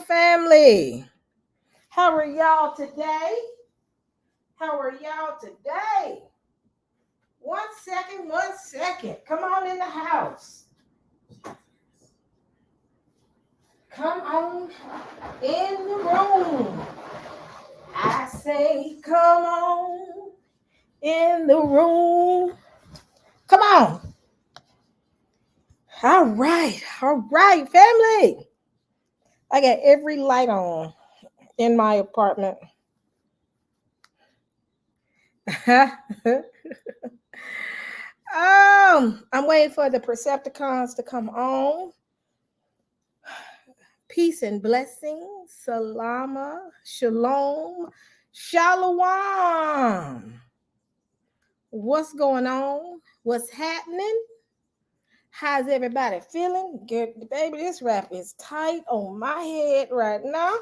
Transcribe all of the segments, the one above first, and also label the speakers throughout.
Speaker 1: Family, how are y'all today? How are y'all today? 1 second. Come on in the house. Come on in the room. I say, come on in the room. Come on. All right, family. I got every light on in my apartment. I'm waiting for the Preceptikans to come on. Peace and blessings. Salama. Shalom. Shalom. What's going on? What's happening? How's everybody feeling? Good, baby. This wrap is tight on my head right now.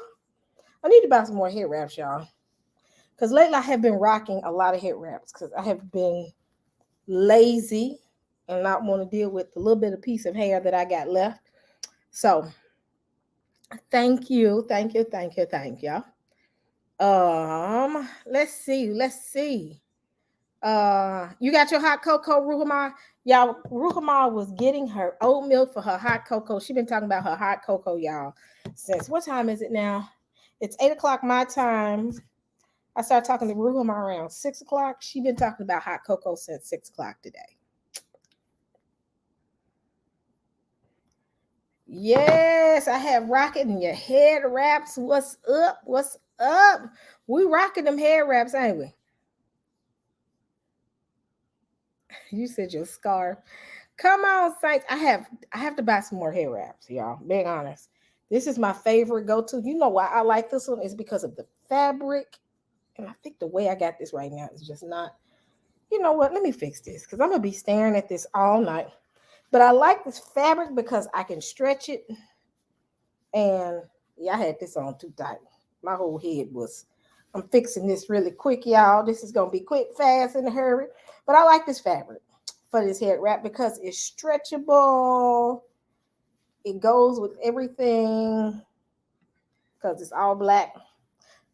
Speaker 1: I need to buy some more head wraps, y'all. Because lately I have been rocking a lot of head wraps because I have been lazy and not want to deal with the little bit of piece of hair that I got left. So thank you. Let's see. You got your hot cocoa, Ruhama? Y'all, Ruhama was getting her oat milk for her hot cocoa. She been talking about her hot cocoa, y'all. Since what time is it now? It's 8 o'clock my time. I started talking to Ruhama around 6 o'clock. She been talking about hot cocoa since 6 o'clock today. Yes, I have rocking your head wraps. What's up? What's up? We rocking them hair wraps, ain't we? You said your scarf. Come on, Saints. I have to buy some more hair wraps, y'all. Being honest. This is my favorite go-to. You know why I like this one? Is because of the fabric. And I think the way I got this right now is just not. You know what? Let me fix this because I'm gonna be staring at this all night. But I like this fabric because I can stretch it. And yeah, I had this on too tight. My whole head was. I'm fixing this really quick, y'all. This is gonna be quick, fast, in a hurry. But I like this fabric for this head wrap because it's stretchable. It goes with everything because it's all black.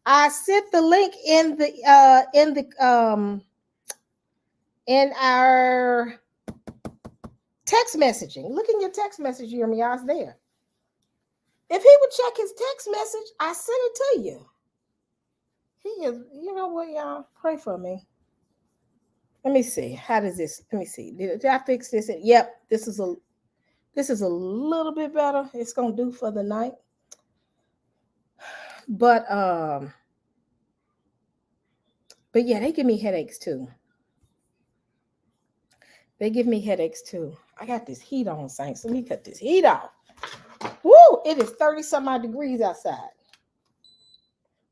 Speaker 1: I sent the link in our text messaging. Look in your text message, Jeremiah's there. If he would check his text message, I sent it to you. He is, you know what, y'all? Pray for me. Let me see. How does this? Let me see. Did I fix this? Yep. This is a little bit better. It's gonna do for the night. But yeah, they give me headaches too. I got this heat on, Saints. Let me cut this heat off. Woo! It is 30-some-odd degrees outside.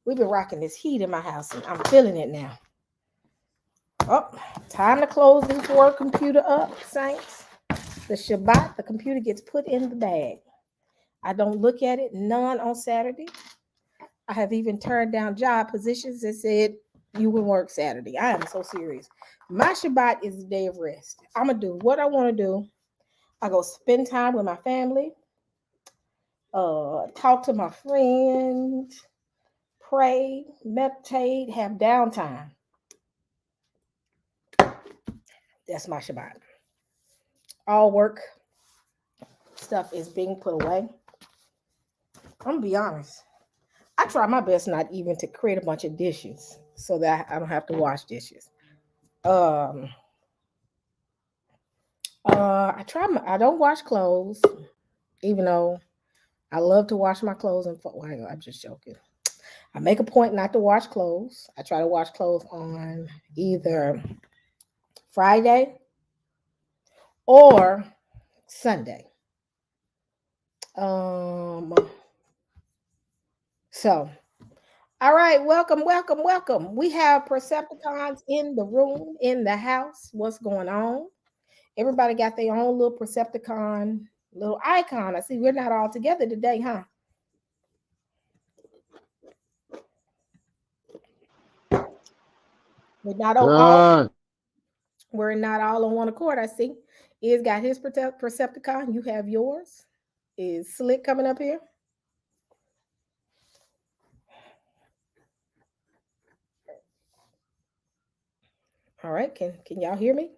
Speaker 1: We've been rocking this heat in my house, and I'm feeling it now. Oh, time to close this work computer up, Saints. The Shabbat, the computer gets put in the bag. I don't look at it, none on Saturday. I have even turned down job positions that said you will work Saturday. I am so serious. My Shabbat is the day of rest. I'm going to do what I want to do. I go spend time with my family, talk to my friends, pray, meditate, have downtime. That's my Shabbat. All work stuff is being put away. I'm going to be honest. I try my best not even to create a bunch of dishes so that I don't have to wash dishes. I don't wash clothes, even though I love to wash my clothes. I'm just joking. I make a point not to wash clothes. I try to wash clothes on either Friday or Sunday. So, all right, welcome. We have Preceptikans in the room, in the house. What's going on? Everybody got their own little Preceptikan, little icon. I see we're not all together today, huh? We're not all on one accord. I see. Is got his Precepticon. You have yours. Is Slick coming up here? All right. Can y'all hear me?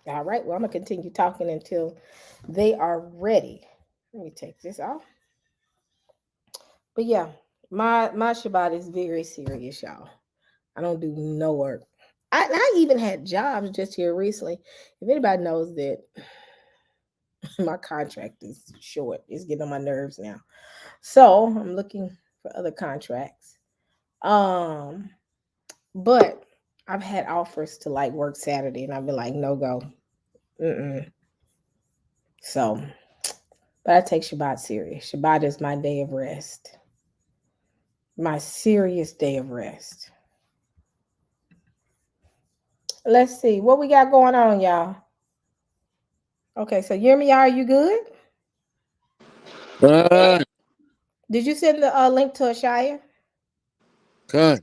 Speaker 1: All right. Well, I'm gonna continue talking until they are ready. Let me take this off. But yeah, my Shabbat is very serious, y'all. I don't do no work. I even had jobs just here recently. If anybody knows that my contract is short, it's getting on my nerves now. So I'm looking for other contracts. But I've had offers to like work Saturday, and I've been like, no go. So But I take Shabbat serious. Shabbat is my day of rest, my serious day of rest. Let's see what we got going on, y'all. Okay, so Yirmi, are you good?
Speaker 2: Con,
Speaker 1: Did you send the link to Ashaya?
Speaker 2: con,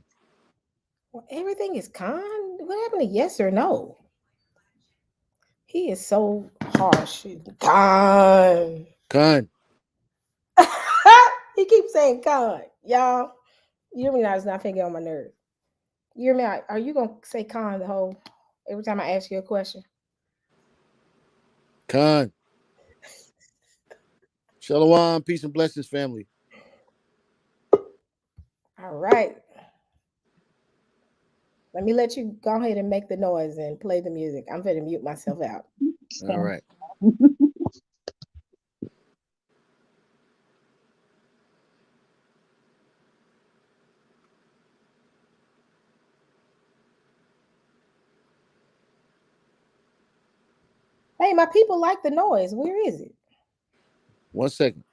Speaker 1: Well, everything is con. What happened to yes or no? He is so harsh. Con.
Speaker 2: con,
Speaker 1: He keeps saying con. Y'all, Yirmi is not finna get on my nerves. Yirmi, are you gonna say con the whole every time I ask you a question?
Speaker 2: con. Shalom, peace and blessings, family.
Speaker 1: All right. Let me let you go ahead and make the noise and play the music. I'm gonna mute myself out.
Speaker 2: All right.
Speaker 1: Hey, my people like the noise. Where is it?
Speaker 2: 1 second.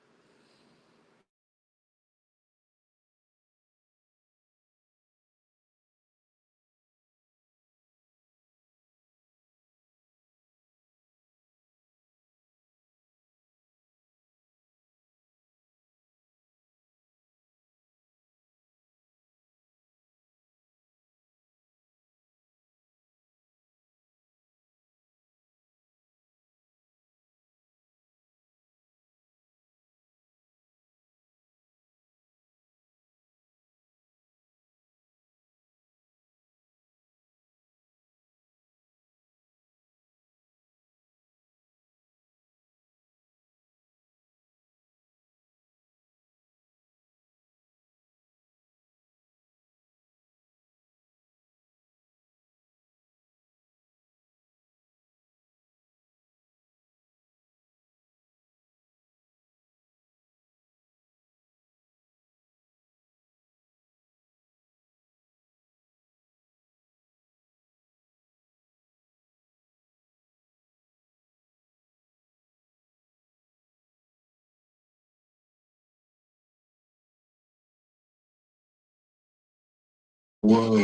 Speaker 3: Well,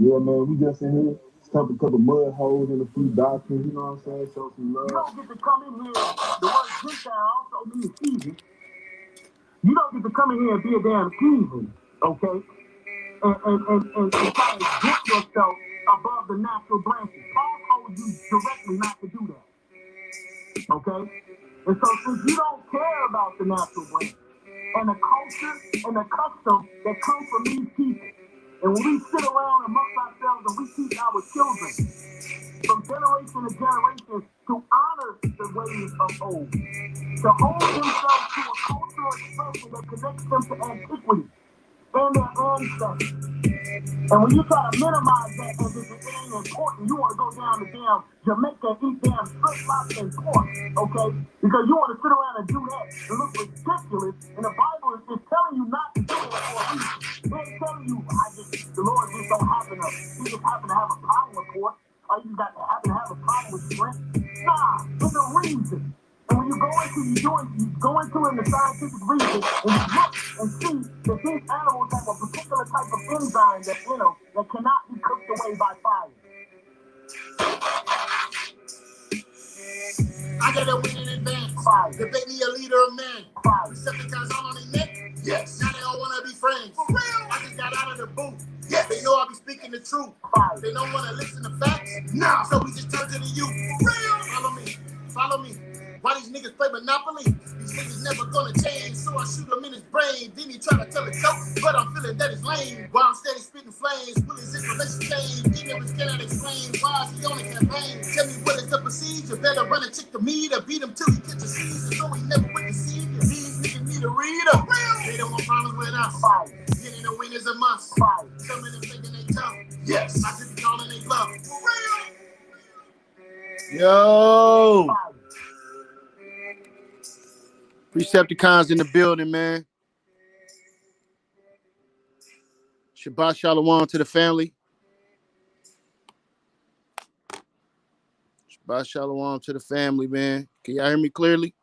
Speaker 3: yeah, man, we just in here, stump a couple mud holes in a few doctrines, you know what I'm saying? Show some love. You don't get to come in here, the word Gentile also means heathen. You don't get to come in here and be a damn heathen, okay? And try to get yourself above the natural branches. Paul told you directly not to do that, okay? And so since you don't care about the natural branch and the culture and the custom that come from these people, and when we sit around amongst ourselves and we teach our children from generation to generation to honor the ways of old, to hold themselves to a cultural expression that connects them to antiquity and their ancestors. And when you try to minimize that as if it ain't important, you want to go down to damn Jamaica and eat damn strip lobster and pork, okay? Because you want to sit around and do that and look ridiculous, and the Bible is telling you not to do it for a reason. It ain't telling you, the Lord just don't happen to, he just happen to have a problem with pork, or you just happen to have a problem with shrimp. Nah, there's a reason. And when you go into in the scientific reason, and you look and see that these animals have a particular type of enzyme that in them that cannot be cooked away by fire. I got a win in advance. Fire. The baby a leader of men. Fire. Preceptikans all on their neck. Yes. Now they all want to be friends. For real. I just got out of the booth. Yes. They know I be speaking the truth. Fire. They don't want to listen to facts. No. So we just turn to the youth. For real. Follow me. Follow me. Why these niggas play Monopoly? These niggas never gonna change, so I shoot him in his brain. Then he try to tell a joke, but I'm feeling that it's lame. While I'm steady spitting flames, will his information change? He never cannot explain why is he on the campaign. Tell me what is the procedure? Better run and check the meter, beat him till he catches seizure, so he never went to see you. These niggas need a reader. They don't want problems with us. Getting the win is a must. Coming and thinking they tough. Yes, I just be calling they bluff. For real.
Speaker 2: Yo. Preceptikans in the building, man. Shabbat shalom to the family. Shabbat shalom to the family, man. Can y'all hear me clearly?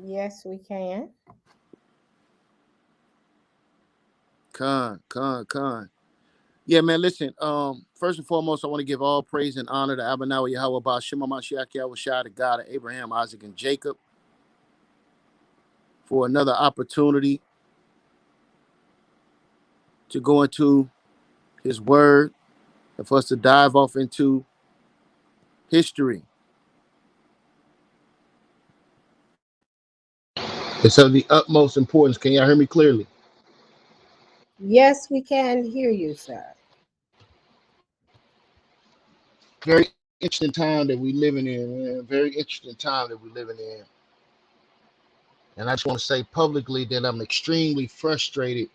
Speaker 1: Yes, we can.
Speaker 2: Con. Yeah, man, listen. First and foremost, I want to give all praise and honor to Abanawa Yahweh Ba Shema Mashiach Yahweh Shai, the God of Abraham, Isaac, and Jacob, for another opportunity to go into his word and for us to dive off into history. It's of the utmost importance. Can y'all hear me clearly?
Speaker 1: Yes, we can hear you, sir.
Speaker 2: Very interesting time that we living in, man. Very interesting time that we living in. And I just want to say publicly that I'm extremely frustrated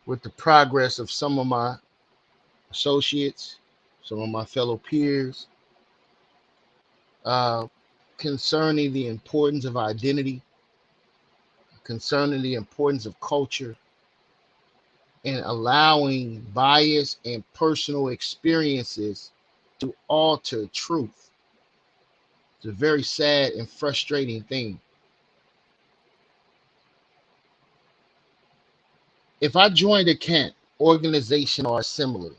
Speaker 2: with the progress of some of my associates, some of my fellow peers, uh, concerning the importance of identity, concerning the importance of culture, and allowing bias and personal experiences to alter truth. It's a very sad and frustrating thing. If I joined a camp, organization, or assembly,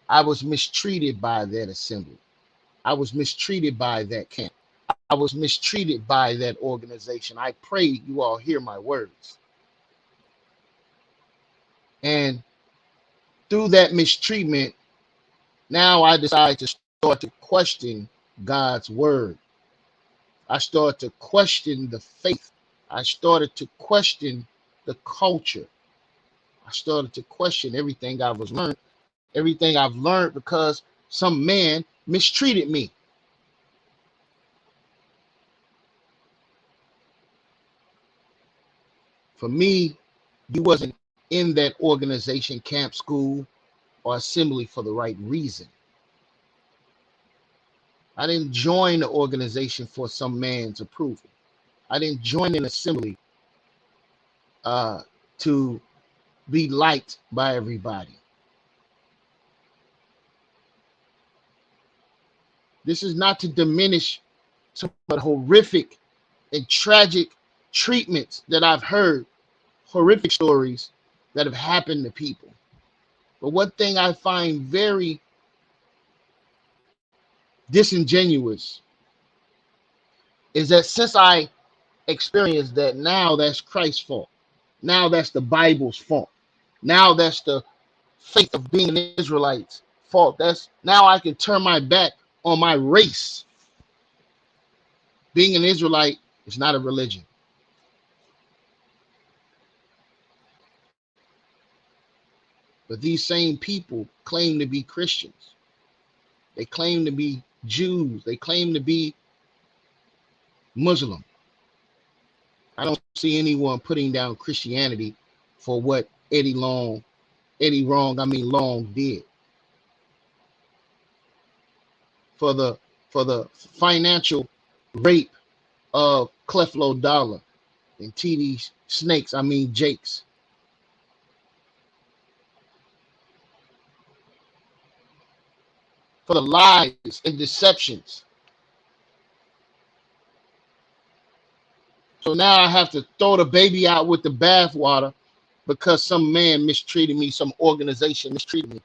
Speaker 2: I was mistreated by that assembly. I was mistreated by that camp. I was mistreated by that organization. I pray you all hear my words. And through that mistreatment, now I decide to start to question God's word. I started to question the faith. I started to question the culture. I started to question everything I've learned because some man mistreated me. For me, you wasn't in that organization, camp, school, or assembly for the right reason. I didn't join the organization for some man's approval. I didn't join an assembly to be liked by everybody. This is not to diminish some of the horrific and tragic treatments that I've heard, horrific stories that have happened to people. But one thing I find very disingenuous is that since I experienced that, now that's Christ's fault. Now that's the Bible's fault. Now that's the faith of being an Israelite's fault. That's now I can turn my back on my race. Being an Israelite is not a religion. But these same people claim to be Christians. They claim to be Jews. They claim to be Muslim. I don't see anyone putting down Christianity for what Eddie Long did. For the financial rape of Creflo Dollar and TD Jakes. For the lies and deceptions. So now I have to throw the baby out with the bathwater because some man mistreated me, some organization mistreated me.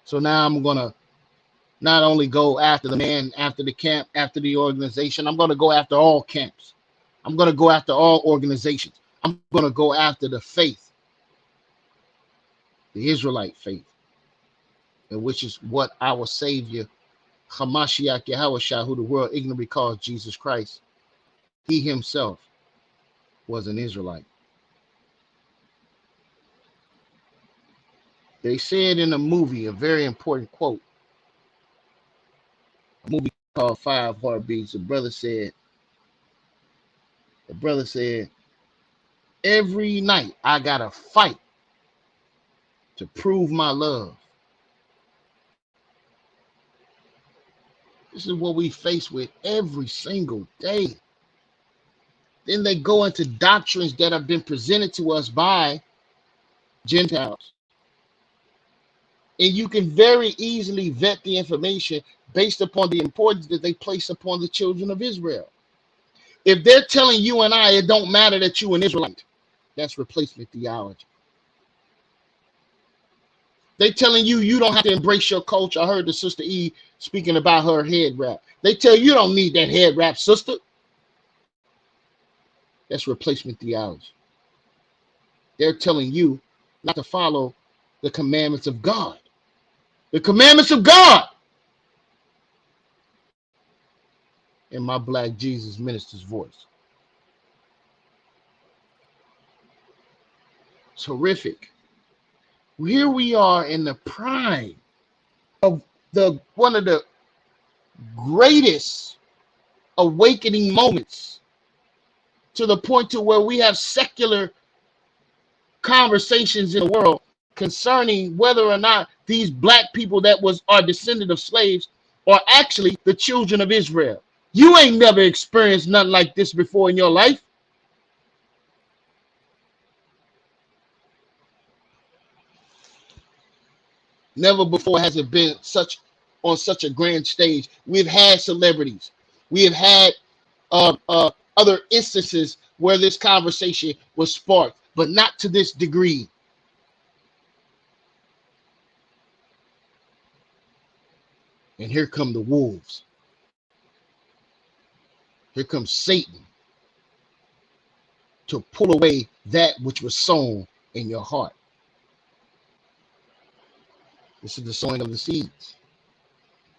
Speaker 2: So now I'm going to not only go after the man, after the camp, after the organization, I'm going to go after all camps. I'm going to go after all organizations. I'm going to go after the faith, the Israelite faith, and which is what our Savior, Hamashiach Yahweh, who the world ignorantly calls Jesus Christ, he himself was an Israelite. They said in a movie, a very important quote, a movie called Five Heartbeats. The brother said, every night I gotta fight to prove my love. This is what we face with every single day. Then they go into doctrines that have been presented to us by Gentiles And you can very easily vet the information based upon the importance that they place upon the children of Israel. If they're telling you and I, it don't matter that you're an Israelite, that's replacement theology. They telling you you don't have to embrace your culture. I heard the sister E speaking about her head wrap. They tell you don't need that head wrap, sister. That's replacement theology. They're telling you not to follow the commandments of God. The commandments of God. In my Black Jesus minister's voice. It's horrific. Here we are in the prime of one of the greatest awakening moments, to the point to where we have secular conversations in the world concerning whether or not these black people that are descendant of slaves are actually the children of Israel. You ain't never experienced nothing like this before in your life. Never before has it been on such a grand stage. We've had celebrities. We have had other instances where this conversation was sparked, but not to this degree. And here come the wolves. Here comes Satan to pull away that which was sown in your heart. This is the sowing of the seeds.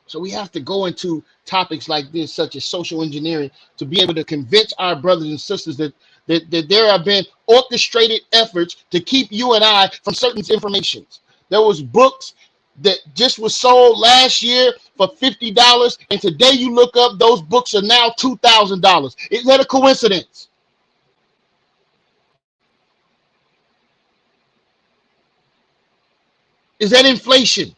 Speaker 2: So we have to go into topics like this, such as social engineering, to be able to convince our brothers and sisters that there have been orchestrated efforts to keep you and I from certain informations. There was books that just was sold last year for $50, and today you look up, those books are now $2,000. Is that a coincidence? Is that inflation?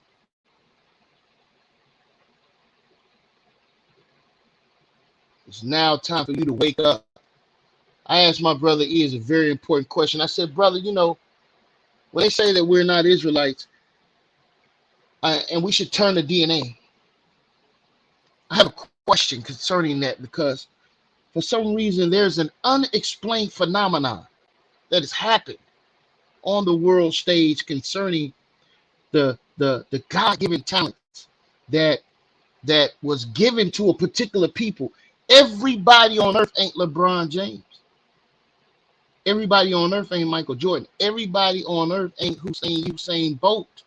Speaker 2: It's now time for you to wake up. I asked my brother E is a very important question. I said, brother, when they say that we're not Israelites and we should turn to DNA, I have a question concerning that, because for some reason there's an unexplained phenomenon that has happened on the world stage concerning the God-given talents that was given to a particular people. Everybody on earth ain't LeBron James. Everybody on earth ain't Michael Jordan. Everybody on earth ain't Usain Bolt.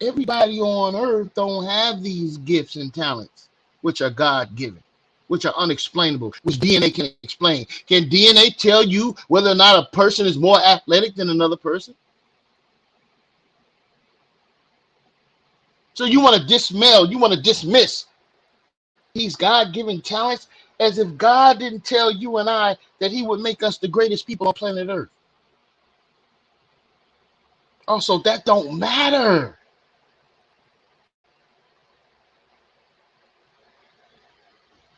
Speaker 2: Everybody on earth don't have these gifts and talents, which are God-given, which are unexplainable, which DNA can explain. Can DNA tell you whether or not a person is more athletic than another person? So you want to dismiss these God-given talents as if God didn't tell you and I that he would make us the greatest people on planet Earth. Also, that don't matter.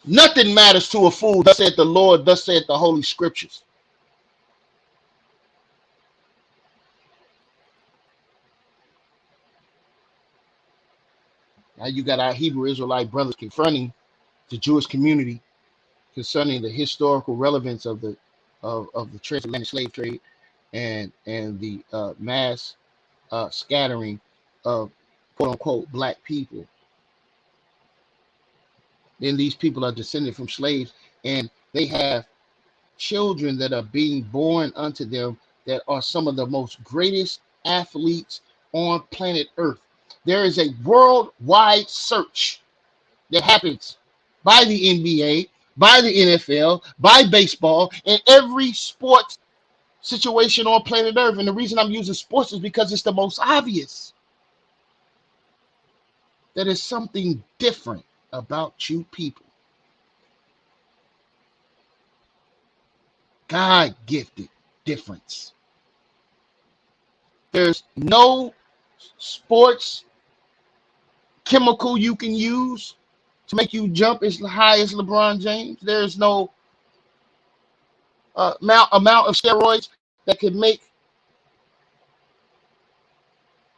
Speaker 2: Nothing matters to a fool. Thus said the Lord, thus said the Holy Scriptures. Now you got our Hebrew Israelite brothers confronting the Jewish community concerning the historical relevance of the transatlantic slave trade and the mass scattering of quote unquote black people. Then these people are descended from slaves, and they have children that are being born unto them that are some of the most greatest athletes on planet Earth. There is a worldwide search that happens by the NBA, by the NFL, by baseball, and every sports situation on planet Earth. And the reason I'm using sports is because it's the most obvious. That is something different about you people. God-gifted difference. There's no sports chemical you can use to make you jump as high as LeBron James. There's no amount of steroids that could make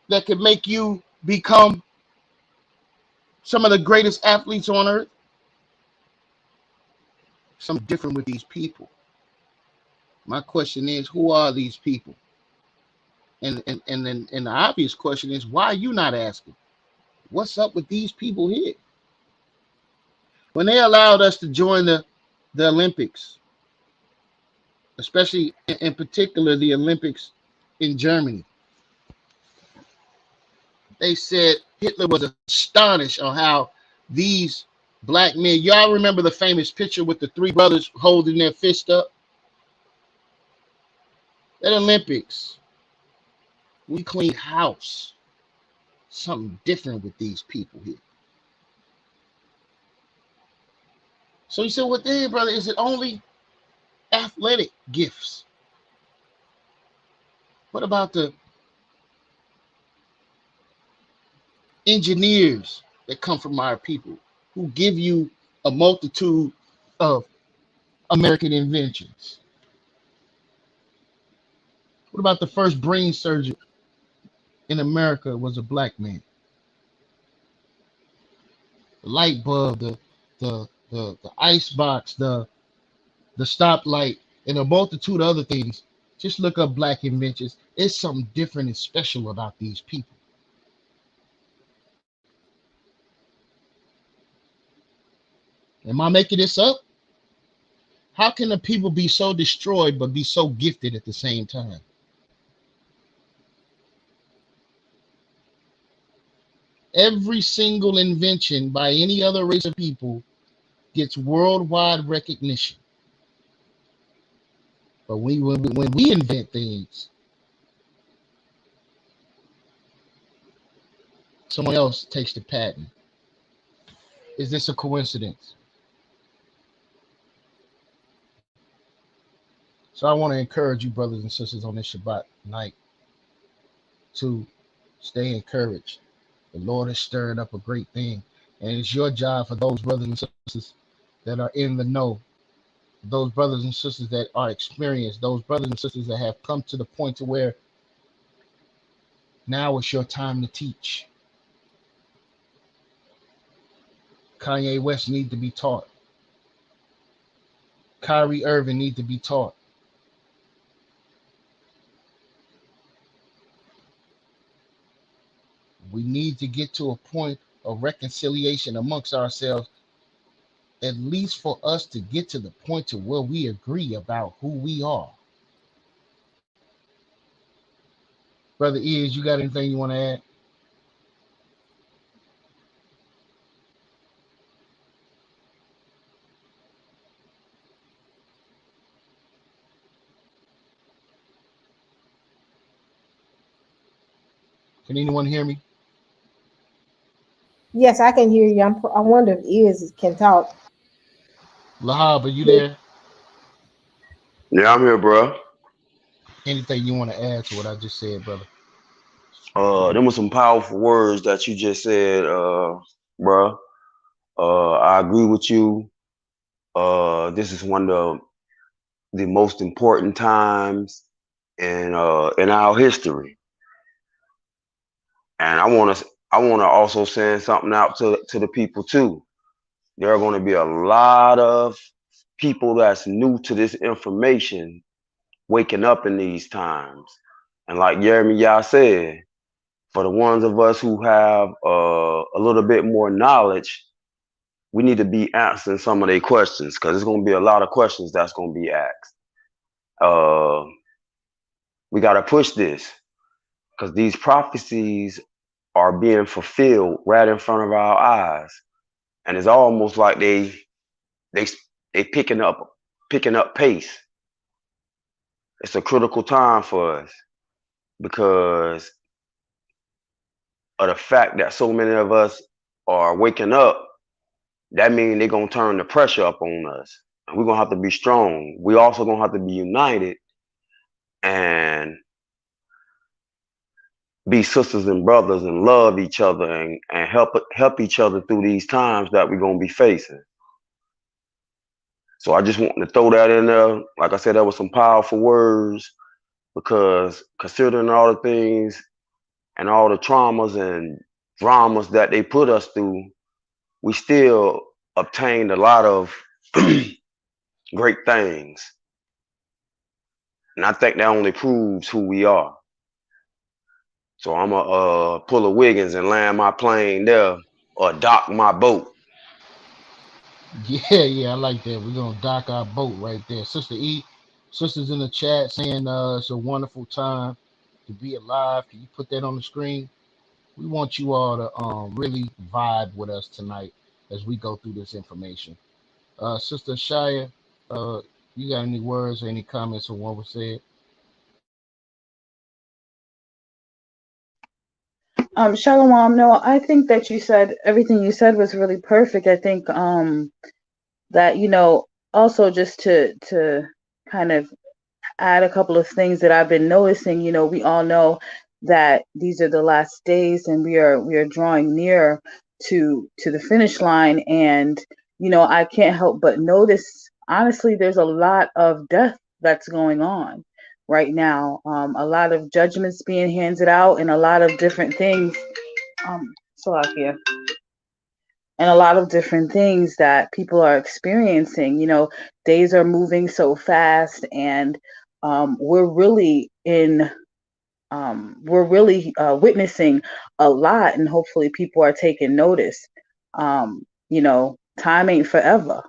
Speaker 2: that could make you become some of the greatest athletes on earth? Something different with these people. My question is, who are these people? And the obvious question is, why are you not asking? What's up with these people here? When they allowed us to join the Olympics, especially in particular the Olympics in Germany, they said Hitler was astonished on how these black men, y'all remember the famous picture with the three brothers holding their fist up? At Olympics, we clean house. Something different with these people here. So you said, well, then, brother, is it only athletic gifts? What about the engineers that come from our people who give you a multitude of American inventions? What about the first brain surgeon in America was a black man? The light bulb, the ice box, the stoplight, and a multitude of other things. Just look up black inventions. It's something different and special about these people. Am I making this up? How can the people be so destroyed but be so gifted at the same time? Every single invention by any other race of people gets worldwide recognition. But when we invent things, someone else takes the patent. Is this a coincidence? So I want to encourage you, brothers and sisters, on this Shabbat night to stay encouraged. The Lord is stirring up a great thing. And it's your job for those brothers and sisters that are in the know, those brothers and sisters that are experienced, those brothers and sisters that have come to the point to where now it's your time to teach. Kanye West needs to be taught. Kyrie Irving needs to be taught. We need to get to a point of reconciliation amongst ourselves, at least for us to get to the point to where we agree about who we are. Brother Is, you got anything you want to add? Can anyone hear me?
Speaker 1: Yes, I can hear you. I wonder if Iz can talk.
Speaker 2: Lahab, are you there?
Speaker 3: Yeah, I'm here, bro.
Speaker 2: Anything you want to add to what I just said, brother?
Speaker 3: Them were some powerful words that you just said, bro. I agree with you. This is one of the most important times in our history, and I want to also send something out to the people too. There are going to be a lot of people that's new to this information waking up in these times, and like Jeremy Yah said, for the ones of us who have a little bit more knowledge, we need to be answering some of their questions, because there's going to be a lot of questions that's going to be asked. We got to push this, because these prophecies are being fulfilled right in front of our eyes, and it's almost like they picking up pace. It's a critical time for us because of the fact that so many of us are waking up. That means they're gonna turn the pressure up on us. And we're gonna have to be strong. We also gonna have to be united and be sisters and brothers and love each other and help each other through these times that we're gonna be facing. So I just want to throw that in there. Like I said, that was some powerful words, because considering all the things
Speaker 4: and all the traumas and dramas that they put us through, we still obtained a lot of great things. And I think that only proves who we are. So I'm going to pull a Wiggins and land my plane there or dock my boat.
Speaker 2: Yeah, I like that. We're gonna dock our boat right there. Sister E, sisters in the chat saying it's a wonderful time to be alive. Can you put that on the screen? We want you all to really vibe with us tonight as we go through this information. Sister Shia, you got any words or any comments on what was said?
Speaker 5: Shalom. No, I think that you said everything you said was really perfect. I think that also just to kind of add a couple of things that I've been noticing. We all know that these are the last days, and we are drawing near to the finish line. And I can't help but notice. Honestly, there's a lot of death that's going on right now. A lot of judgments being handed out, and a lot of different things. Salakia, and a lot of different things that people are experiencing. Days are moving so fast, and we're really witnessing a lot, and hopefully people are taking notice. Time ain't forever.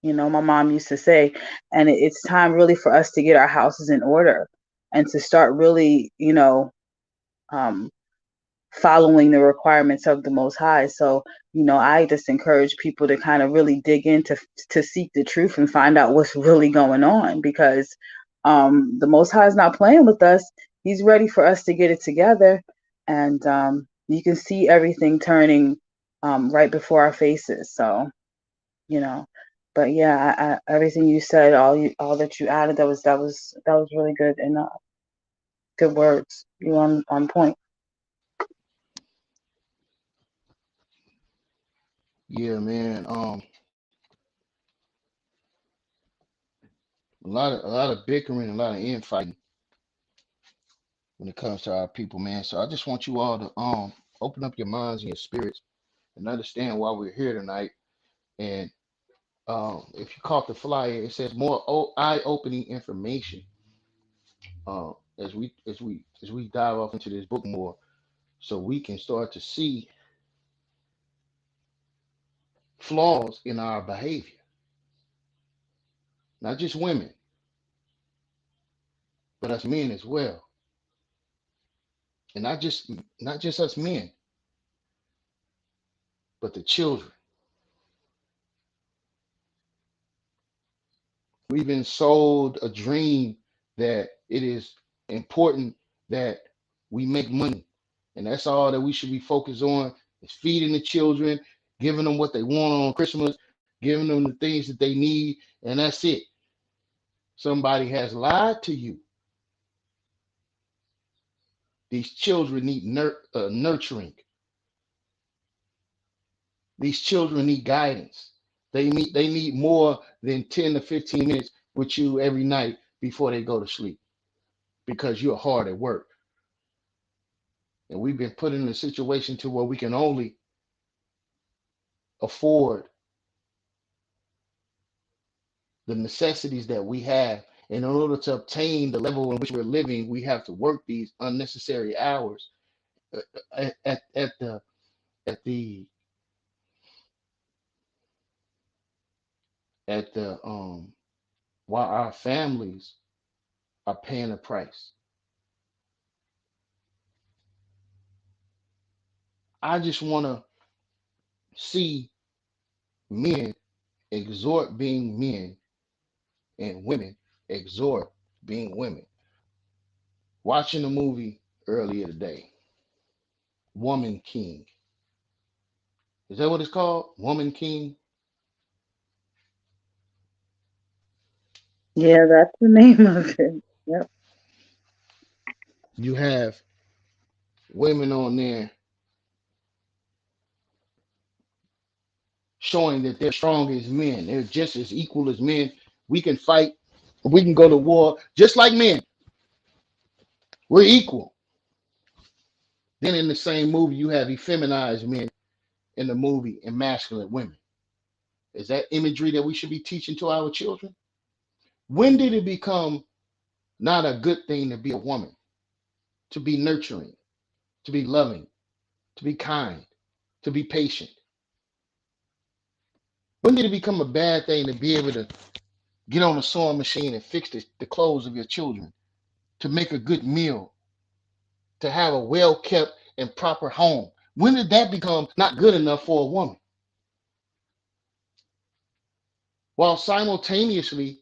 Speaker 5: My mom used to say, and it's time really for us to get our houses in order and to start really, um, following the requirements of the Most High. So, I just encourage people to kind of really dig in to seek the truth and find out what's really going on, because the Most High is not playing with us. He's ready for us to get it together, and you can see everything turning right before our faces. So, you know, but yeah, everything you said, all that you added, that was really good, and good words. You on point.
Speaker 2: Yeah, man. A lot of bickering, a lot of infighting when it comes to our people, man. So I just want you all to open up your minds and your spirits and understand why we're here tonight. And if you caught the flyer, it says more eye-opening information as we dive off into this book more, so we can start to see flaws in our behavior. Not just women, but us men as well, and not just us men, but the children. We've been sold a dream that it is important that we make money. And that's all that we should be focused on, is feeding the children, giving them what they want on Christmas, giving them the things that they need, and that's it. Somebody has lied to you. These children need nurturing. These children need guidance. They need more than 10 to 15 minutes with you every night before they go to sleep, because you're hard at work. And we've been put in a situation to where we can only afford the necessities that we have. And in order to obtain the level in which we're living, we have to work these unnecessary hours at the at the while our families are paying a price. I just want to see men exhort being men and women exhort being women. Watching a movie earlier today, Woman King. Is that what it's called? Woman King?
Speaker 5: Yeah, that's the name of it. Yep.
Speaker 2: You have women on there showing that they're strong as men. They're just as equal as men. We can fight. We can go to war just like men. We're equal. Then in the same movie, you have effeminized men in the movie and masculine women. Is that imagery that we should be teaching to our children? When did it become not a good thing to be a woman, to be nurturing, to be loving, to be kind, to be patient? When did it become a bad thing to be able to get on a sewing machine and fix the clothes of your children, to make a good meal, to have a well-kept and proper home? When did that become not good enough for a woman? While simultaneously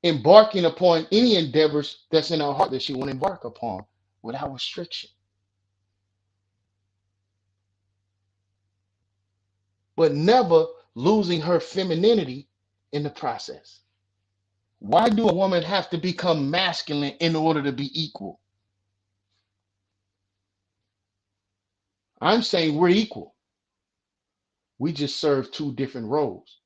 Speaker 2: embarking upon any endeavors that's in her heart that she want to embark upon without restriction. But never losing her femininity in the process. Why do a woman have to become masculine in order to be equal? I'm saying we're equal. We just serve two different roles.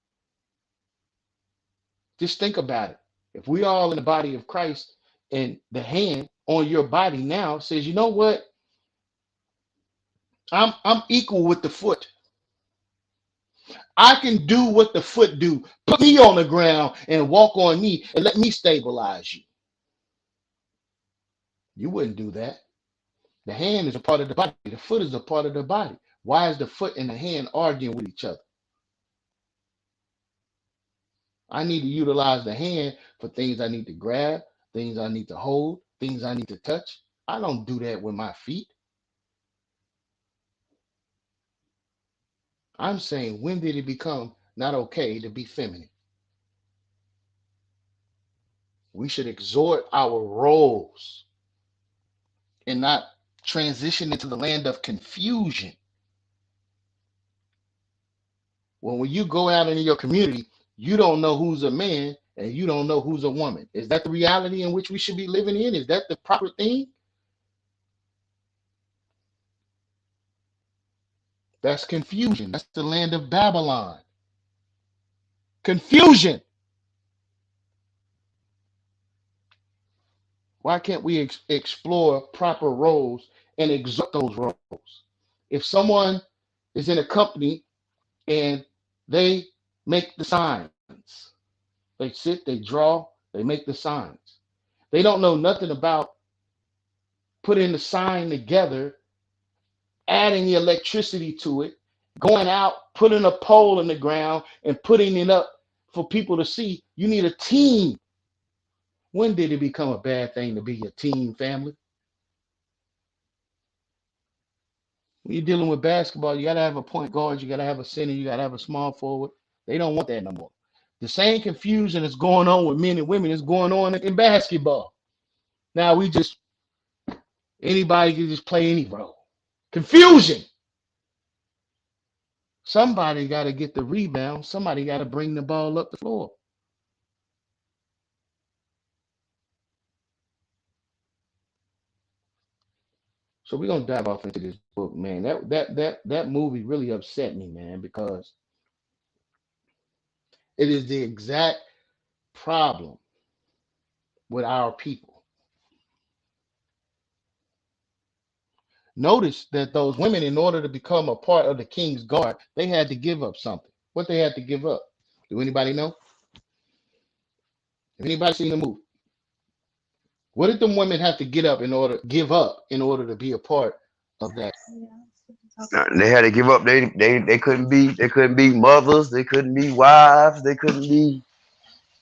Speaker 2: Just think about it. If we all in the body of Christ and the hand on your body now says, you know what? I'm equal with the foot. I can do what the foot do. Put me on the ground and walk on me and let me stabilize you. You wouldn't do that. The hand is a part of the body. The foot is a part of the body. Why is the foot and the hand arguing with each other? I need to utilize the hand for things I need to grab, things I need to hold, things I need to touch. I don't do that with my feet. I'm saying, when did it become not okay to be feminine? We should exhort our roles and not transition into the land of confusion. When you go out into your community, you don't know who's a man and you don't know who's a woman. Is that the reality in which we should be living in? Is that the proper thing? That's confusion. That's the land of Babylon. Confusion. Why can't we explore proper roles and exert those roles? If someone is in a company and they make the signs, they sit, they draw, they make the signs. They don't know nothing about putting the sign together, adding the electricity to it, going out, putting a pole in the ground and putting it up for people to see. You need a team. When did it become a bad thing to be a team, family? When you're dealing with basketball, you got to have a point guard, you got to have a center, you got to have a small forward. They don't want that no more. The same confusion that's going on with men and women is going on in basketball. Now anybody can just play any role. Confusion. Somebody got to get the rebound. Somebody got to bring the ball up the floor. So we're gonna dive off into this book, man. That movie really upset me, man, because it is the exact problem with our people. Notice that those women, in order to become a part of the king's guard, they had to give up something. What they had to give up? Do anybody know? Have anybody seen the movie? What did the women have to give up in order to be a part of that?
Speaker 4: They had to give up. They couldn't be mothers. They couldn't be wives. They couldn't be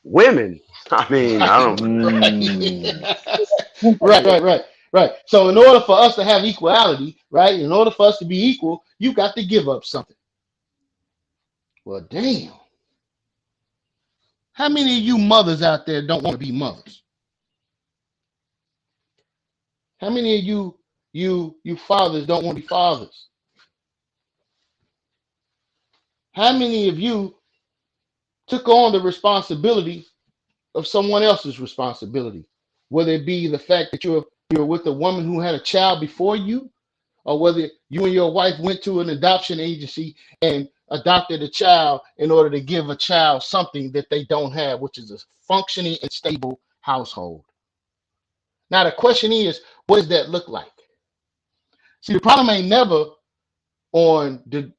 Speaker 4: women. I mean, I
Speaker 2: Right,
Speaker 4: don't.
Speaker 2: right. Right. So in order for us to have equality, right, in order for us to be equal, you got to give up something. Well, damn. How many of you mothers out there don't want to be mothers? How many of you fathers don't want to be fathers? How many of you took on the responsibility of someone else's responsibility? Whether it be the fact that you're with a woman who had a child before you, or whether you and your wife went to an adoption agency and adopted a child in order to give a child something that they don't have, which is a functioning and stable household. Now the question is, what does that look like? See, the problem ain't never on the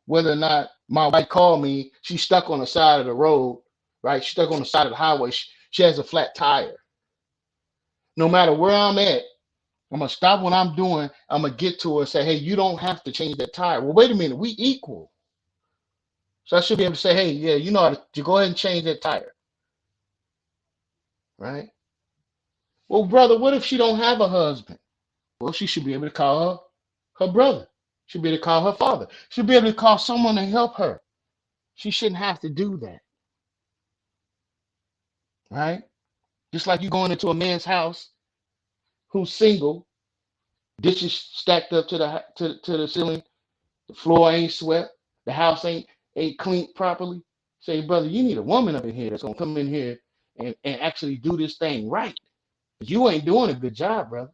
Speaker 2: whether or not my wife called me, she's stuck on the side of the road, right? She's stuck on the side of the highway. She has a flat tire. No matter where I'm at, I'm gonna stop what I'm doing. I'm gonna get to her and say, "Hey, you don't have to change that tire." Well, wait a minute, we equal, so I should be able to say, "Hey, yeah, you know how to go ahead and change that tire," right? Well, brother, what if she don't have a husband? Well, she should be able to call her brother. She'd be able to call her father. She'd be able to call someone to help her. She shouldn't have to do that, right? Just like you going into a man's house who's single, dishes stacked up to the ceiling, the floor ain't swept, the house ain't cleaned properly. Say, brother, you need a woman up in here that's gonna come in here and actually do this thing right. You ain't doing a good job, brother.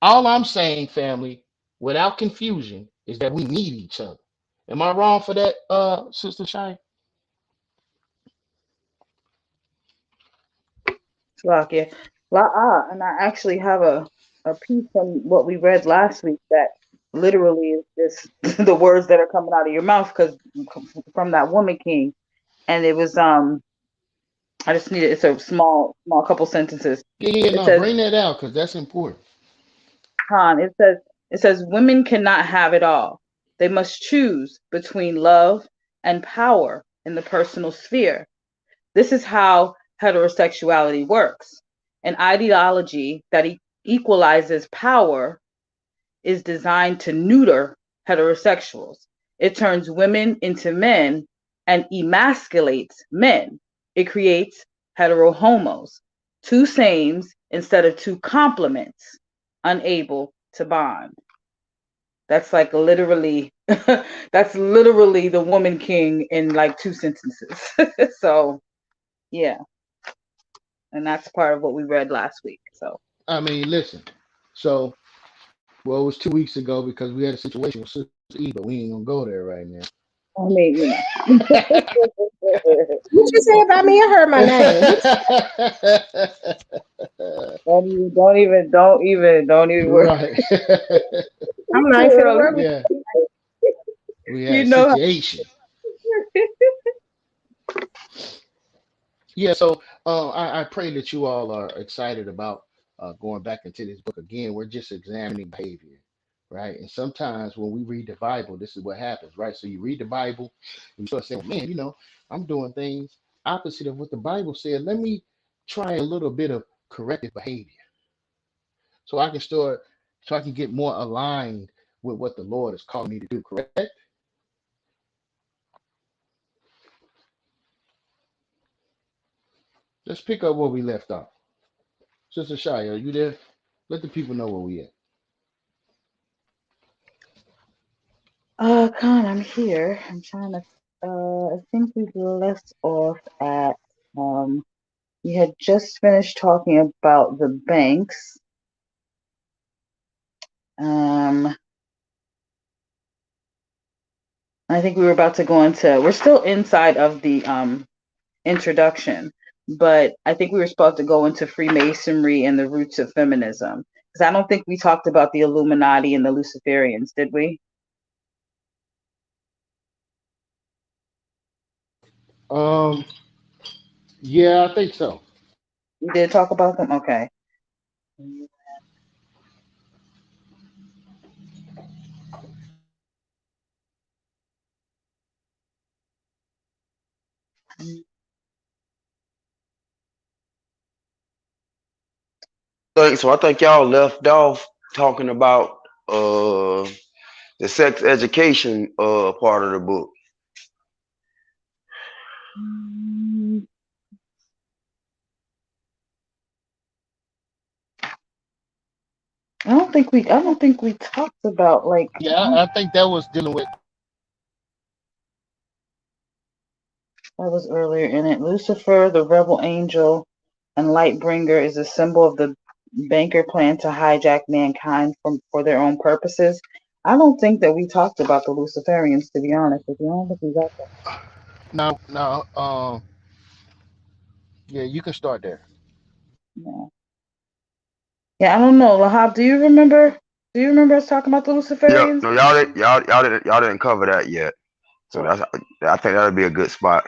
Speaker 2: All I'm saying, family, without confusion, is that we need each other. Am I wrong for that, Sister Shy?
Speaker 5: Yeah. And I actually have a piece from what we read last week that literally is just the words that are coming out of your mouth because from that woman king, and it was I just needed it's a small couple sentences.
Speaker 2: Yeah,
Speaker 5: It
Speaker 2: no,
Speaker 5: says
Speaker 2: bring that out because that's important.
Speaker 5: Han. It says women cannot have it all. They must choose between love and power in the personal sphere. This is how heterosexuality works. An ideology that equalizes power is designed to neuter heterosexuals. It turns women into men and emasculates men. It creates heterohomos, two sames instead of two complements, unable to bond. That's like literally, that's literally the woman king in like two sentences. So, yeah. And that's part of what we read last week. So,
Speaker 2: I mean, listen. So, well, it was 2 weeks ago because we had a situation with Sister E, but we ain't gonna go there right now.
Speaker 5: I mean,
Speaker 1: What you say about me? I heard my name. What
Speaker 5: don't even worry.
Speaker 2: Right.
Speaker 1: I'm not
Speaker 5: Too
Speaker 1: even finna
Speaker 5: early.
Speaker 1: worry.
Speaker 2: Yeah, we had
Speaker 5: You
Speaker 2: a
Speaker 5: know.
Speaker 2: situation. Yeah, so I pray that you all are excited about going back into this book again. We're just examining behavior, right? And sometimes when we read the Bible, this is what happens, right? So you read the Bible and you start saying, man, I'm doing things opposite of what the Bible said. Let me try a little bit of corrective behavior so I can start, so I can get more aligned with what the Lord is calling me to do, correct? Let's pick up where we left off. Sister Shia, are you there? Let the people know where we at.
Speaker 5: Con, I'm here. I'm trying to. I think we left off at. You had just finished talking about the banks. I think we were about to go into. We're still inside of the introduction, but I think we were supposed to go into Freemasonry and the roots of feminism because I don't think we talked about the Illuminati and the Luciferians, did we?
Speaker 2: Um, yeah, I think so.
Speaker 5: We did talk about them. Okay.
Speaker 4: I think y'all left off talking about uh the sex education part of the book.
Speaker 5: I don't think we talked about like
Speaker 2: Yeah, I think that was dealing with.
Speaker 5: that was earlier in it. Lucifer, the rebel angel and Lightbringer is a symbol of the banker plan to hijack mankind for their own purposes. I don't think that we talked about the Luciferians, to be honest with you. I don't think we got that.
Speaker 2: No, no. Yeah, you can start there.
Speaker 5: Yeah. Yeah, I don't know. Lahab, do you remember? Do you remember us talking about the
Speaker 4: Yep.
Speaker 5: Luciferians?
Speaker 4: No, y'all didn't cover that yet. So
Speaker 5: Well,
Speaker 4: I think that'd be a good spot.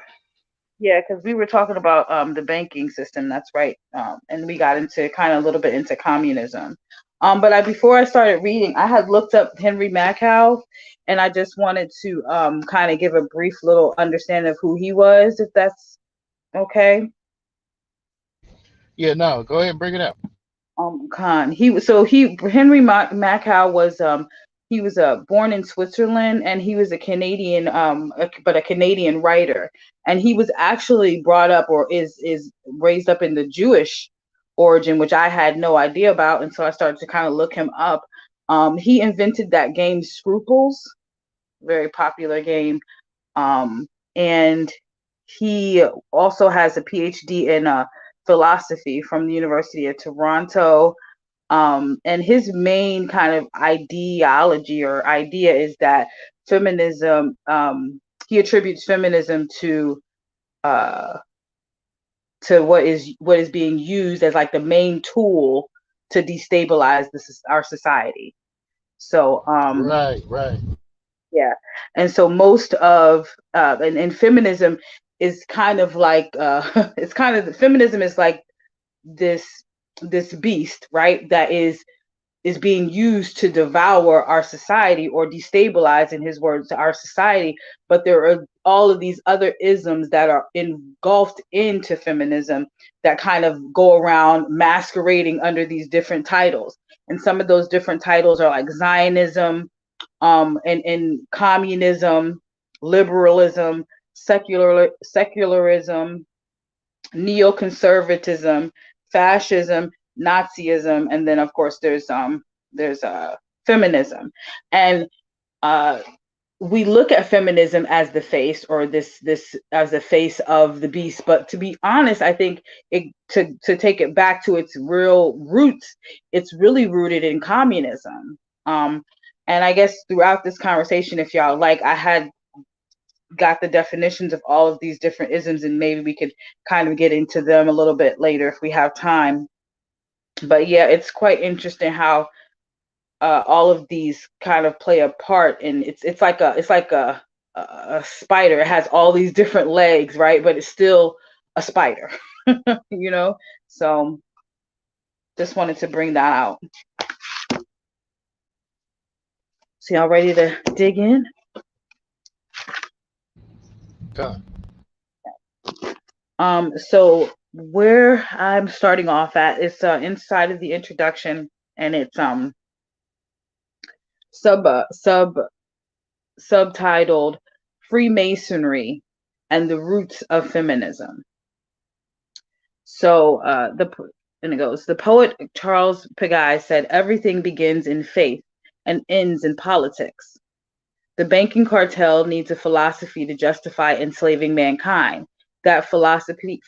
Speaker 5: yeah, because we were talking about the banking system. That's right. And we got into kind of a little bit into communism. But before I started reading, I had looked up Henry Mackhouse, and I just wanted to kind of give a brief little understanding of who he was, if that's okay.
Speaker 2: Yeah, no, go ahead and bring it out.
Speaker 5: Khan. Henry Mackau was he was born in Switzerland, and he was a Canadian but a Canadian writer, and he was actually brought up, or is raised up in the Jewish origin, which I had no idea about, and so I started to kind of look him up. He invented that game Scruples, very popular game, and he also has a PhD in philosophy from the University of Toronto. And his main kind of ideology or idea is that feminism, he attributes feminism uh, to what is being used as like the main tool to destabilize our society. So
Speaker 2: Right, right.
Speaker 5: yeah, and so most of and feminism is kind of like it's kind of feminism is like this this beast, right? That is being used to devour our society or destabilize, in his words, our society. But there are all of these other isms that are engulfed into feminism that kind of go around masquerading under these different titles. And some of those different titles are like Zionism, and communism, liberalism, secularism, neoconservatism, fascism, Nazism, and then of course there's feminism, and uh, we look at feminism as the face, or this as the face of the beast. But to be honest, I think to take it back to its real roots, it's really rooted in communism. Um, and I guess throughout this conversation, if y'all like, I had got the definitions of all of these different isms, and maybe we could kind of get into them a little bit later if we have time. But yeah, it's quite interesting how all of these kind of play a part, and it's like a spider. It has all these different legs, right? But it's still a spider, you know. So just wanted to bring that out. So y'all ready to dig in?
Speaker 2: Come.
Speaker 5: So where I'm starting off at is inside of the introduction, and it's sub sub subtitled Freemasonry and the Roots of Feminism. So and it goes, the poet Charles Peguy said everything begins in faith and ends in politics. The banking cartel needs a philosophy to justify enslaving mankind. That philosophy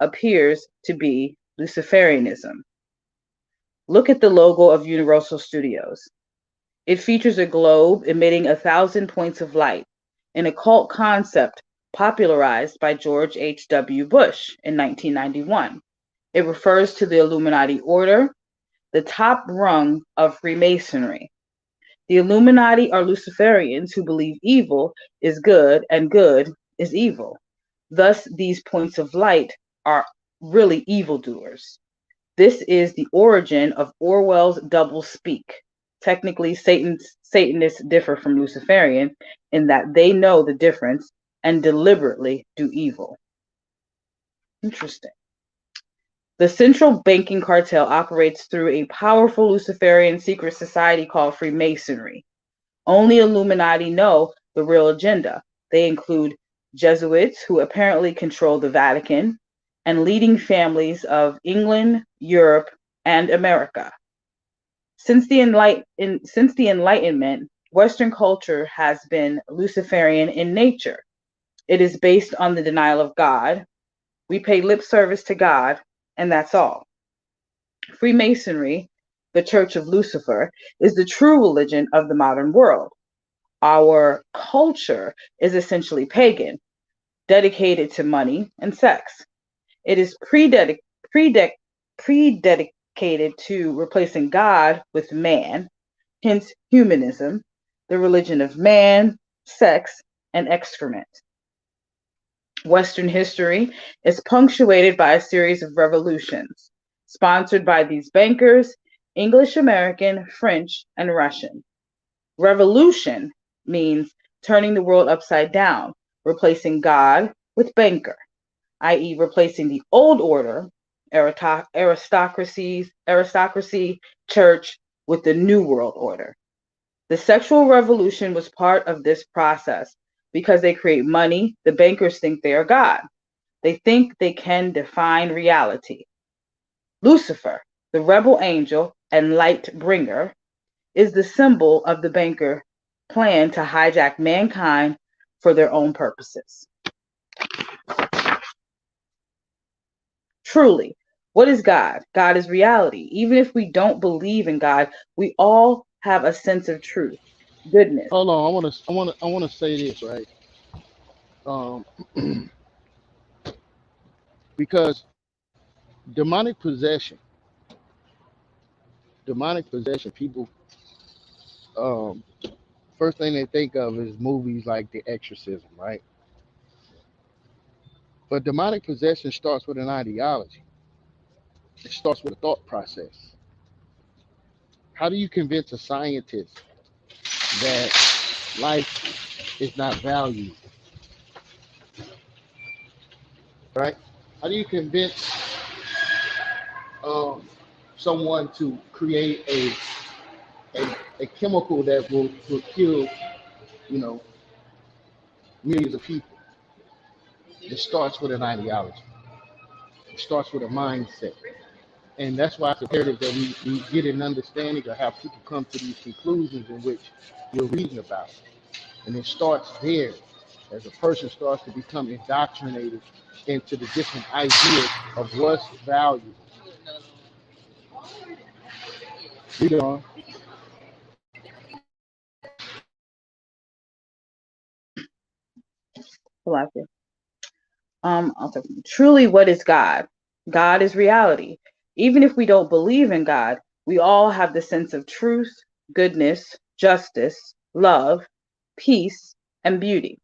Speaker 5: appears to be Luciferianism. Look at the logo of Universal Studios. It features a globe emitting 1,000 points of light, an occult concept popularized by George H.W. Bush in 1991. It refers to the Illuminati order, the top rung of Freemasonry. The Illuminati are Luciferians who believe evil is good and good is evil. Thus, these points of light are really evildoers. This is the origin of Orwell's doublespeak. Technically, Satanists differ from Luciferian in that they know the difference and deliberately do evil. Interesting. The central banking cartel operates through a powerful Luciferian secret society called Freemasonry. Only Illuminati know the real agenda. They include Jesuits, who apparently control the Vatican, and leading families of England, Europe, and America. Since the Enlightenment, Western culture has been Luciferian in nature. It is based on the denial of God. We pay lip service to God, and that's all. Freemasonry, the Church of Lucifer, is the true religion of the modern world. Our culture is essentially pagan, dedicated to money and sex. It is prededicated to replacing God with man, hence humanism, the religion of man, sex, and excrement. Western history is punctuated by a series of revolutions, sponsored by these bankers, English American, French, and Russian. Revolution means turning the world upside down, replacing God with banker, i.e., replacing the old order, aristocracy, church, with the new world order. The sexual revolution was part of this process because they create money. The bankers think they are God. They think they can define reality. Lucifer, the rebel angel and light bringer, is the symbol of the banker plan to hijack mankind for their own purposes. Truly, what is God? God is reality. Even if we don't believe in God, we all have a sense of truth, goodness.
Speaker 2: Hold on, I wanna say this, right? Um, because demonic possession, people, um, first thing they think of is movies like The Exorcism, right? But demonic possession starts with an ideology. It starts with a thought process. How do you convince a scientist that life is not valued, right? How do you convince um, someone to create a chemical that will kill, you know, millions of people? It starts with an ideology. It starts with a mindset. And that's why it's imperative that we get an understanding of how people come to these conclusions in which we're reading about. And it starts there as a person starts to become indoctrinated into the different ideas of what's valuable. Read it on.
Speaker 5: Truly, what is God? God is reality. Even if we don't believe in God, we all have the sense of truth, goodness, justice, love, peace, and beauty.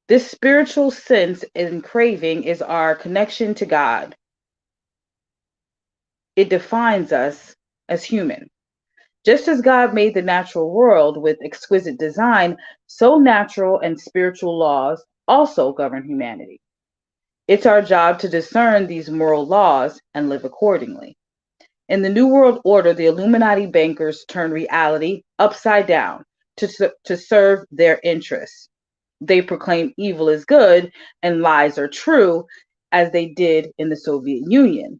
Speaker 5: This spiritual sense and craving is our connection to God. It defines us as human. Just as God made the natural world with exquisite design, so natural and spiritual laws also govern humanity. It's our job to discern these moral laws and live accordingly. In the New World Order, the Illuminati bankers turn reality upside down to serve their interests. They proclaim evil is good and lies are true, as they did in the Soviet Union.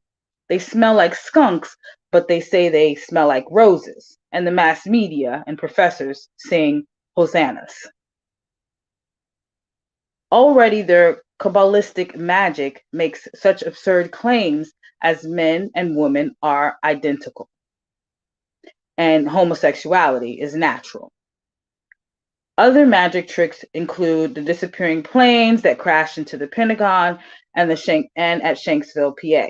Speaker 5: They smell like skunks, but they say they smell like roses, and the mass media and professors sing hosannas. Already their Kabbalistic magic makes such absurd claims as men and women are identical and homosexuality is natural. Other magic tricks include the disappearing planes that crashed into the Pentagon and at Shanksville, PA,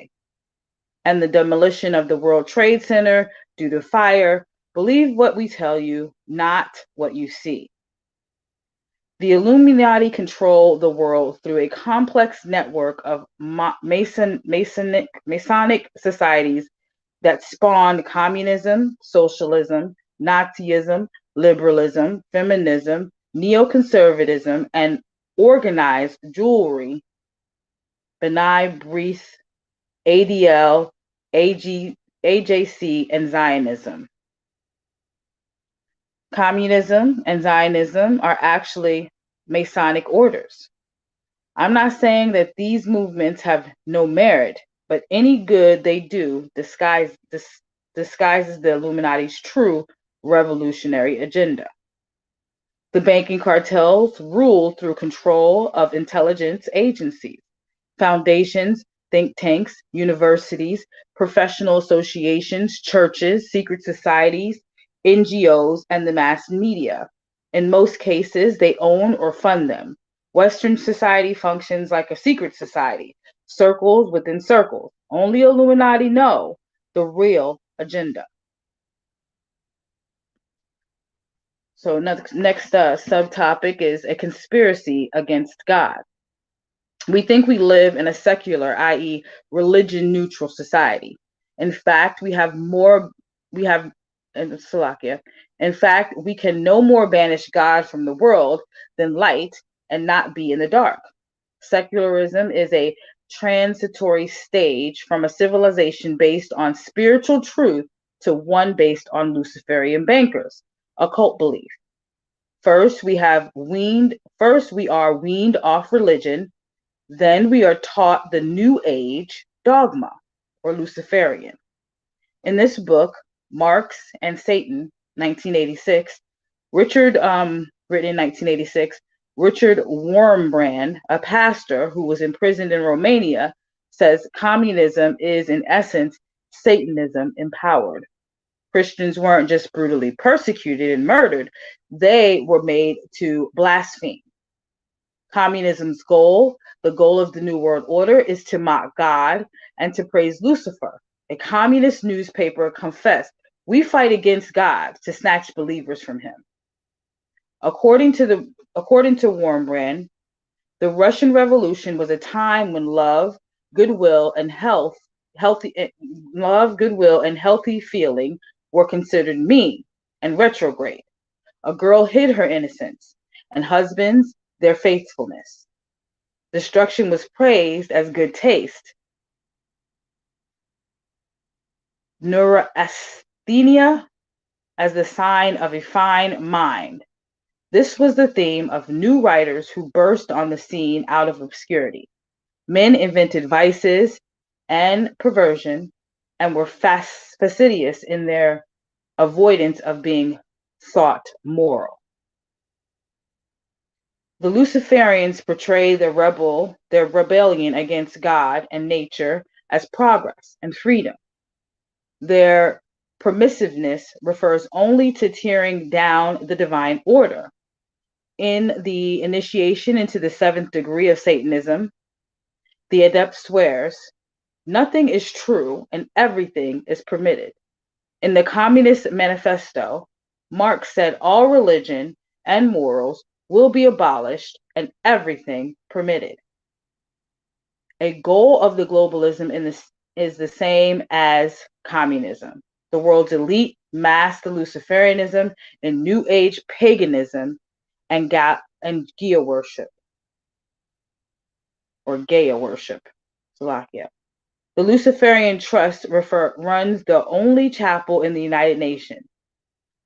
Speaker 5: and the demolition of the World Trade Center due to fire. Believe what we tell you, not what you see. The Illuminati control the world through a complex network of Masonic societies that spawned communism, socialism, Nazism, liberalism, feminism, neoconservatism, and organized jewelry, B'nai B'rith, ADL, AJC, and Zionism. Communism and Zionism are actually Masonic orders. I'm not saying that these movements have no merit, but any good they do disguises the Illuminati's true revolutionary agenda. The banking cartels rule through control of intelligence agencies, foundations, think tanks, universities, professional associations, churches, secret societies, NGOs, and the mass media. In most cases, they own or fund them. Western society functions like a secret society, circles within circles. Only Illuminati know the real agenda. So next subtopic is a conspiracy against God. We think we live in a secular, i.e., religion-neutral society. In fact, we have in Slovakia. In fact, we can no more banish God from the world than light and not be in the dark. Secularism is a transitory stage from a civilization based on spiritual truth to one based on Luciferian bankers, occult belief. First, we are weaned off religion, then we are taught the New Age dogma, or Luciferian. In this book, Marx and Satan, 1986, written in 1986, Richard Wormbrand, a pastor who was imprisoned in Romania, says communism is in essence Satanism empowered. Christians weren't just brutally persecuted and murdered, they were made to blaspheme. Communism's goal, the goal of the New World Order, is to mock God and to praise Lucifer. A communist newspaper confessed, "We fight against God to snatch believers from him." According to Wormbrand, the Russian Revolution was a time when love, goodwill, and healthy feeling were considered mean and retrograde. A girl hid her innocence, and husbands their faithfulness. Destruction was praised as good taste. Neurasthenia as the sign of a fine mind. This was the theme of new writers who burst on the scene out of obscurity. Men invented vices and perversion and were fastidious in their avoidance of being thought moral. The Luciferians portray their rebellion against God and nature as progress and freedom. Their permissiveness refers only to tearing down the divine order. In the initiation into the 7th degree of Satanism, the adept swears, "Nothing is true and everything is permitted." In the Communist Manifesto, Marx said all religion and morals will be abolished and everything permitted. A goal of the globalism is the same as communism. The world's elite masked Luciferianism and New Age paganism and Gaia worship, or Gaia worship, Slovakia. The Luciferian Trust runs the only chapel in the United Nations,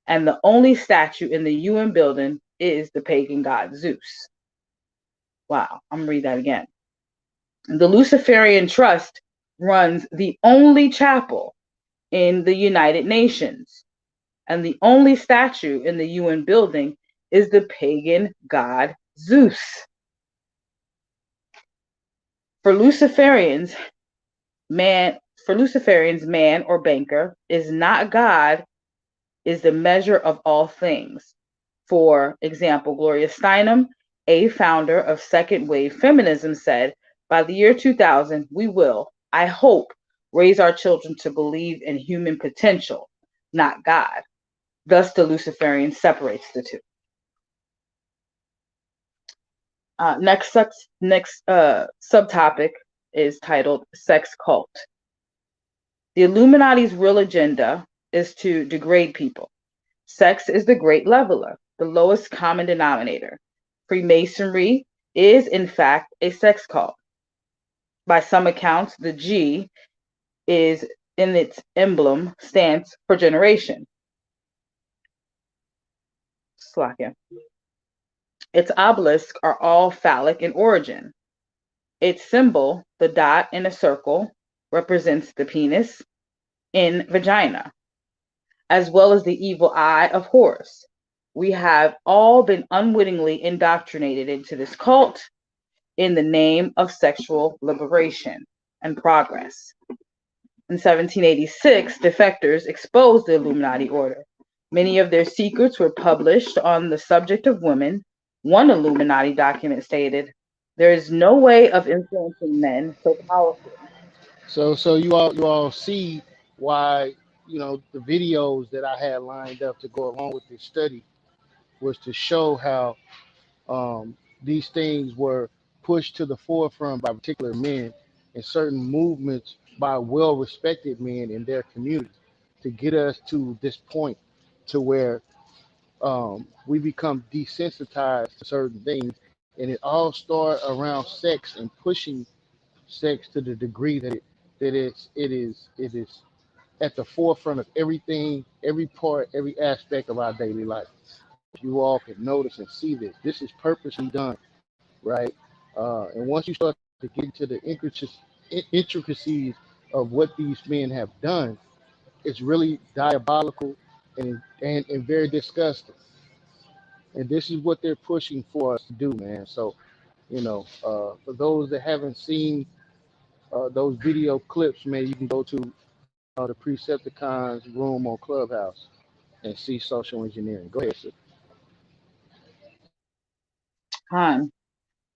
Speaker 5: and the only statue in the UN building is the pagan god Zeus. Wow, I'm gonna read that again. The Luciferian Trust runs the only chapel in the United Nations, and the only statue in the UN building is the pagan god Zeus. For Luciferians, man or banker is not God, is the measure of all things. For example, Gloria Steinem, a founder of second wave feminism, said, "By the year 2000, we will, I hope, raise our children to believe in human potential, not God." Thus, the Luciferian separates the two. Next subtopic is titled Sex Cult. The Illuminati's real agenda is to degrade people. Sex is the great leveler, the lowest common denominator. Freemasonry is, in fact, a sex cult. By some accounts, the G is in its emblem stands for generation. Slovakia. Its obelisks are all phallic in origin. Its symbol, the dot in a circle, represents the penis in vagina, as well as the evil eye of Horus. We have all been unwittingly indoctrinated into this cult in the name of sexual liberation and progress. In 1786, defectors exposed the Illuminati order. Many of their secrets were published on the subject of women. One Illuminati document stated, There is no way of influencing men so powerfully.
Speaker 2: So you all see why, the videos that I had lined up to go along with this study was to show how these things were pushed to the forefront by particular men and certain movements by well-respected men in their community to get us to this point to where we become desensitized to certain things, and it all starts around sex and pushing sex to the degree that it is at the forefront of everything, every part, every aspect of our daily life. You all can notice and see this. This is purposely done, right? And once you start to get into the intricacies of what these men have done, it's really diabolical and very disgusting. And this is what they're pushing for us to do, man. So, for those that haven't seen those video clips, man, you can go to the Preceptikans room on Clubhouse and see social engineering. Go ahead, sir.
Speaker 5: Han.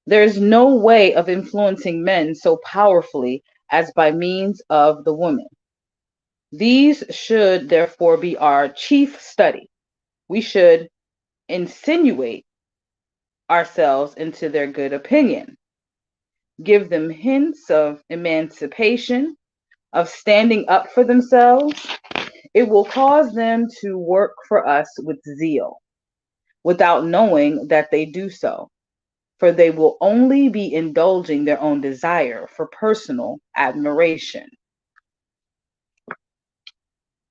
Speaker 5: There is no way of influencing men so powerfully as by means of the woman. These should therefore be our chief study. We should insinuate ourselves into their good opinion, give them hints of emancipation, of standing up for themselves. It will cause them to work for us with zeal, without knowing that they do so, for they will only be indulging their own desire for personal admiration.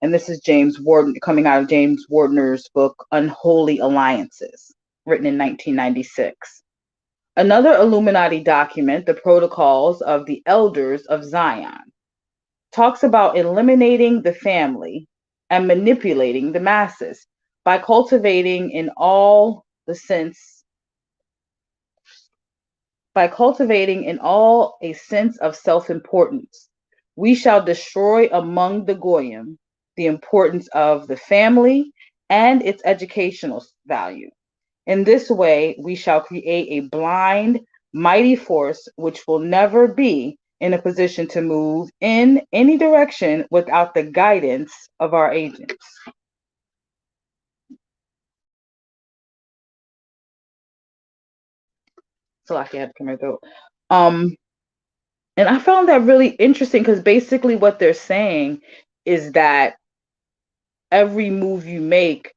Speaker 5: And this is James Warden, coming out of James Wardner's book, Unholy Alliances, written in 1996. Another Illuminati document, The Protocols of the Elders of Zion, talks about eliminating the family and manipulating the masses by cultivating in all a sense of self-importance. We shall destroy among the Goyim the importance of the family and its educational value. In this way, we shall create a blind, mighty force which will never be in a position to move in any direction without the guidance of our agents. So I had to come right through. And I found that really interesting because basically what they're saying is that every move you make,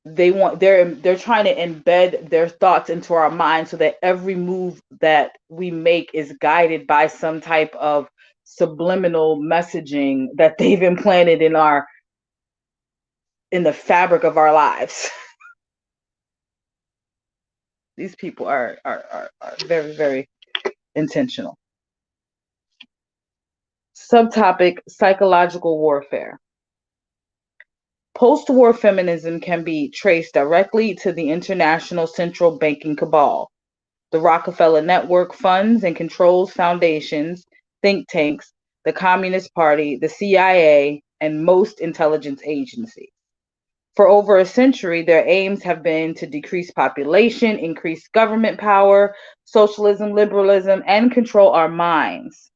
Speaker 5: they're trying to embed their thoughts into our minds so that every move that we make is guided by some type of subliminal messaging that they've implanted in the fabric of our lives. These people are very, very intentional. Subtopic: psychological warfare. Post-war feminism can be traced directly to the international central banking cabal. The Rockefeller Network funds and controls foundations, think tanks, the Communist Party, the CIA, and most intelligence agencies. For over a century, their aims have been to decrease population, increase government power, socialism, liberalism, and control our minds.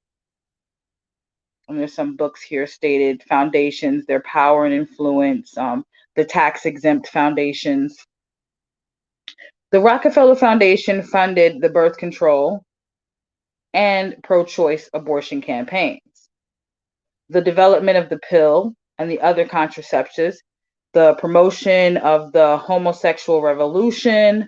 Speaker 5: And there's some books here stated: foundations, their power and influence, the tax-exempt foundations. The Rockefeller Foundation funded the birth control and pro-choice abortion campaigns, the development of the pill and the other contraceptives, the promotion of the homosexual revolution.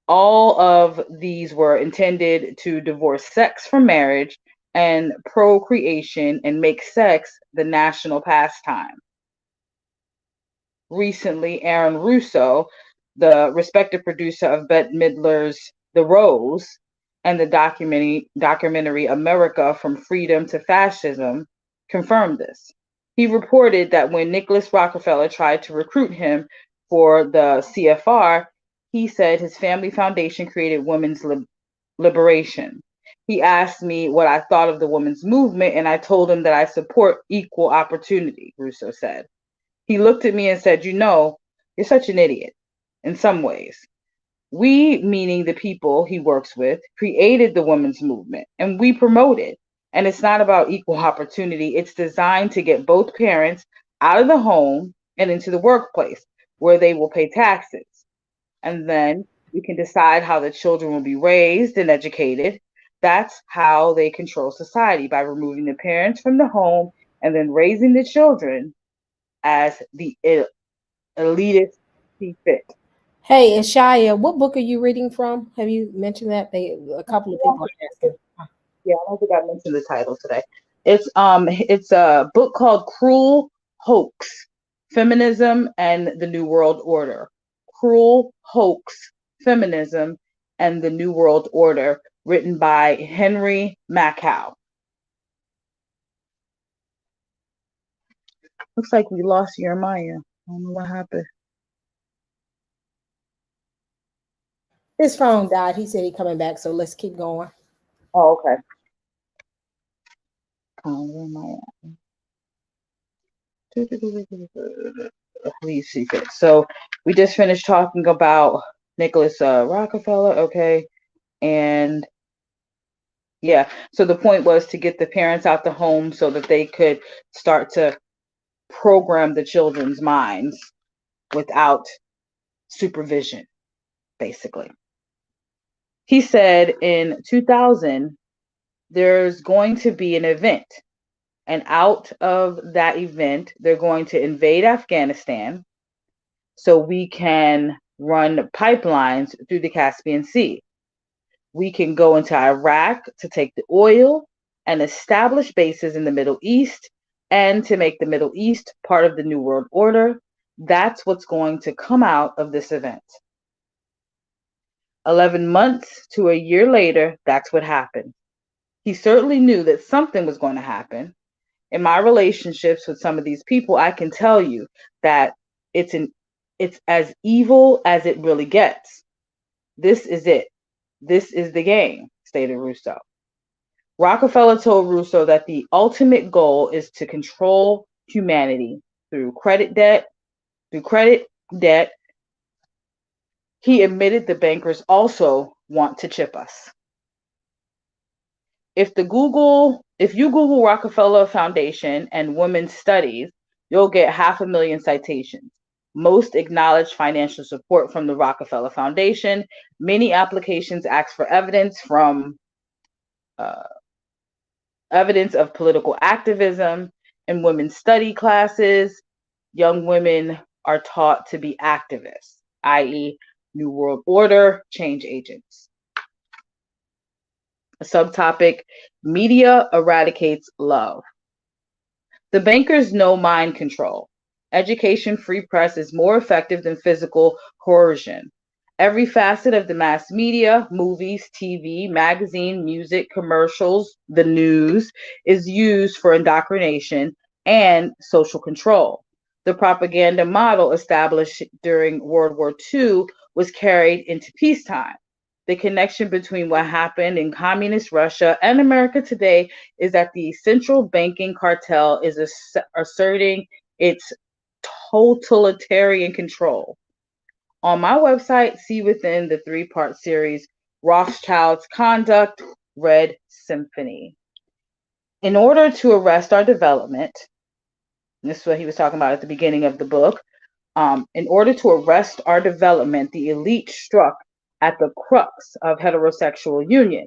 Speaker 5: All of these were intended to divorce sex from marriage and procreation and make sex the national pastime. Recently, Aaron Russo, the respected producer of Bette Midler's The Rose and the documentary America from Freedom to Fascism, confirmed this. He reported that when Nicholas Rockefeller tried to recruit him for the CFR, he said his family foundation created women's liberation. He asked me what I thought of the women's movement, and I told him that I support equal opportunity, Russo said. He looked at me and said, "You know, you're such an idiot in some ways. We, meaning the people he works with, created the women's movement and we promote it. And it's not about equal opportunity. It's designed to get both parents out of the home and into the workplace where they will pay taxes. And then we can decide how the children will be raised and educated. That's how they control society, by removing the parents from the home and then raising the children as the elitist see fit.
Speaker 1: Hey, Ishaya, what book are you reading from? Have you mentioned that? A couple of people are asking.
Speaker 5: Yeah, I don't think I mentioned the title today. It's a book called Cruel Hoax: Feminism and the New World Order. Cruel Hoax: Feminism and the New World Order, written by Henry Mackau. Looks like we lost Jeremiah. I don't know what happened.
Speaker 1: His phone died. He said he's coming back, so let's keep going.
Speaker 5: Oh, okay. Where am I at? Please see fit. So we just finished talking about Nicholas Rockefeller, okay, and yeah. So the point was to get the parents out the home so that they could start to program the children's minds without supervision, basically. He said in 2000, there's going to be an event. And out of that event, they're going to invade Afghanistan so we can run pipelines through the Caspian Sea. We can go into Iraq to take the oil and establish bases in the Middle East and to make the Middle East part of the New World Order. That's what's going to come out of this event. 11 months to a year later, that's what happened. He certainly knew that something was going to happen. In my relationships with some of these people, I can tell you that it's as evil as it really gets. This is it. This is the game, stated Rousseau. Rockefeller told Rousseau that the ultimate goal is to control humanity through credit debt. He admitted the bankers also want to chip us. If you Google Rockefeller Foundation and women's studies, you'll get 500,000 citations. Most acknowledge financial support from the Rockefeller Foundation. Many applications ask for evidence of political activism. In women's study classes, young women are taught to be activists, i.e., New World Order change agents. A subtopic: media eradicates love. The bankers know mind control. Education-free press is more effective than physical coercion. Every facet of the mass media, movies, TV, magazine, music, commercials, the news, is used for indoctrination and social control. The propaganda model established during World War II was carried into peacetime. The connection between what happened in communist Russia and America today is that the central banking cartel is asserting its totalitarian control. On my website, see within the 3-part series, Rothschild's Conduct, Red Symphony. In order to arrest our development, this is what he was talking about at the beginning of the book, in order to arrest our development, the elite struck at the crux of heterosexual union.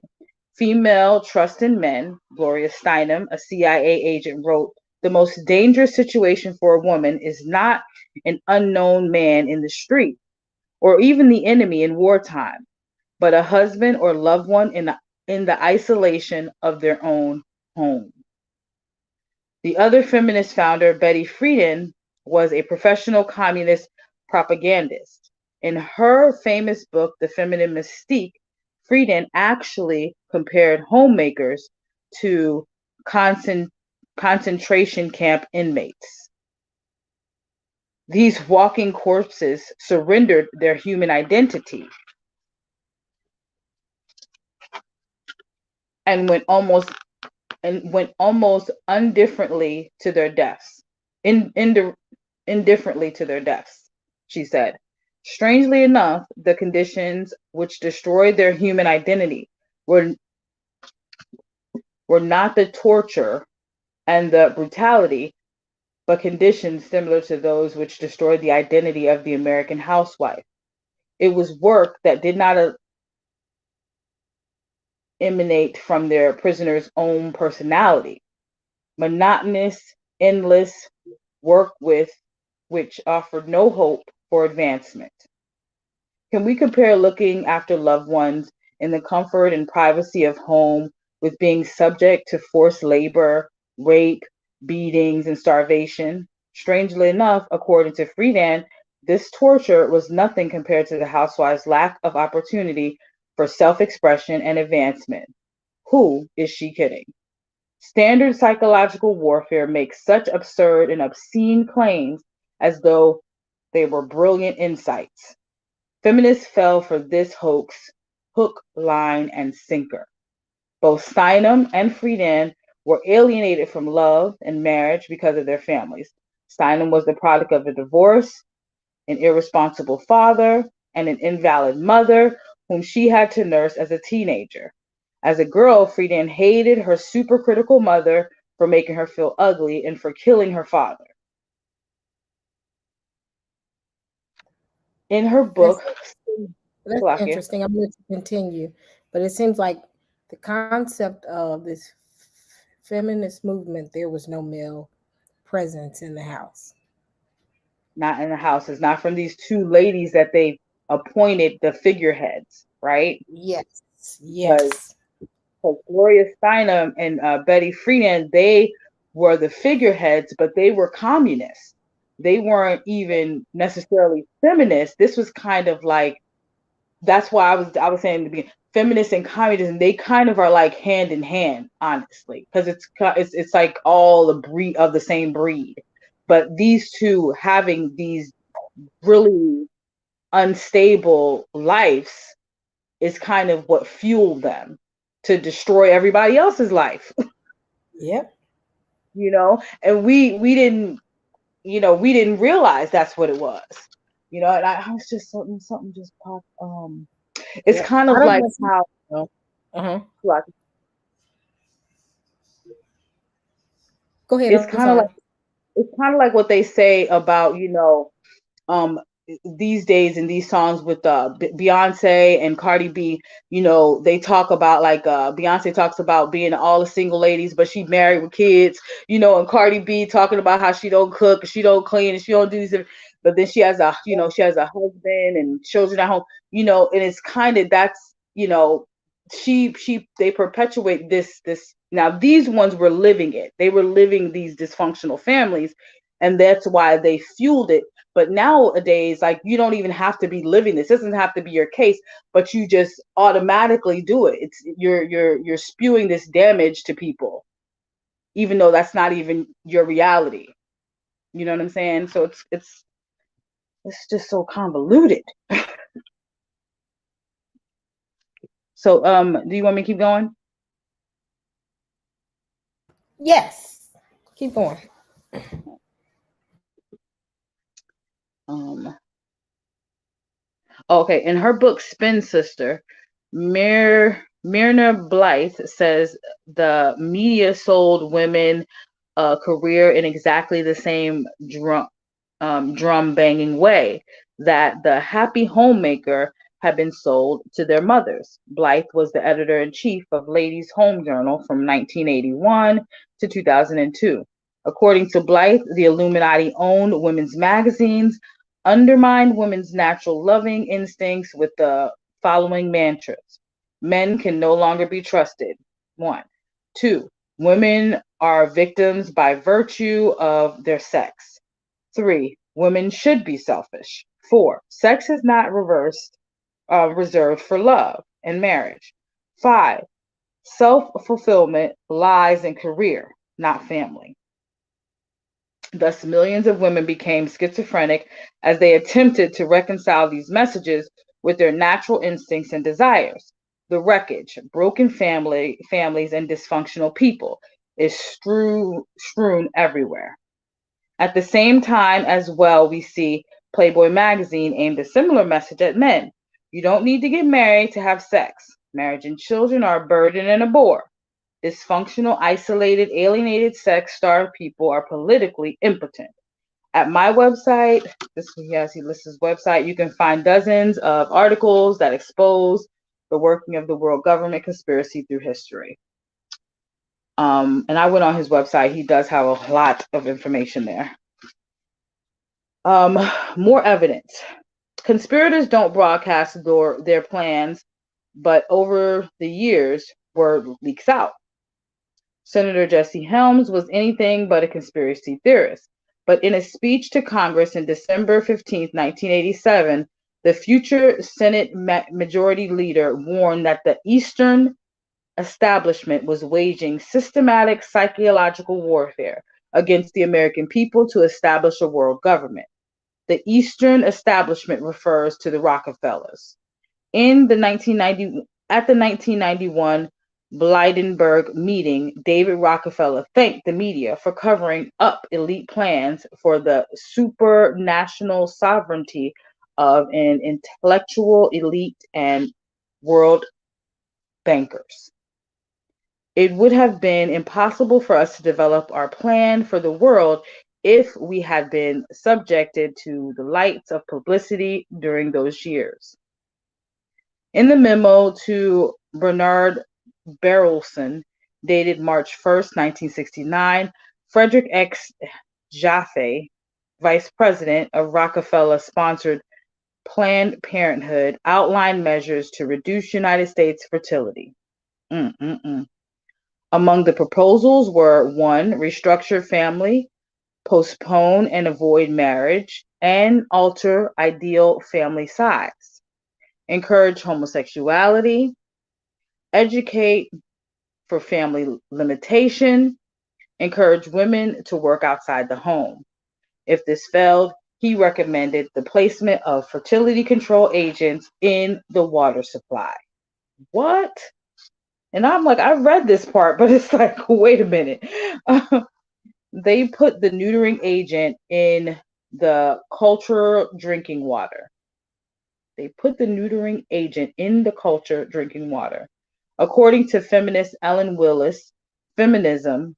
Speaker 5: Female trust in men. Gloria Steinem, a CIA agent, wrote, "The most dangerous situation for a woman is not an unknown man in the street, or even the enemy in wartime, but a husband or loved one in the isolation of their own home." The other feminist founder, Betty Friedan, was a professional communist propagandist. In her famous book, The Feminine Mystique, Friedan actually compared homemakers to concentration camp inmates. These walking corpses surrendered their human identity and went almost indifferently to their deaths. Indifferently to their deaths, she said. Strangely enough, the conditions which destroyed their human identity were, were not the torture and the brutality, but conditions similar to those which destroyed the identity of the American housewife. It was work that did not emanate from their prisoner's own personality. Monotonous, endless work with which offered no hope for advancement. Can we compare looking after loved ones in the comfort and privacy of home with being subject to forced labor, rape, beatings, and starvation? Strangely enough, according to Friedan, this torture was nothing compared to the housewife's lack of opportunity for self expression and advancement. Who is she kidding? Standard psychological warfare makes such absurd and obscene claims as though they were brilliant insights. Feminists fell for this hoax, hook, line, and sinker. Both Steinem and Friedan were alienated from love and marriage because of their families. Steinem was the product of a divorce, an irresponsible father, and an invalid mother whom she had to nurse as a teenager. As a girl, Friedan hated her supercritical mother for making her feel ugly and for killing her father. In her
Speaker 1: That's
Speaker 5: book,
Speaker 1: that's
Speaker 5: Slovakia,
Speaker 1: interesting. I'm going to continue, but it seems like the concept of this feminist movement, there was no male presence in the house.
Speaker 5: not in the house, is not from these two ladies that they appointed the figureheads, right?
Speaker 1: Yes,
Speaker 5: Because
Speaker 1: yes,
Speaker 5: Gloria Steinem and Betty Friedan, they were the figureheads, but they were communists. They weren't even necessarily feminists. This was kind of like, that's why I was saying in the beginning, feminists and communism, they kind of are like hand in hand, honestly, because it's like all the breed of the same breed. But these two having these really unstable lives is kind of what fueled them to destroy everybody else's life.
Speaker 1: yep,
Speaker 5: And we didn't, we didn't realize that's what it was. And I was just something just popped. It's
Speaker 1: yep.
Speaker 5: kind
Speaker 1: I
Speaker 5: of
Speaker 1: don't
Speaker 5: like
Speaker 1: know.
Speaker 5: how,
Speaker 1: Uh-huh.
Speaker 5: like,
Speaker 1: Go ahead.
Speaker 5: it's
Speaker 1: I'm
Speaker 5: kind of
Speaker 1: sorry.
Speaker 5: like it's kind of like what they say about, um these days in these songs with Beyonce and Cardi B. They talk about, like, Beyonce talks about being all the single ladies, but she married with kids. And Cardi B talking about how she don't cook, she don't clean, and she don't do this, but then she has a husband and children at home. And it's kind of, that's, they perpetuate this. Now these ones were living it. They were living these dysfunctional families, and that's why they fueled it. But nowadays, like, you don't even have to be living this. This doesn't have to be your case, but you just automatically do it. It's you're spewing this damage to people, even though that's not even your reality. You know what I'm saying? So it's just so convoluted. So do you want me to keep going?
Speaker 1: Yes, keep going.
Speaker 5: Um Okay, in her book Spin Sister, Myrna Blythe says the media sold women a career in exactly the same drum banging way that the happy homemaker had been sold to their mothers. Blythe was the editor in chief of Ladies' Home Journal from 1981 to 2002. According to Blythe, the Illuminati owned women's magazines, undermined women's natural loving instincts with the following mantras: men can no longer be trusted. One. Two, women are victims by virtue of their sex. Three, women should be selfish. Four, sex is not reserved for love and marriage. Five, self fulfillment lies in career, not family. Thus, millions of women became schizophrenic as they attempted to reconcile these messages with their natural instincts and desires. The wreckage, broken families, and dysfunctional people is strewn everywhere. At the same time, as well, we see Playboy magazine aimed a similar message at men. You don't need to get married to have sex. Marriage and children are a burden and a bore. Dysfunctional, isolated, alienated, sex-starved people are politically impotent. At my website, he lists his website, you can find dozens of articles that expose the working of the world government conspiracy through history. And I went on his website. He does have a lot of information there. More evidence. Conspirators don't broadcast their plans, but over the years, word leaks out. Senator Jesse Helms was anything but a conspiracy theorist, but in a speech to Congress in December 15, 1987, the future Senate Majority Leader warned that the Eastern establishment was waging systematic psychological warfare against the American people to establish a world government. The Eastern establishment refers to the Rockefellers. At the 1991 Blydenburg meeting, David Rockefeller thanked the media for covering up elite plans for the supranational sovereignty of an intellectual elite and world bankers. It would have been impossible for us to develop our plan for the world if we had been subjected to the lights of publicity during those years. In the memo to Bernard Berelson, dated March 1st, 1969, Frederick X. Jaffe, vice president of Rockefeller-sponsored Planned Parenthood, outlined measures to reduce United States fertility. Among the proposals were 1. Restructure family, postpone and avoid marriage, and alter ideal family size. Encourage homosexuality, educate for family limitation, encourage women to work outside the home. If this failed, he recommended the placement of fertility control agents in the water supply. What? And I'm like, I read this part, but it's like, wait a minute. They put the neutering agent in the cultural drinking water. They put the neutering agent in the culture drinking water. According to feminist Ellen Willis, feminism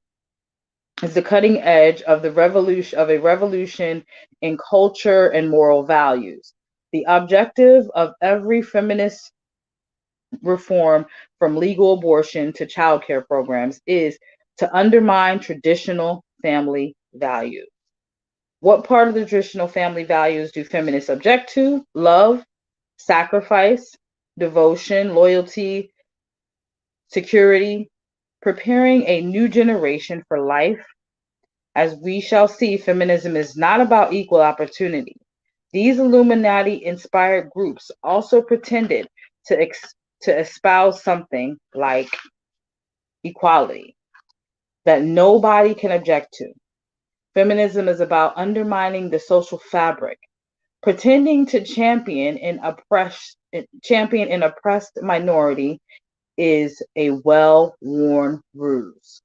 Speaker 5: is the cutting edge of a revolution in culture and moral values. The objective of every feminist reform, from legal abortion to child care programs, is to undermine traditional family values. What part of the traditional family values do feminists object to? Love, sacrifice, devotion, loyalty, security, preparing a new generation for life. As we shall see, feminism is not about equal opportunity. These Illuminati-inspired groups also pretended to espouse something like equality that nobody can object to. Feminism is about undermining the social fabric, pretending to champion an oppressed minority is a well-worn ruse.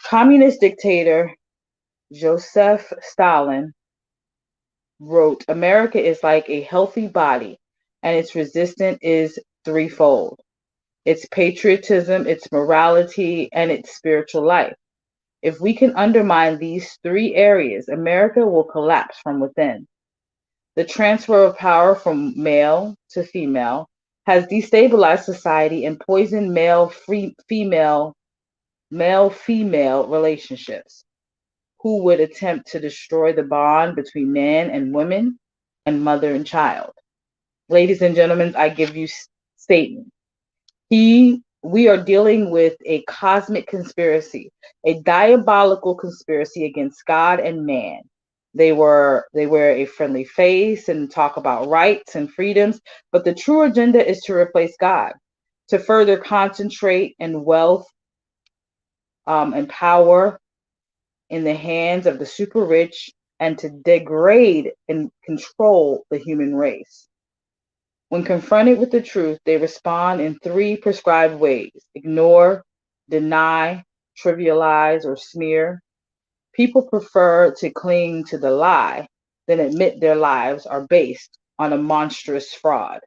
Speaker 5: Communist dictator Joseph Stalin wrote, America is like a healthy body, and its resistance is threefold: its patriotism, its morality, and its spiritual life. If we can undermine these three areas, America will collapse from within. The transfer of power from male to female has destabilized society and poisoned male-female relationships. Who would attempt to destroy the bond between man and woman and mother and child? Ladies and gentlemen, I give you Satan. We are dealing with a cosmic conspiracy, a diabolical conspiracy against God and man. They wear a friendly face and talk about rights and freedoms, but the true agenda is to replace God, to further concentrate in wealth and power in the hands of the super rich, and to degrade and control the human race. When confronted with the truth, they respond in three prescribed ways: ignore, deny, trivialize, or smear. People prefer to cling to the lie then admit their lives are based on a monstrous fraud.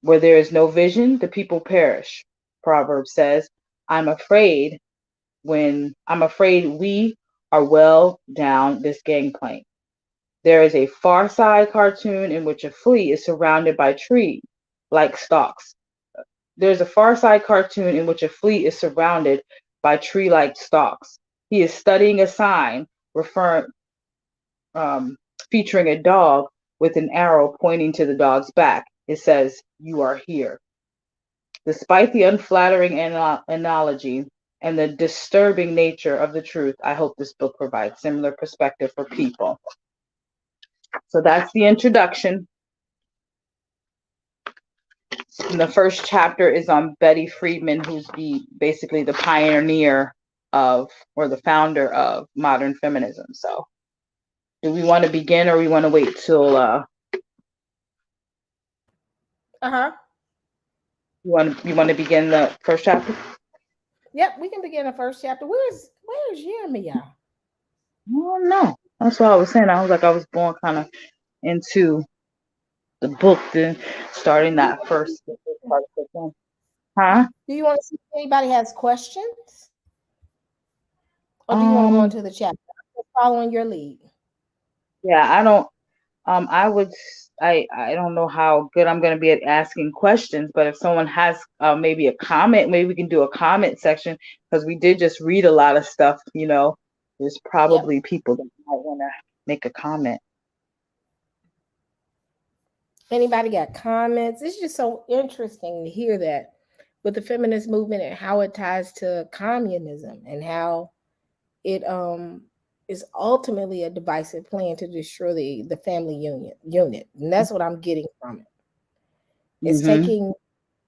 Speaker 5: Where there is no vision, the people perish. Proverb says, I'm afraid we are well down this gangplank. There is a Far Side cartoon in which a flea is surrounded by trees like stalks. There's a Far Side cartoon in which a flea is surrounded by tree-like stalks. He is studying a sign featuring a dog with an arrow pointing to the dog's back. It says, "You are here." Despite the unflattering analogy and the disturbing nature of the truth, I hope this book provides similar perspective for people. So that's the introduction. And the first chapter is on Betty Friedan, who's basically the pioneer of, or the founder of, modern feminism. So do we want to begin, or we want to wait till you want to begin the first chapter?
Speaker 1: Yep, we can begin the first chapter. Where's Jeremy, y'all?
Speaker 5: Oh no, that's what I was saying. I was like, I was going kind of into the book, then starting that first part of the one. Huh?
Speaker 1: Do you want to see if anybody has questions? Or do you want to go into the chapter? I'm following your lead.
Speaker 5: Yeah, I don't I don't know how good I'm going to be at asking questions, but if someone has maybe a comment, maybe we can do a comment section, because we did just read a lot of stuff, there's probably people that might want to make a comment.
Speaker 1: Anybody got comments? It's just so interesting to hear that with the feminist movement and how it ties to communism, and how it is ultimately a divisive plan to destroy the family unit. And that's what I'm getting from it. It's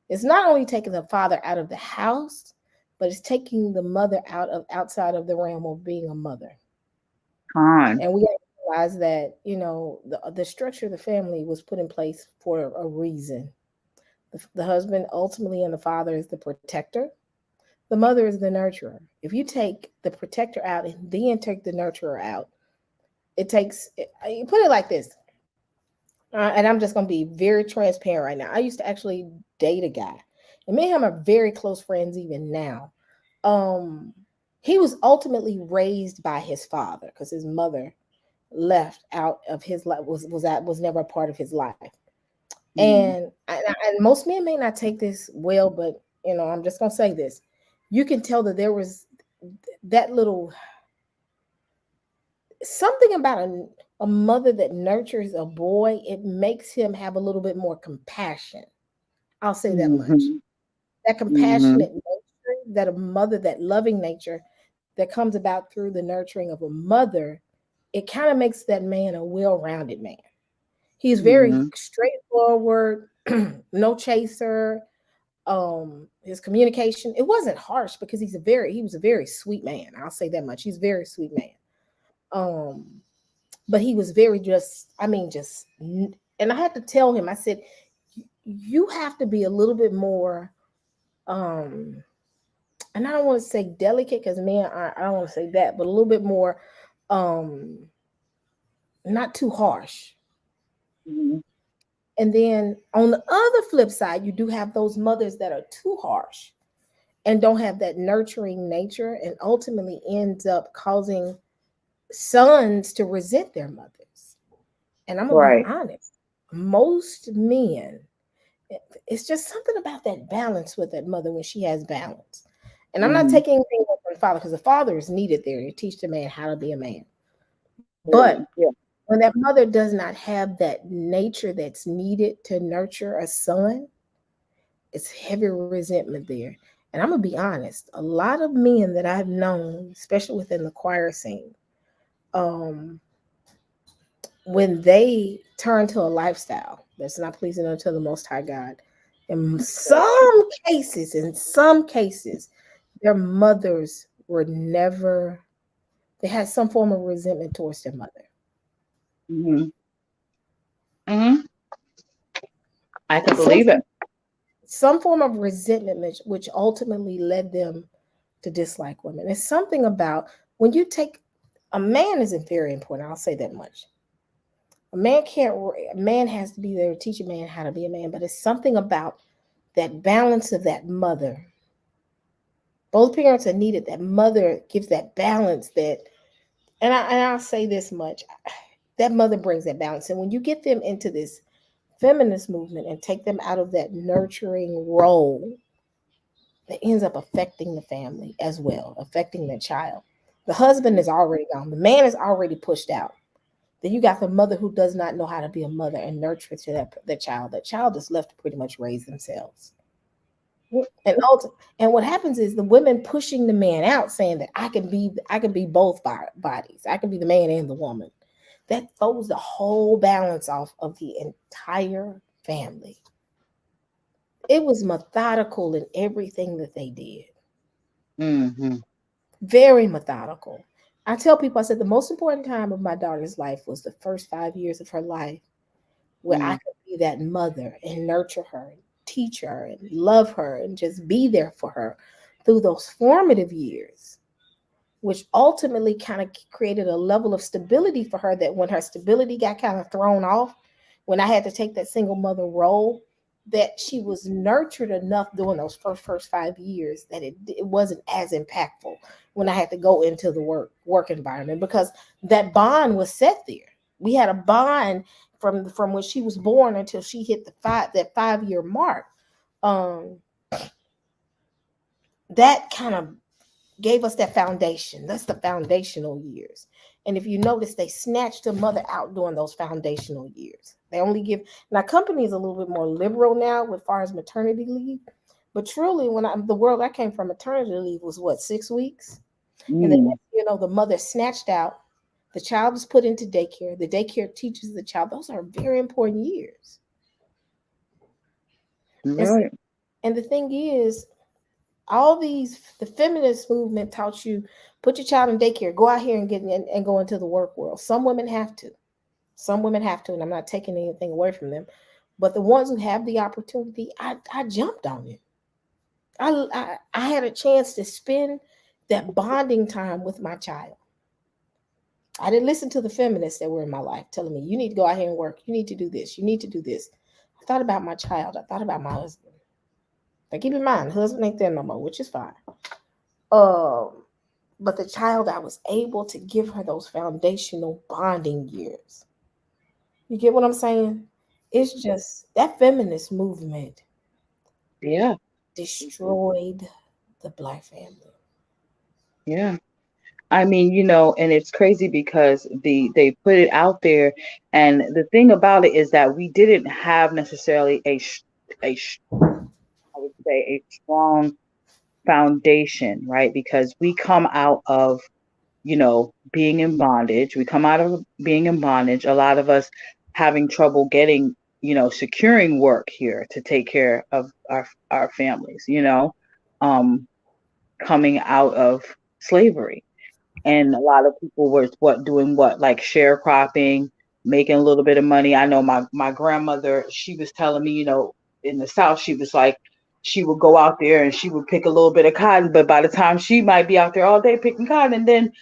Speaker 1: it's not only taking the father out of the house, but it's taking the mother outside of the realm of being a mother. And we have to realize that, the structure of the family was put in place for a reason. The husband ultimately, and the father is the protector. The mother is the nurturer. If you take the protector out and then take the nurturer out, you put it like this. And I'm just going to be very transparent right now. I used to actually date a guy, and me and him are very close friends even now. He was ultimately raised by his father, because his mother left out of his life, was never a part of his life. And most men may not take this well, but I'm just going to say this. You can tell that there was that little something about a mother that nurtures a boy. It makes him have a little bit more compassion. I'll say that much. That compassionate nature, that a mother, that loving nature that comes about through the nurturing of a mother, it kind of makes that man a well-rounded man. He's very straightforward, no chaser. His communication, it wasn't harsh, because he was a very sweet man. I'll say that much. He's a very sweet man. But he was very and I had to tell him, I said, you have to be a little bit more, and I don't want to say delicate, because man, I don't want to say that, but a little bit more, not too harsh. And then on the other flip side, you do have those mothers that are too harsh and don't have that nurturing nature, and ultimately ends up causing sons to resent their mothers. And I'm gonna be honest, most men, it's just something about that balance with that mother when she has balance. And I'm not taking anything away from the father, because the father is needed there to teach the man how to be a man. But when that mother does not have that nature that's needed to nurture a son, it's heavy resentment there. And I'm gonna be honest, a lot of men that I've known, especially within the choir scene, when they turn to a lifestyle that's not pleasing unto the Most High God, in some cases, their mothers were never, they had some form of resentment towards their mother.
Speaker 5: I can believe it.
Speaker 1: Some form of resentment, which ultimately led them to dislike women. It's something about when you take, a man isn't very important. I'll say that much. A man has to be there to teach a man how to be a man, but it's something about that balance of that mother. Both parents are needed. That mother gives that balance that, and I'll say this much, that mother brings that balance. And when you get them into this feminist movement and take them out of that nurturing role, that ends up affecting the family as well, affecting the child. The husband is already gone. The man is already pushed out. Then you got the mother who does not know how to be a mother and nurture to the child. That child is left to pretty much raise themselves. And and what happens is the women pushing the man out, saying that I can be both bodies. I can be the man and the woman. That throws the whole balance off of the entire family. It was methodical in everything that they did.
Speaker 5: Mm-hmm.
Speaker 1: Very methodical. I tell people, I said the most important time of my daughter's life was the first 5 years of her life, where I
Speaker 5: Mm.
Speaker 1: could be that mother and nurture her, and teach her, and love her, and just be there for her through those formative years, which ultimately kind of created a level of stability for her, that when her stability got kind of thrown off, when I had to take that single mother role, that she was nurtured enough during those first 5 years that it wasn't as impactful when I had to go into the work environment, because that bond was set there. We had a bond from when she was born until she hit that 5 year mark. Um, that kind of gave us that foundation. That's the foundational years. And if you notice, they snatched the mother out during those foundational years. They only give, now company is a little bit more liberal now with far as maternity leave. But truly, the world I came from, maternity leave was what, 6 weeks? And then,
Speaker 5: Mm.
Speaker 1: the mother snatched out, the child is put into daycare. The daycare teaches the child. Those are very important years. And,
Speaker 5: Right.
Speaker 1: and the thing is, the feminist movement taught you, put your child in daycare, go out here and and go into the work world. Some women have to. Some women have to, and I'm not taking anything away from them. But the ones who have the opportunity, I jumped on it. I had a chance to spend that bonding time with my child. I didn't listen to the feminists that were in my life telling me, you need to go out here and work. You need to do this. You need to do this. I thought about my child. I thought about my husband. Now keep in mind, husband ain't there no more, which is fine. Um, but the child, I was able to give her those foundational bonding years. You get what I'm saying? It's just that feminist movement
Speaker 5: Yeah.
Speaker 1: destroyed the black family.
Speaker 5: Yeah. I mean, and it's crazy because they put it out there, and the thing about it is that we didn't have necessarily I would say a strong foundation, right? Because we come out of, being in bondage. We come out of being in bondage. A lot of us having trouble getting, securing work here to take care of our families, um, coming out of slavery. And a lot of people were doing what, like sharecropping, making a little bit of money. I know my grandmother, she was telling me, in the South, she was like, she would go out there and she would pick a little bit of cotton, but by the time she might be out there all day picking cotton, and then,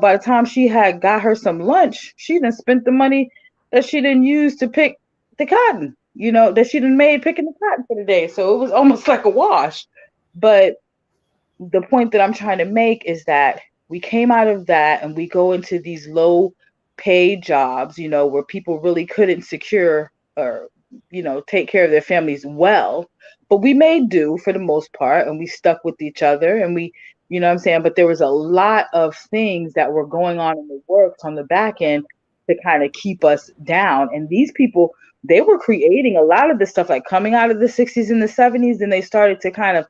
Speaker 5: by the time she had got her some lunch, she done spent the money that she didn't use to pick the cotton, that she done made picking the cotton for the day. So it was almost like a wash. But the point that I'm trying to make is that we came out of that and we go into these low paid jobs, where people really couldn't secure or, take care of their families well. But we made do for the most part, and we stuck with each other, and we, what I'm saying? But there was a lot of things that were going on in the works on the back end to kind of keep us down. And these people, they were creating a lot of this stuff, like coming out of the 60s and the 70s, and they started to kind of,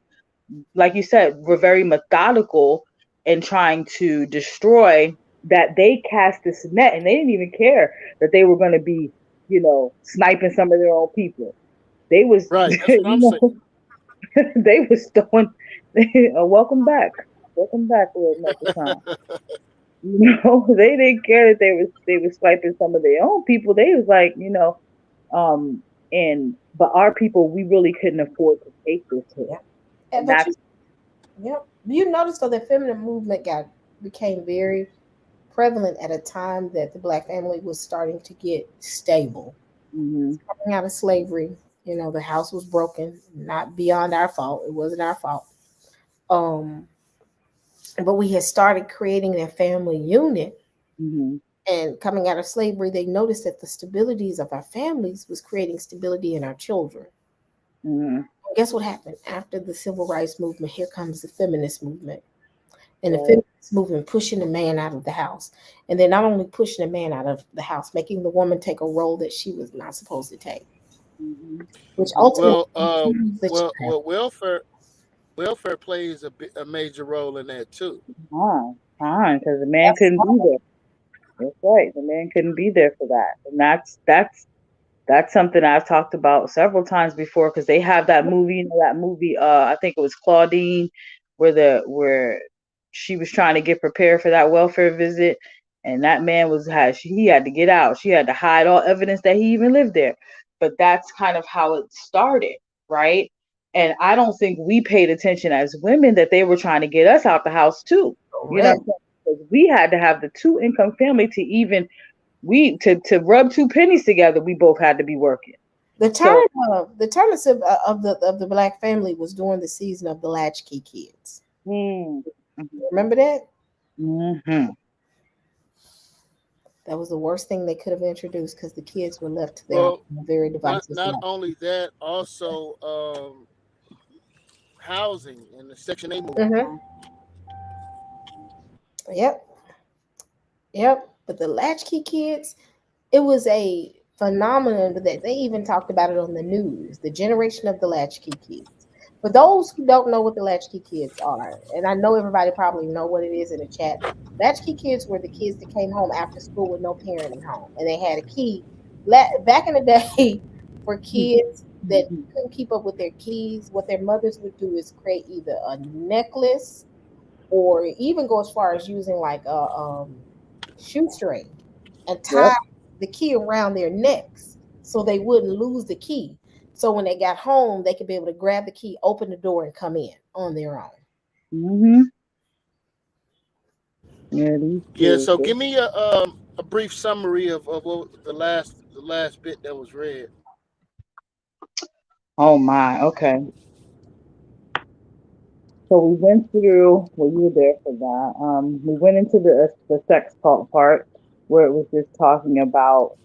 Speaker 5: like you said, were very methodical in trying to destroy that. They cast this net, and they didn't even care that they were going to be, sniping some of their own people. They was,
Speaker 2: Right. That's what I'm saying.
Speaker 5: they was throwing, welcome back, little Leprechaun. They didn't care that they were sniping some of their own people. They was like, um, but our people, we really couldn't afford to take this hit,
Speaker 1: Yeah.
Speaker 5: and
Speaker 1: But
Speaker 5: that's
Speaker 1: you notice though that feminine movement became very prevalent at a time that the black family was starting to get stable.
Speaker 5: Mm-hmm.
Speaker 1: Coming out of slavery, the house was broken, not beyond our fault. It wasn't our fault. Um, but we had started creating that family unit.
Speaker 5: Mm-hmm.
Speaker 1: And coming out of slavery, they noticed that the stabilities of our families was creating stability in our children.
Speaker 5: Mm-hmm.
Speaker 1: Guess what happened after the civil rights movement? Here comes the feminist movement, and the
Speaker 5: Right.
Speaker 1: feminist movement pushing the man out of the house, and they're not only pushing the man out of the house, making the woman take a role that she was not supposed to take,
Speaker 5: Mm-hmm.
Speaker 1: which ultimately
Speaker 2: Well,
Speaker 1: proves the child.
Speaker 2: well, welfare plays a major role in that too.
Speaker 5: Fine, because the man couldn't be there. That's right. The man couldn't be there for that, and that's something I've talked about several times before. Because they have that movie, that movie. I think it was Claudine, where she was trying to get prepared for that welfare visit, and that man he had to get out. She had to hide all evidence that he even lived there. But that's kind of how it started, right? And I don't think we paid attention as women that they were trying to get us out the house too. You know what
Speaker 1: Correct.
Speaker 5: I'm saying? Because we had to have the two income family to even to rub two pennies together. We both had to be working.
Speaker 1: The
Speaker 5: So
Speaker 1: turn of the black family was during the season of the latchkey kids.
Speaker 5: mm,
Speaker 1: Remember that?
Speaker 5: mm-hmm.
Speaker 1: That was the worst thing they could have introduced because the kids were left to their own
Speaker 2: Well,
Speaker 1: very
Speaker 2: not
Speaker 1: devices.
Speaker 2: not only that, also housing and the Section 8 movement.
Speaker 1: Mm-hmm. Yep. Yep. But the latchkey kids, it was a phenomenon that they even talked about it on the news, the generation of the latchkey kids. For those who don't know what the latchkey kids are, and I know everybody probably know what it is in the chat, latchkey kids were the kids that came home after school with no parent at home, and they had a key. Back in the day, for kids that couldn't keep up with their keys, what their mothers would do is create either a necklace or even go as far as using like a shoestring and tie
Speaker 5: Yep.
Speaker 1: the key around their necks so they wouldn't lose the key. So when they got home, they could be able to grab the key, open the door, and come in on their own.
Speaker 5: Mm-hmm. Yeah, these
Speaker 2: Yeah.
Speaker 5: kids.
Speaker 2: So give me a brief summary of what the last bit that was read.
Speaker 5: Oh my. Okay. So we went through. Well, you were there for that. We went into the sex part where it was just talking about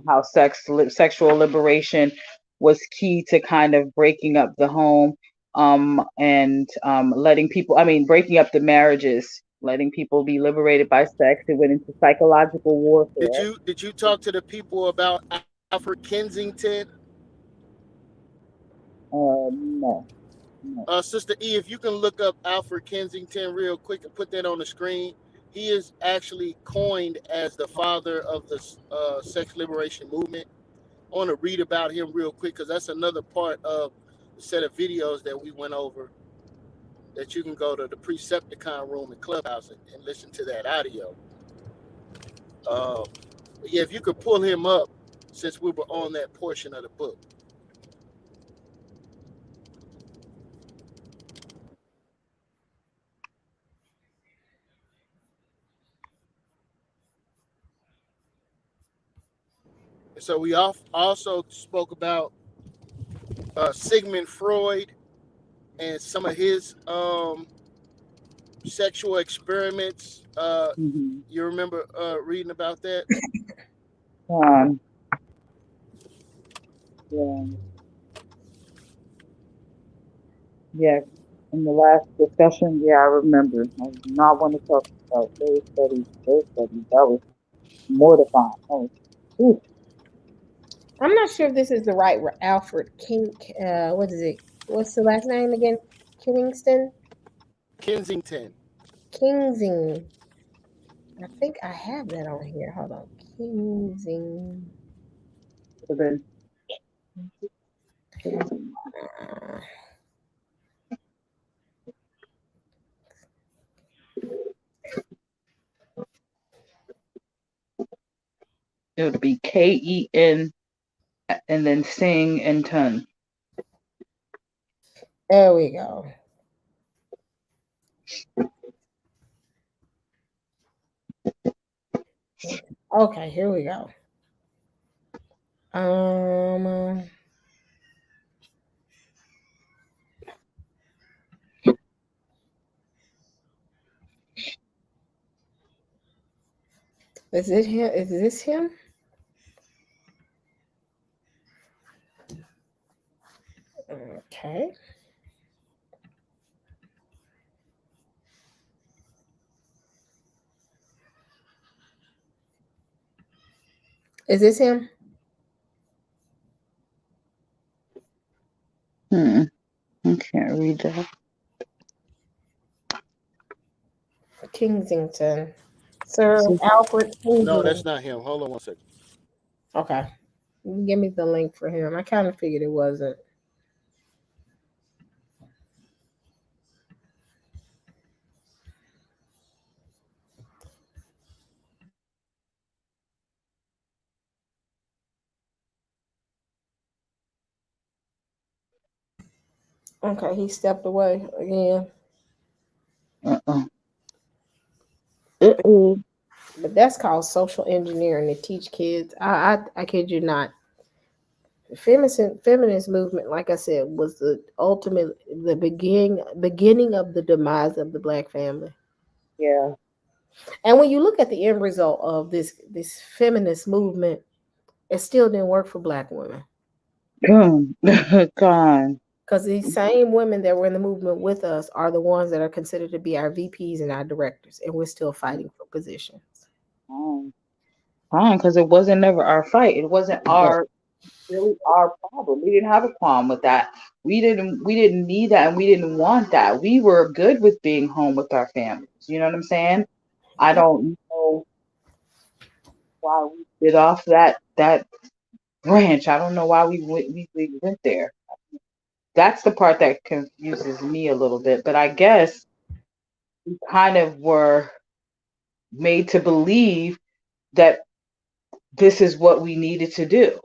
Speaker 5: how sexual liberation was key to kind of breaking up the home, and letting people. I mean, breaking up the marriages, letting people be liberated by sex. It went into psychological
Speaker 2: Did
Speaker 5: warfare.
Speaker 2: you did you talk to the people about Alfred Kensington?
Speaker 5: No, no.
Speaker 2: Sister E, if you can look up Alfred Kensington real quick and put that on the screen, he is actually coined as the father of the sex liberation movement. I want to read about him real quick because that's another part of the set of videos that we went over that you can go to the Precepticon room in Clubhouse and listen to that audio. Uh, yeah, if you could pull him up since we were on that portion of the book. So we also spoke about Sigmund Freud and some of his sexual experiments.
Speaker 5: Mm-hmm.
Speaker 2: You remember reading about that?
Speaker 5: Um, yeah, yeah. In the last discussion, yeah, I remember. I do not want to talk about those studies. Those studies. That was mortifying. Oof.
Speaker 1: I'm not sure if this is the right Alfred King. What is it? What's the last name again? Kingston?
Speaker 2: Kensington.
Speaker 1: Kingsing. I think I have that on here. Hold on. Kingsing.
Speaker 5: But then,
Speaker 1: Uh,
Speaker 5: it would be Ken and then sing and ton.
Speaker 1: there we go. Okay, here we go. Um, is it him? Is this him? Okay. Is this him?
Speaker 5: I can't read that.
Speaker 1: Kensington. Sir Alfred
Speaker 2: No,
Speaker 1: Kinsey.
Speaker 2: that's not him. Hold on one second.
Speaker 1: Okay. Give me the link for him. I kind of figured it wasn't. Okay, he stepped away again.
Speaker 5: Uh-uh. Uh-oh.
Speaker 1: But that's called social engineering to teach kids. I kid you not. The feminist movement, like I said, was the ultimate, the beginning of the demise of the black family.
Speaker 5: Yeah.
Speaker 1: And when you look at the end result of this feminist movement, it still didn't work for black women.
Speaker 5: Gone.
Speaker 1: Because these same women that were in the movement with us are the ones that are considered to be our VPs and our directors, and we're still fighting for positions.
Speaker 5: Fine, because it wasn't never our fight. It wasn't
Speaker 2: Right.
Speaker 5: our really our problem. We didn't have a qualm with that. We didn't need that and we didn't want that. We were good with being home with our families. You know what I'm saying? I don't know why we did off that branch. I don't know why we went there. That's the part that confuses me a little bit. But I guess we kind of were made to believe that this is what we needed to do.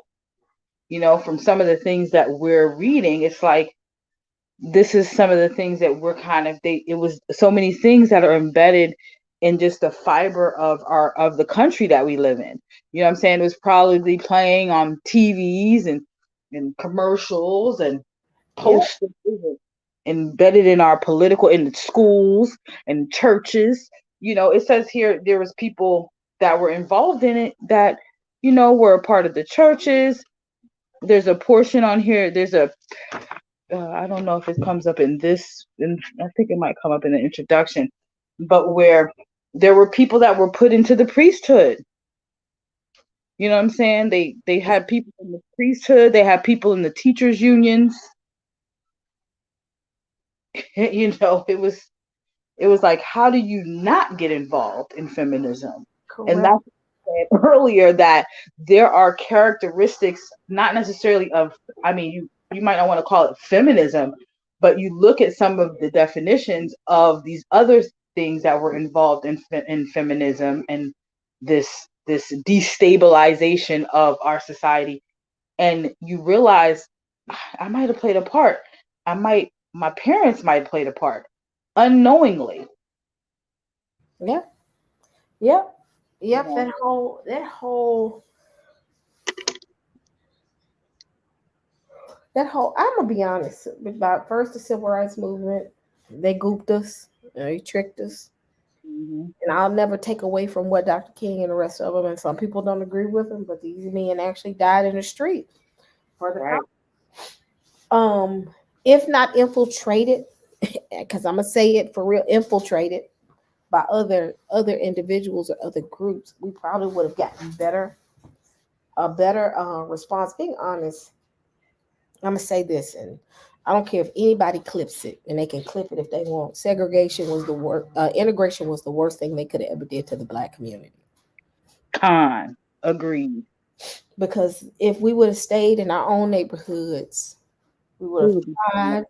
Speaker 5: From some of the things that we're reading, it's like this is some of the things that we're kind of it was so many things that are embedded in just the fiber of the country that we live in. You know what I'm saying? It was probably playing on TVs and commercials and
Speaker 1: Yep.
Speaker 5: posters and embedded in our political in the schools and churches. It says here there was people that were involved in it that were a part of the churches. There's a portion on here. There's a I don't know if it comes up in this, and I think it might come up in the introduction, but where there were people that were put into the priesthood. You know what I'm saying? They had people in the priesthood. They had people in the teachers unions. It was like, how do you not get involved in feminism? And
Speaker 1: Correct.
Speaker 5: that's what I said earlier, that there are characteristics, not necessarily of, I mean, you might not want to call it feminism, but you look at some of the definitions of these other things that were involved in feminism and this destabilization of our society, and you realize I might have played a part. My parents might have played a part unknowingly.
Speaker 1: Yep. Yep.
Speaker 5: You
Speaker 1: Yep.
Speaker 5: know,
Speaker 1: That whole I'm gonna be honest about first the civil rights movement. They gooped us, they tricked us,
Speaker 5: hmm
Speaker 1: and I'll never take away from what Dr. King and the rest of them. And some people don't agree with him, but these men actually died in the street for the
Speaker 5: right.
Speaker 1: um, if not infiltrated, because I'm gonna say it for real, infiltrated by other individuals or other groups, we probably would have gotten a better response. Being honest, I'm gonna say this, and I don't care if anybody clips it, and they can clip it if they want. Segregation was the worst. Integration was the worst thing they could have ever did to the black community.
Speaker 5: Con. Agreed.
Speaker 1: Because if we would have stayed in our own neighborhoods, we would
Speaker 5: It
Speaker 1: have
Speaker 5: would be fun.
Speaker 1: thrived,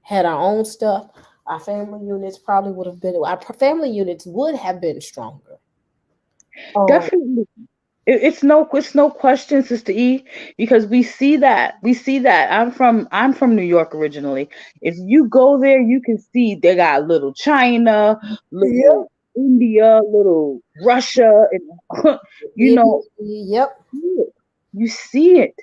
Speaker 1: had our own stuff. Our family units probably would have been. Our family units would have been stronger. Um,
Speaker 5: Definitely. It's no question, Sister E, because we see that. I'm from New York originally. If you go there, you can see they got little China,
Speaker 1: yeah,
Speaker 5: little. India, little Russia, and you know,
Speaker 1: Yep.
Speaker 5: you see it.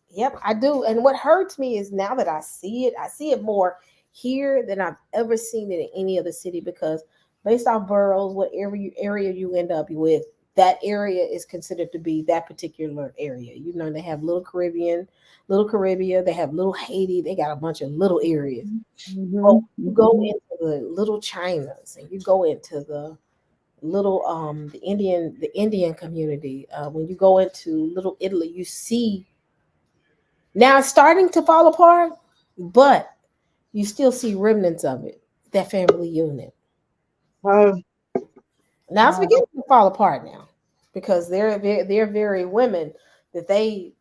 Speaker 1: Yep, I do. And what hurts me is now that I see it more here than I've ever seen it in any other city because based off boroughs, whatever area you end up with, that area is considered to be that particular area. You know, they have little Caribbean, they have little Haiti, they got a bunch of little areas. But
Speaker 5: Hmm.
Speaker 1: you go
Speaker 5: Hmm.
Speaker 1: into the little Chinas and you go into the Indian community, when you go into little Italy, you see now it's starting to fall apart, but you still see remnants of it, that family unit.
Speaker 5: Um,
Speaker 1: Now it's
Speaker 5: uh,
Speaker 1: beginning to fall apart now because they're very women that they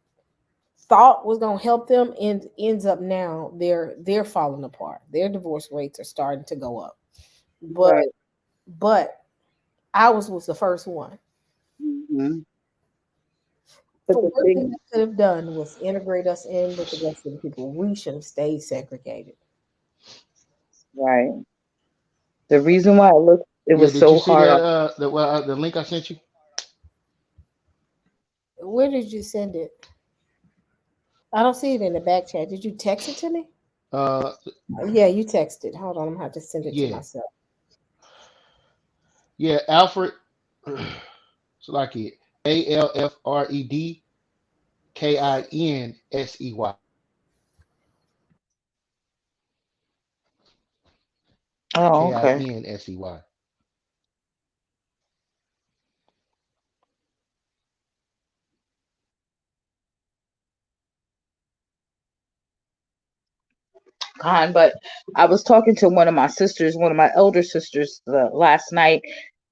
Speaker 1: thought was going to help them and ends up now they're falling apart. Their divorce rates are starting to go up. But
Speaker 5: right.
Speaker 1: but ours was the first one.
Speaker 5: Hmm. But
Speaker 1: The
Speaker 5: the
Speaker 1: worst thing
Speaker 5: thing,
Speaker 1: they could have done was integrate us in with the rest of the people. We should have stayed segregated.
Speaker 5: right? The reason why it
Speaker 2: Yeah,
Speaker 5: was
Speaker 2: did you
Speaker 5: so
Speaker 2: see
Speaker 5: hard
Speaker 2: that
Speaker 5: on.
Speaker 2: the link I sent you?
Speaker 1: Where did you send it? I don't see it in the back chat. Did you text it to me?
Speaker 2: Uh
Speaker 1: Yeah, you texted. Hold on, I'm gonna have to send it to
Speaker 2: yeah.
Speaker 1: myself.
Speaker 2: Yeah, Alfred it's like it. Alfred Kinsey.
Speaker 5: Oh, okay.
Speaker 2: Kinsey.
Speaker 5: But I was talking to one of my sisters, one of my elder sisters, last night,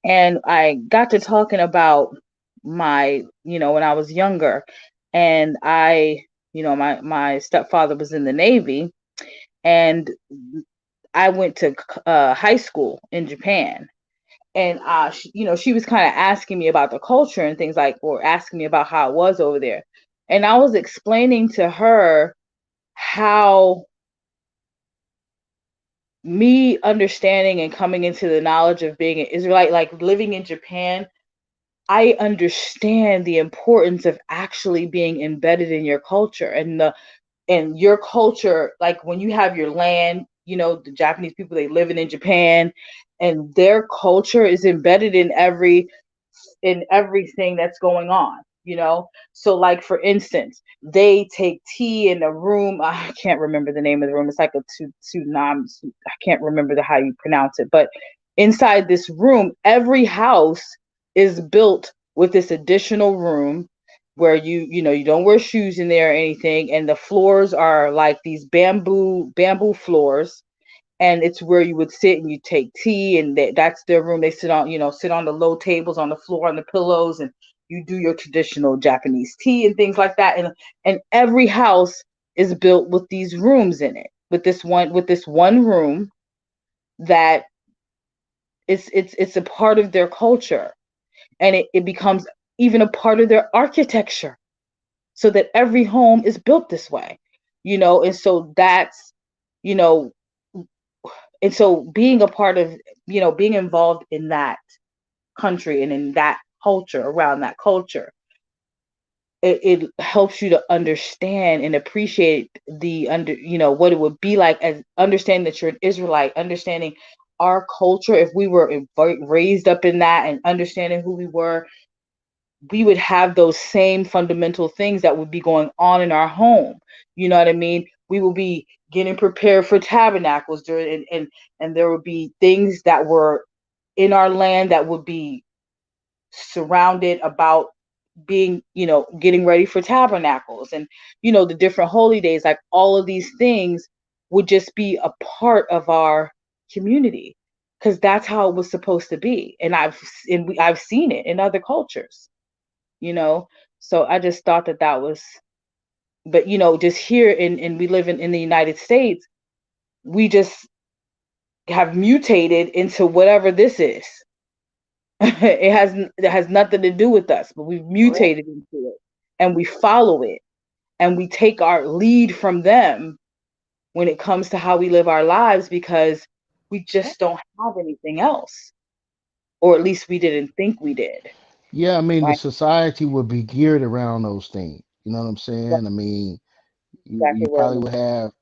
Speaker 5: and I got to talking about when I was younger, and my stepfather was in the Navy, and I went to high school in Japan, and she was kind of asking me about the culture and things like, or asking me about how it was over there, and I was explaining to her how me understanding and coming into the knowledge of being an Israelite, like living in Japan, I understand the importance of actually being embedded in your culture and your culture. Like when you have your land, the Japanese people, they living in Japan, and their culture is embedded in everything that's going on. So like for instance, they take tea in a room. I can't remember the name of the room. It's like a tsunami. I can't remember how you pronounce it, but inside this room, every house is built with this additional room where you don't wear shoes in there or anything, and the floors are like these bamboo floors, and it's where you would sit and you take tea, and that's their room. They sit on the low tables on the floor on the pillows, and you do your traditional Japanese tea and things like that. And every house is built with these rooms in it, with this one room that it's a part of their culture, and it becomes even a part of their architecture, so that every home is built this way. And so that's you know and so being a part of being involved in that country and in that culture, around that culture, it helps you to understand and appreciate what it would be like, as understanding that you're an Israelite, understanding our culture. If we were raised up in that and understanding who we were, we would have those same fundamental things that would be going on in our home. You know what I mean? We will be getting prepared for tabernacles during, and there would be things that were in our land that would be surrounded about being, getting ready for tabernacles, and the different holy days, like all of these things would just be a part of our community, because that's how it was supposed to be. And I've seen it in other cultures, you know so I just thought that was, but just here in we live in the United States, we just have mutated into whatever this is. It has nothing to do with us, but we've mutated into it, and we follow it, and we take our lead from them when it comes to how we live our lives, because we just don't have anything else. or at least we didn't think we did.
Speaker 2: Yeah, I mean the
Speaker 5: Right?
Speaker 2: society would be geared around those things. You know what I'm saying? I mean,
Speaker 5: Exactly where I'm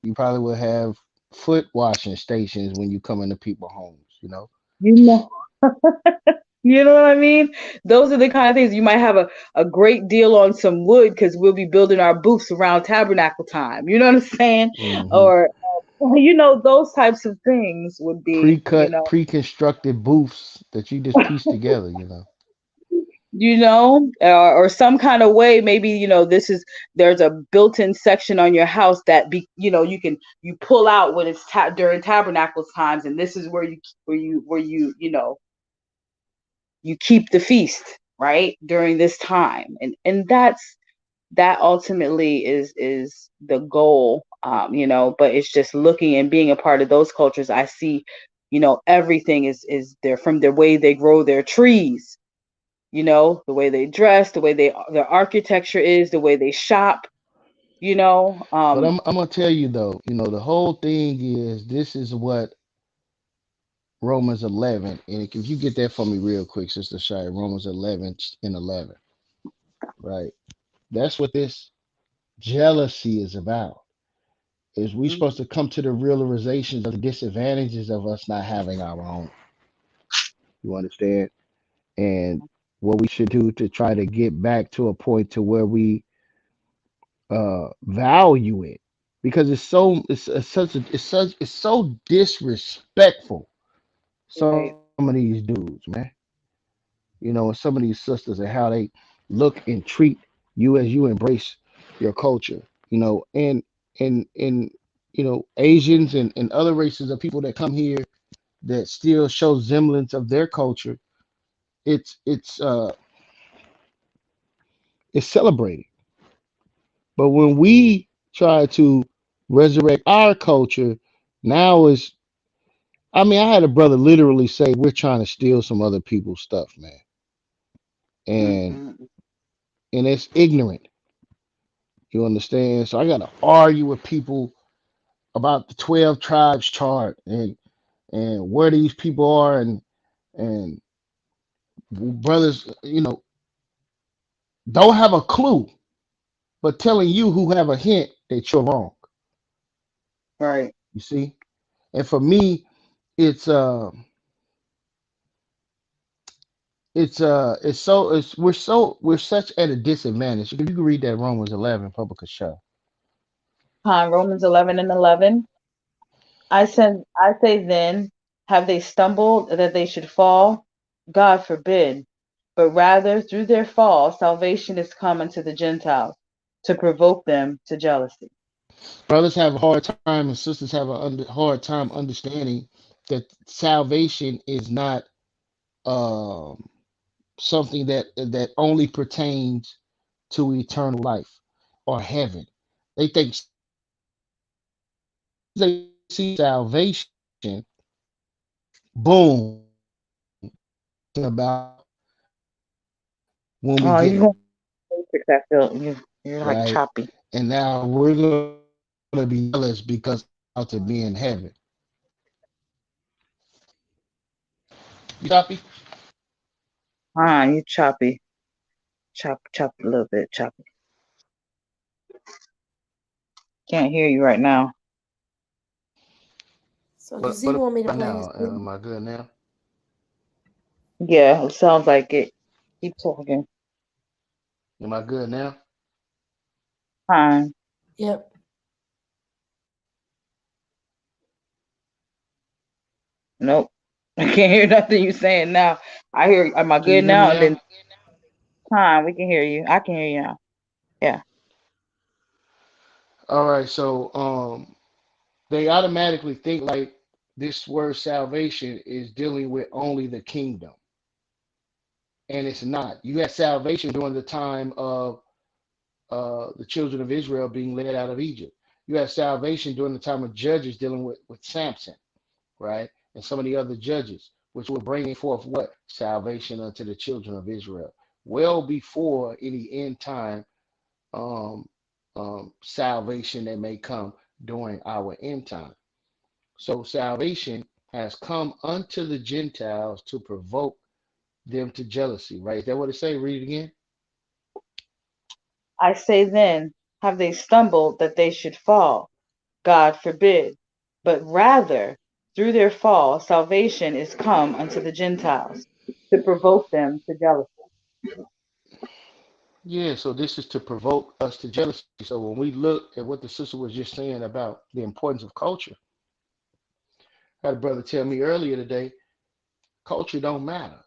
Speaker 2: you probably would have foot washing stations when you come into people's homes. You know.
Speaker 5: you know you know what I mean? Those are the kind of things you might have a great deal on some wood because we'll be building our booths around tabernacle time. You know what I'm saying?
Speaker 2: Hmm.
Speaker 5: Or those types of things would be,
Speaker 2: Pre-cut, pre-constructed booths that you just piece together. You know.
Speaker 5: or some kind of way. Maybe there's a built-in section on your house that you pull out when it's during tabernacles times, and this is where you keep the feast, right, during this time. And that ultimately is the goal. But it's just looking and being a part of those cultures. I see everything is there, from the way they grow their trees, the way they dress, the way their architecture is, the way they shop, you know.
Speaker 2: But I'm gonna tell you though, the whole thing is this is what Romans 11, and if you get that for me real quick, Sister Shai, Romans 11 and 11, right? That's what this jealousy is about. Is we supposed to come to the realizations of the disadvantages of us not having our own. You understand? And what we should do to try to get back to a point to where we value it, because it's so disrespectful. Some of
Speaker 5: Right.
Speaker 2: these dudes, man, and some of these sisters, and how they look and treat you as you embrace your culture, and Asians and other races of people that come here that still show semblance of their culture. It's celebrated. But when we try to resurrect our culture, now is I mean, I had a brother literally say we're trying to steal some other people's stuff, man. And
Speaker 5: Mm-hmm.
Speaker 2: and it's ignorant. You understand? So I gotta argue with people about the 12 tribes chart and where these people are, and brothers, don't have a clue, but telling you who have a hint that you're wrong.
Speaker 5: Right.
Speaker 2: You see? And for me, it's we're such at a disadvantage. You can read that Romans 11 public show.
Speaker 5: Romans 11:11. I say then, have they stumbled that they should fall? God forbid. But rather through their fall, salvation is come unto the Gentiles to provoke them to jealousy.
Speaker 2: Brothers have a hard time and sisters have a hard time understanding that salvation is not um, something that only pertains to eternal life or heaven. They think they see salvation, boom, about when we
Speaker 5: Oh,
Speaker 2: get
Speaker 5: you
Speaker 2: it,
Speaker 5: going matrix? I feel you're like
Speaker 2: right?
Speaker 5: choppy.
Speaker 2: And now we're going to be jealous because we're about to be in heaven. You copy?
Speaker 5: You choppy, chop a little bit, choppy. Can't hear you right now.
Speaker 1: So does he want me to
Speaker 2: But
Speaker 1: play his
Speaker 2: now,
Speaker 1: video?
Speaker 2: am I good now?
Speaker 5: Yeah, it sounds like it. Keep talking.
Speaker 2: Am I good now?
Speaker 5: Fine.
Speaker 1: Yep.
Speaker 5: Nope. I can't hear nothing you saying now. I hear. Am I
Speaker 2: Can you
Speaker 5: good
Speaker 2: hear me
Speaker 5: now? And
Speaker 2: now?
Speaker 5: then fine, we can hear you. I can hear you now. Yeah.
Speaker 2: All right, so they automatically think like this word salvation is dealing with only the kingdom, and it's not. You had salvation during the time of the children of Israel being led out of Egypt. You had salvation during the time of Judges dealing with Samson, right? And some of the other judges, which were bringing forth what? Salvation unto the children of Israel. Well before any end time um, salvation that may come during our end time. So salvation has come unto the Gentiles to provoke them to jealousy, right? Is that what it say? Read it again.
Speaker 5: I say then, have they stumbled that they should fall? God forbid. But rather, through their fall, salvation is come unto the Gentiles, to provoke them to jealousy.
Speaker 2: Yeah, so this is to provoke us to jealousy. So when we look at what the sister was just saying about the importance of culture, I had a brother tell me earlier today, culture don't matter.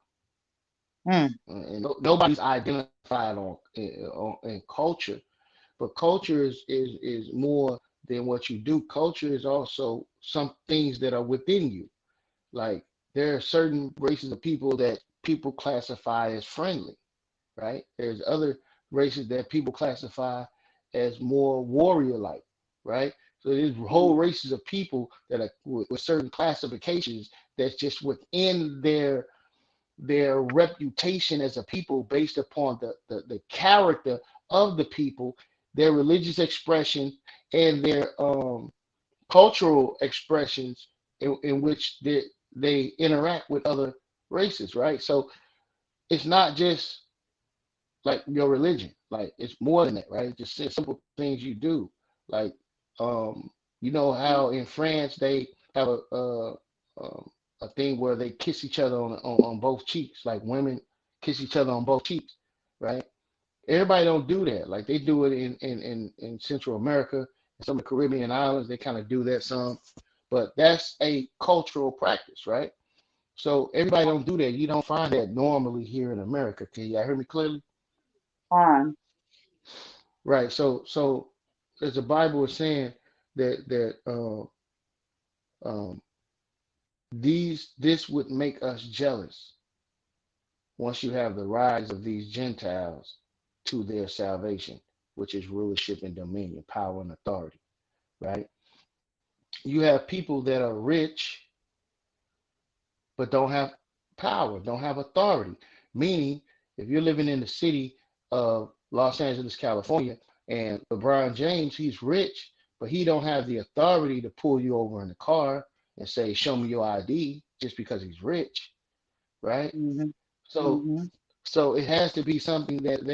Speaker 5: Mm,
Speaker 2: And nobody's identified in culture, but culture is more than what you do. Culture is also some things that are within you. Like there are certain races of people that people classify as friendly, right? There's other races that people classify as more warrior-like, right? So there's whole races of people that are with certain classifications that's just within their reputation as a people based upon the character of the people, their religious expression, and their cultural expressions in which they interact with other races, right? So it's not just like your religion. Like it's more than that, right? Just simple things you do. Like you know how in France they have um, a thing where they kiss each other on both cheeks, like women kiss each other on both cheeks, right? Everybody don't do that. Like they do it in Central America, some of the Caribbean islands, they kind of do that some, but that's a cultural practice, right? So everybody don't do that. You don't find that normally here in America. Can you hear me clearly?
Speaker 5: on.
Speaker 2: Right. So as the Bible is saying that this would make us jealous once you have the rise of these Gentiles to their salvation, which is rulership and dominion, power and authority. Right. You have people that are rich but don't have power, don't have authority. Meaning, if you're living in the city of Los Angeles, California, and LeBron James, he's rich, but he don't have the authority to pull you over in the car and say, "Show me your ID," just because he's rich, right?
Speaker 5: Mm-hmm.
Speaker 2: So,
Speaker 5: Mm-hmm.
Speaker 2: so it has to be something that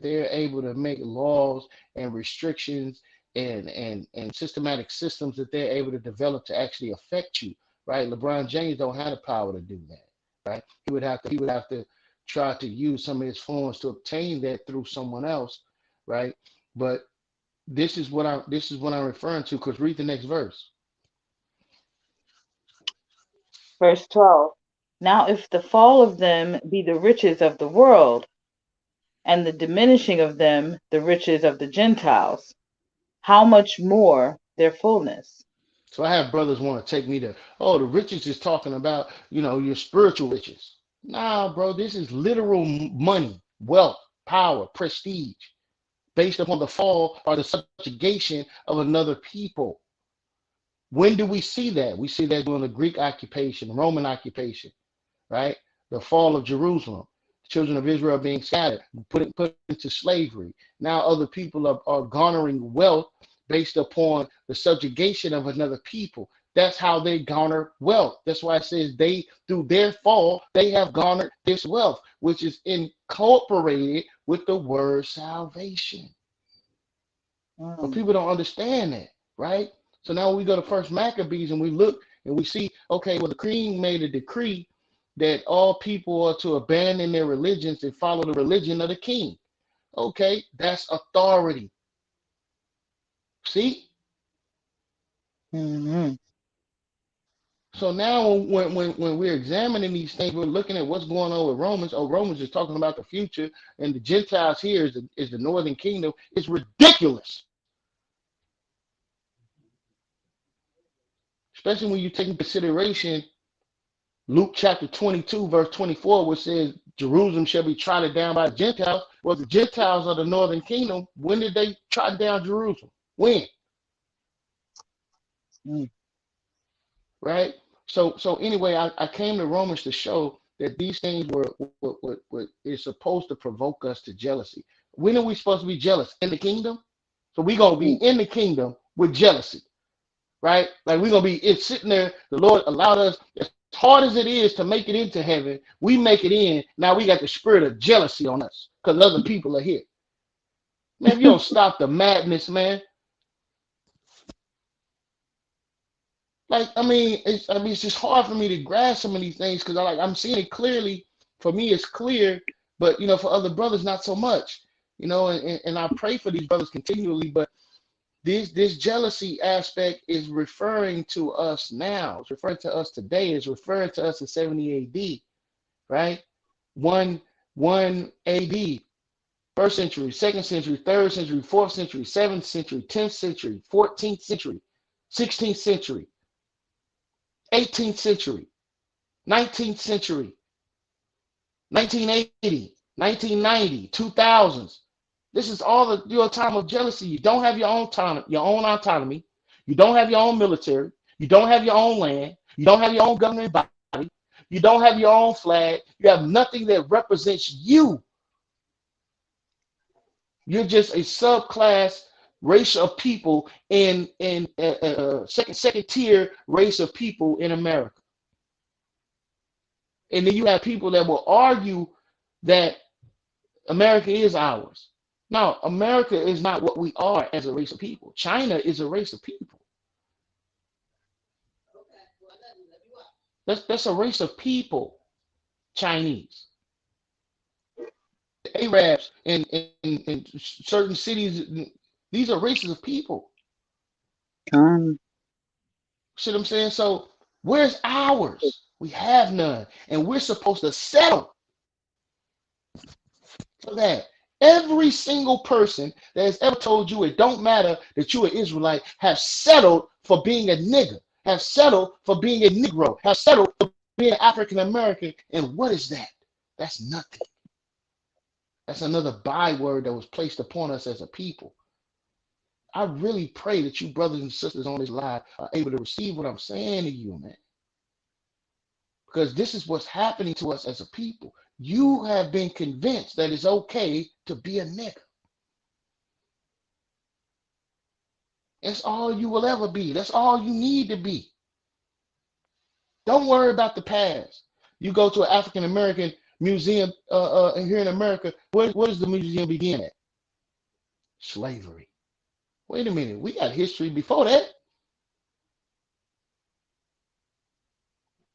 Speaker 2: they're able to make laws and restrictions and systematic systems that they're able to develop to actually affect you, right? LeBron James don't have the power to do that, right? He would have to try to use some of his funds to obtain that through someone else, right? But this is what I'm referring to. Because read the next verse.
Speaker 5: Verse 12. Now, if the fall of them be the riches of the world, and the diminishing of them the riches of the Gentiles, how much more their fullness?
Speaker 2: So I have brothers want to take me to, oh, the riches is talking about, your spiritual riches. Nah, bro, this is literal money, wealth, power, prestige, based upon the fall or the subjugation of another people. When do we see that? We see that during the Greek occupation, Roman occupation, right? The fall of Jerusalem, the children of Israel being scattered, put into slavery. Now other people are garnering wealth based upon the subjugation of another people. That's how they garner wealth. That's why it says they, through their fall, they have garnered this wealth, which is incorporated with the word salvation. But
Speaker 5: Mm.
Speaker 2: people don't understand that, right? So now when we go to First Maccabees and we look and we see, okay, well, the king made a decree that all people are to abandon their religions and follow the religion of the king. Okay, that's authority. See?
Speaker 5: Mm-hmm.
Speaker 2: So now when we're examining these things, we're looking at what's going on with Romans. Oh, Romans is talking about the future, and the Gentiles here is the northern kingdom. It's ridiculous, especially when you take into consideration Luke chapter 22, verse 24, which says, Jerusalem shall be trodden down by the Gentiles. Well, the Gentiles are the northern kingdom. When did they trot down Jerusalem? When?
Speaker 5: Mm.
Speaker 2: Right? So anyway, I came to Romans to show that these things were is supposed to provoke us to jealousy. When are we supposed to be jealous? In the kingdom? So we're going to be
Speaker 5: Mm.
Speaker 2: in the kingdom with jealousy, right? Like we're going to be it's sitting there. The Lord allowed us, As hard as it is to make it into heaven, we make it in. Now we got the spirit of jealousy on us because other people are here. Man, if you don't stop the madness, man. Like, it's just hard for me to grasp some of these things because I'm seeing it clearly. For me, it's clear, but for other brothers, not so much. And I pray for these brothers continually, but this jealousy aspect is referring to us now. It's referring to us today. It's referring to us in 70 AD, right? 1 AD, first century, second century, third century, fourth century, seventh century, 10th century, 14th century, 16th century, 18th century, 19th century, 1980, 1990, 2000s. This is all your time of jealousy. You don't have your own time, your own autonomy. You don't have your own military. You don't have your own land. You don't have your own government body. You don't have your own flag. You have nothing that represents you. You're just a subclass race of people in second tier race of people in America. And then you have people that will argue that America is ours. No, America is not what we are as a race of people. China is a race of people. That's a race of people. Chinese, Arabs, in certain cities. These are races of people. See what I'm saying? So where's ours? We have none, and we're supposed to settle for that. Every single person that has ever told you it don't matter that you're an Israelite have settled for being a nigger, have settled for being a Negro, have settled for being African American. And what is that? That's nothing. That's another byword that was placed upon us as a people. I really pray that you brothers and sisters on this live are able to receive what I'm saying to you, man. Because this is what's happening to us as a people. You have been convinced that it's okay to be a nigger. That's all you will ever be. That's all you need to be. Don't worry about the past. You go to an African American museum here in America. Where does the museum begin at? Slavery. Wait a minute. We got history before that.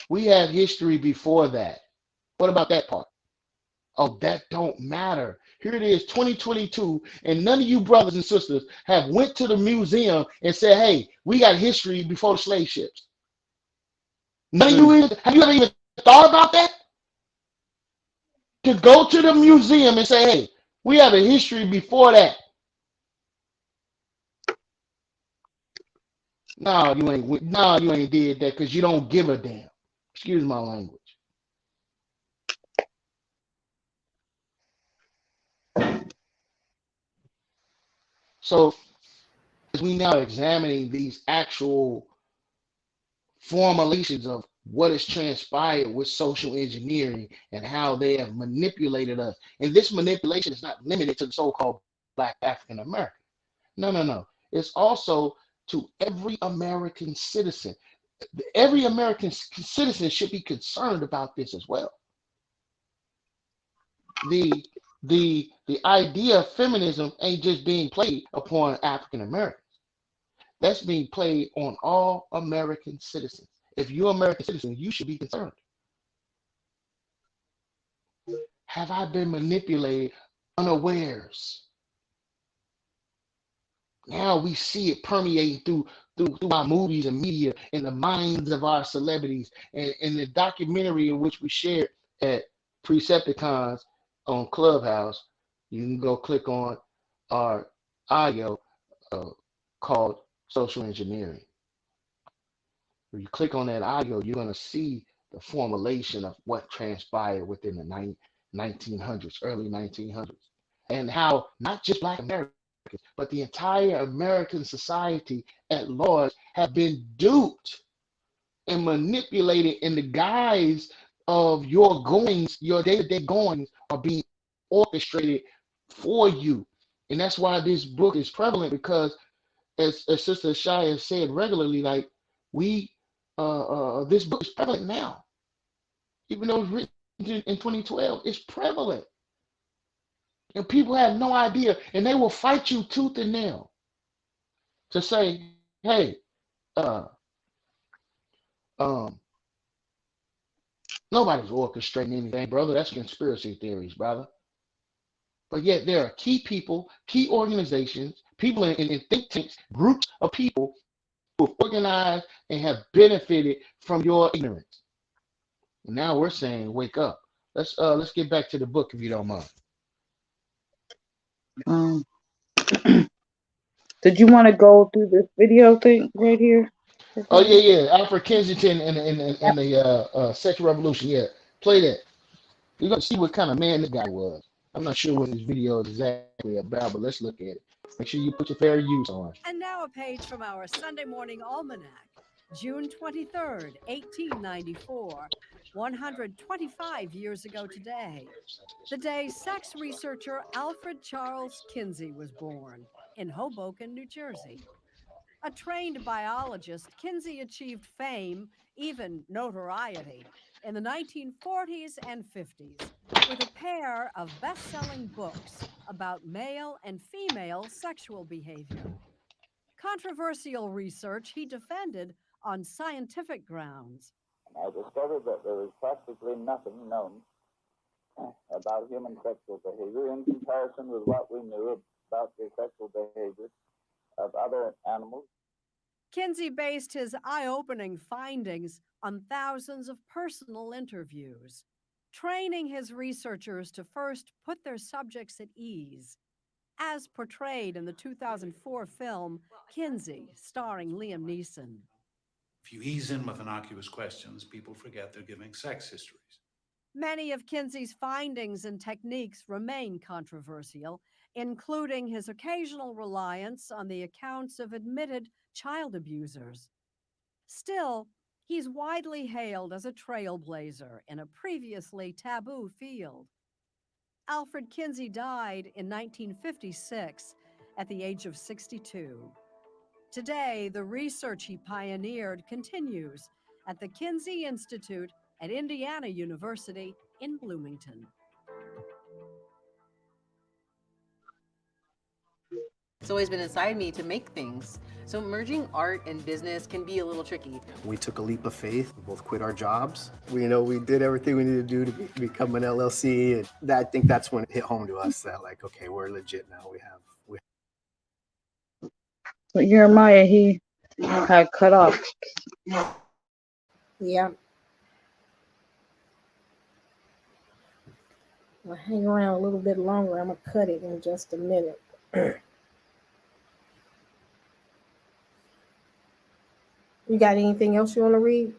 Speaker 2: We had history before that. What about that part? Oh, that don't matter. Here it is, 2022, and none of you brothers and sisters have went to the museum and said, hey, we got history before the slave ships. None of you, have you ever even thought about that? To go to the museum and say, hey, we have a history before that. No, you ain't did that because you don't give a damn. Excuse my language. So as we now examining these actual formulations of what has transpired with social engineering and how they have manipulated us. And this manipulation is not limited to the so-called Black African American. No. It's also to every American citizen. Every American citizen should be concerned about this as well. The idea of feminism ain't just being played upon African Americans. That's being played on all American citizens. If you're an American citizen, you should be concerned. Have I been manipulated unawares? Now we see it permeating through our movies and media in the minds of our celebrities. And in the documentary in which we shared at Preceptikans on Clubhouse, you can go click on our audio called Social Engineering. When you click on that audio, you're going to see the formulation of what transpired within the 1900s, early 1900s, and how not just Black Americans, but the entire American society at large have been duped and manipulated in the guise of your goings, your day-to-day goings are being orchestrated for you. And that's why this book is prevalent, because as Sister Shia said regularly, like this book is prevalent now. even though it was written in 2012, it's prevalent. And people have no idea. And they will fight you tooth and nail to say, hey, uh, um, nobody's orchestrating anything, brother. That's conspiracy theories, brother. But yet there are key people, key organizations, people in think tanks, groups of people who have organized and have benefited from your ignorance. And now we're saying, wake up. Let's get back to the book if you don't mind.
Speaker 5: Um, did you want to go through this video thing right here?
Speaker 2: Oh yeah. Alfred Kensington and the sexual revolution. Yeah, play that. You're gonna see what kind of man this guy was. I'm not sure what his video is exactly about, but let's look at it. Make sure you put your fair use on.
Speaker 6: And now a page from our Sunday morning almanac, June 23rd, 1894, 125 years ago today. The day sex researcher Alfred Charles Kinsey was born in Hoboken, New Jersey. A trained biologist, Kinsey achieved fame, even notoriety, in the 1940s and 50s with a pair of best-selling books about male and female sexual behavior. Controversial research he defended on scientific grounds.
Speaker 7: I discovered that there was practically nothing known about human sexual behavior in comparison with what we knew about the sexual behavior of other animals.
Speaker 6: Kinsey based his eye-opening findings on thousands of personal interviews, training his researchers to first put their subjects at ease, as portrayed in the 2004 film Kinsey, starring Liam Neeson.
Speaker 8: If you ease in with innocuous questions, people forget they're giving sex histories.
Speaker 6: Many of Kinsey's findings and techniques remain controversial, including his occasional reliance on the accounts of admitted child abusers. Still, he's widely hailed as a trailblazer in a previously taboo field. Alfred Kinsey died in 1956 at the age of 62. Today, the research he pioneered continues at the Kinsey Institute at Indiana University in Bloomington.
Speaker 9: It's always been inside me to make things. So merging art and business can be a little tricky.
Speaker 10: We took a leap of faith. We both quit our jobs. We did everything we needed to do to become an LLC. And I think that's when it hit home to us that like, okay, we're legit now.
Speaker 5: But Jeremiah, he had cut off.
Speaker 1: Yeah. I'll hang around a little bit longer. I'm going to cut it in just a minute. You got anything else you want to read?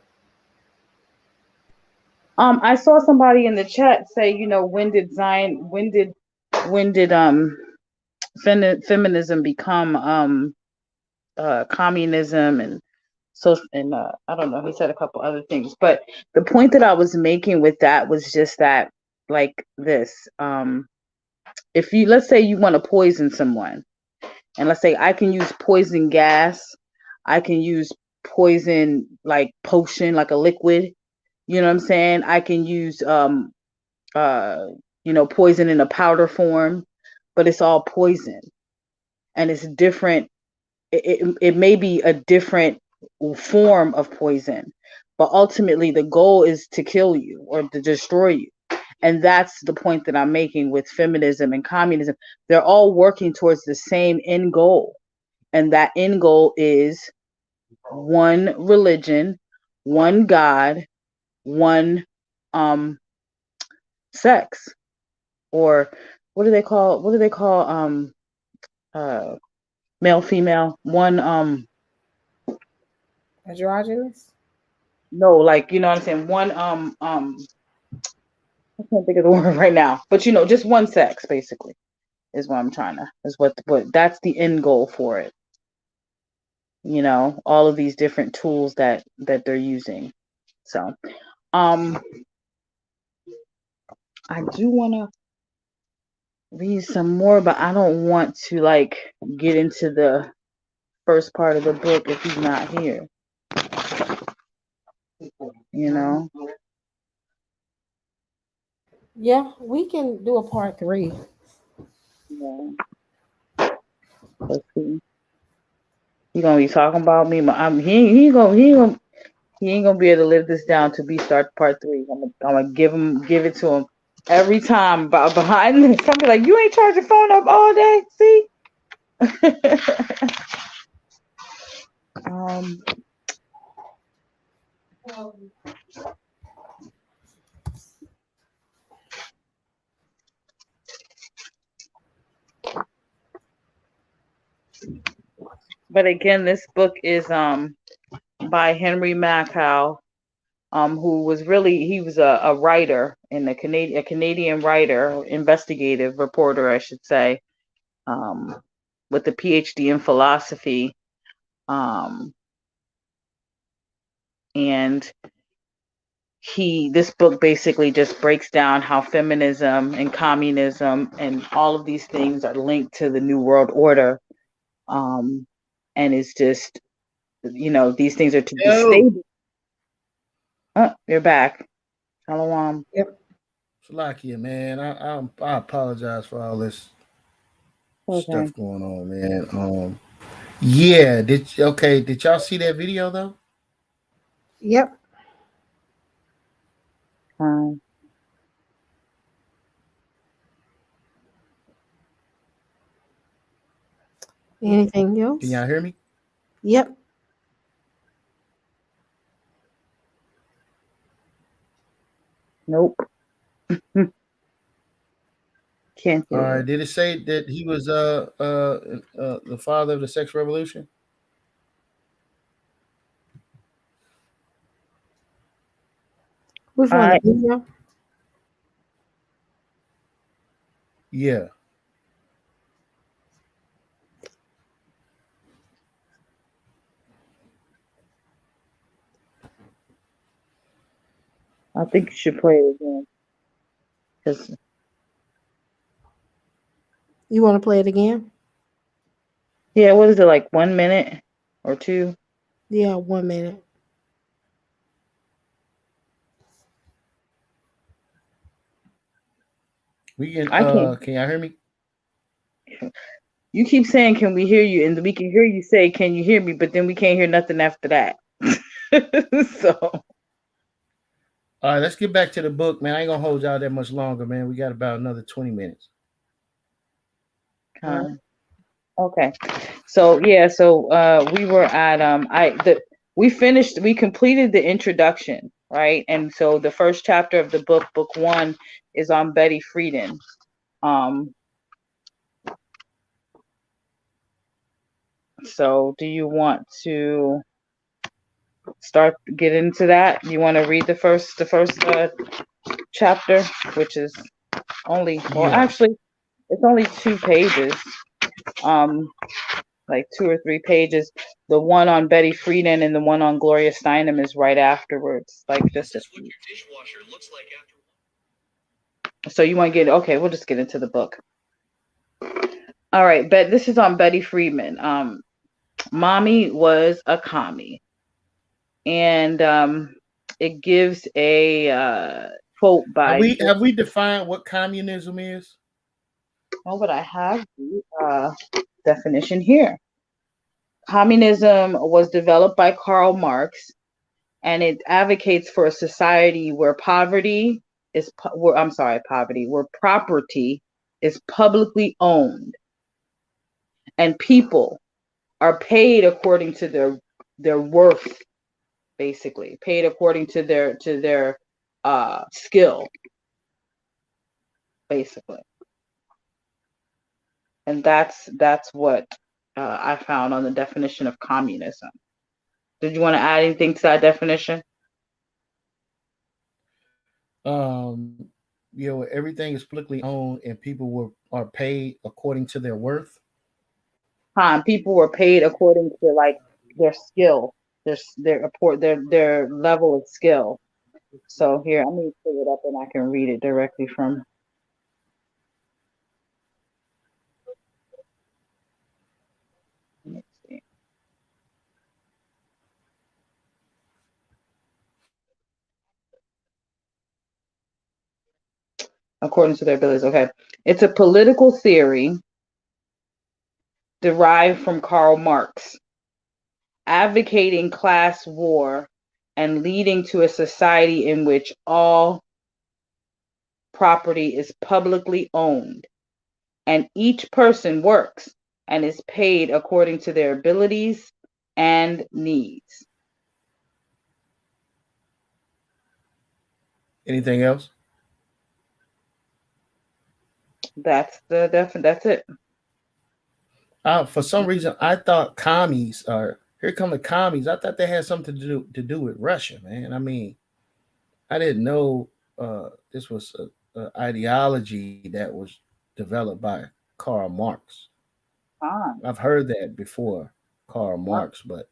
Speaker 5: I saw somebody in the chat say, when did feminism become communism and so I don't know, he said a couple other things, but the point that I was making with that was just that, like this, if let's say you want to poison someone, and let's say I can use poison gas, I can use poison like potion, like a liquid, you know what I'm saying, I can use poison in a powder form, but it's all poison and it's different. It may be a different form of poison, but ultimately the goal is to kill you or to destroy you. And that's the point that I'm making with feminism and communism. They're all working towards the same end goal. And that end goal is one religion, one God, one sex. Or what do they call male, female, one
Speaker 1: androgynous?
Speaker 5: No, like, you know what I'm saying? One I can't think of the word right now, but just one sex basically is what I'm trying to, is what that's the end goal for it. All of these different tools that they're using. So I do want to read some more, but I don't want to like get into the first part of the book if he's not here.
Speaker 1: Yeah, we can do a part 3.
Speaker 5: Yeah. Let's see. He gonna be talking about me. He ain't gonna be able to live this down till we start part 3. I'm gonna give it to him every time. Behind this, I'm like, you ain't charge your phone up all day. See. um. But again, this book is by Henry Mackau, who was really he was a writer and a Canadian writer, investigative reporter, I should say, um, with a PhD in philosophy, and this book basically just breaks down how feminism and communism and all of these things are linked to the New World Order, and it's just these things are to
Speaker 2: Yo,
Speaker 5: destabilize. Oh, you're back. Shalom.
Speaker 1: Yep.
Speaker 2: Salakia, man. I apologize for all this
Speaker 5: Okay.
Speaker 2: stuff going on, man. Yeah. Did y'all see that video though?
Speaker 1: Yep.
Speaker 5: Um,
Speaker 1: Anything
Speaker 2: Can
Speaker 1: else?
Speaker 2: y'all hear me?
Speaker 1: Yep.
Speaker 5: nope. Can't
Speaker 2: All
Speaker 5: hear
Speaker 2: right.
Speaker 5: you.
Speaker 2: Did it say that he was the father of the sex revolution?
Speaker 1: Which one? The
Speaker 5: I
Speaker 1: video?
Speaker 2: Yeah.
Speaker 5: I think you should play it again. 'Cause,
Speaker 1: You want to play it again?
Speaker 5: yeah, what is it, like 1 minute or two?
Speaker 1: Yeah, 1 minute.
Speaker 2: We can.
Speaker 5: I can't.
Speaker 2: Can y'all hear me?
Speaker 5: You keep saying, "Can we hear you?" And we can hear you say, "Can you hear me?" But then we can't hear nothing after that. So,
Speaker 2: All right. Let's get back to the book, man. I ain't gonna hold y'all that much longer, man. We got about another 20 minutes.
Speaker 1: All right.
Speaker 5: okay. So yeah, so we were at we completed the introduction, right? And so the first chapter of the book 1, is on Betty Friedan. Um, so do you want to get into that? You want to read the first chapter, which is
Speaker 2: Yeah.
Speaker 5: actually it's only 2 pages. Um, like 2 or 3 pages. The one on Betty Friedan and the one on Gloria Steinem is right afterwards. Like just so you want to get okay, we'll just get into the book. All right, this is on Betty Friedman. Mommy was a commie. And it gives a quote
Speaker 2: Have
Speaker 5: by
Speaker 2: we defined what communism is?
Speaker 5: but I have the definition here. Communism was developed by Karl Marx, and it advocates for a society where poverty is where property is publicly owned and people are paid according to their worth, basically paid according to their skill, basically. And that's what I found on the definition of communism. Did you want to add anything to that definition?
Speaker 2: Where everything is politically owned and are paid according to their worth.
Speaker 5: People were paid according to like their skill, their level of skill. So here, I'm gonna pull it up and I can read it directly from. Let me see. according to their abilities. Okay. It's a political theory derived from Karl Marx, advocating class war and leading to a society in which all property is publicly owned and each person works and is paid according to their abilities and needs.
Speaker 2: Anything else?
Speaker 5: That's it.
Speaker 2: For some reason, I thought commies are here. Come the commies. I thought they had something to do with Russia, man. I mean, I didn't know this was a ideology that was developed by Karl Marx. I've heard that before, Karl Marx, but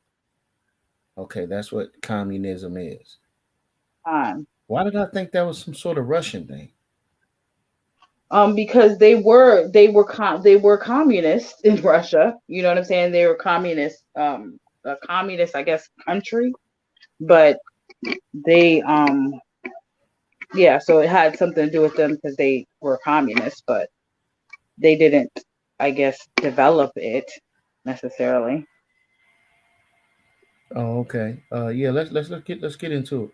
Speaker 2: okay, that's what communism is. Why did I think that was some sort of Russian thing?
Speaker 5: Because they were communists in Russia. You know what I'm saying? They were communist, a communist, I guess, country. But they, yeah, so it had something to do with them because they were communists, but they didn't, I guess, develop it necessarily.
Speaker 2: Oh, okay. Yeah, let's get into it.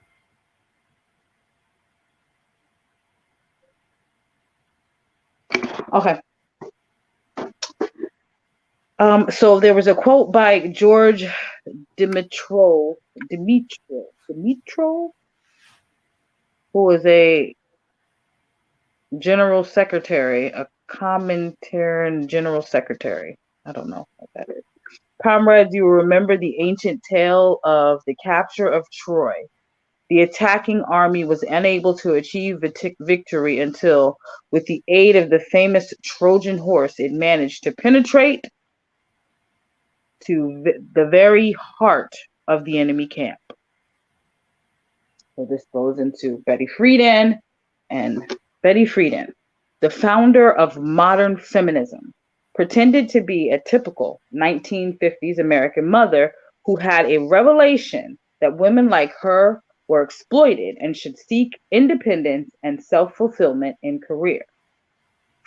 Speaker 5: Okay. So there was a quote by George Dimitrov, who is a general secretary, a Comintern general secretary. I don't know what that is. Comrades, you will remember the ancient tale of the capture of Troy. The attacking army was unable to achieve victory until, with the aid of the famous Trojan horse, it managed to penetrate to the very heart of the enemy camp. So this goes into Betty Friedan, and Betty Friedan, the founder of modern feminism, pretended to be a typical 1950s American mother who had a revelation that women like her were exploited and should seek independence and self-fulfillment in career.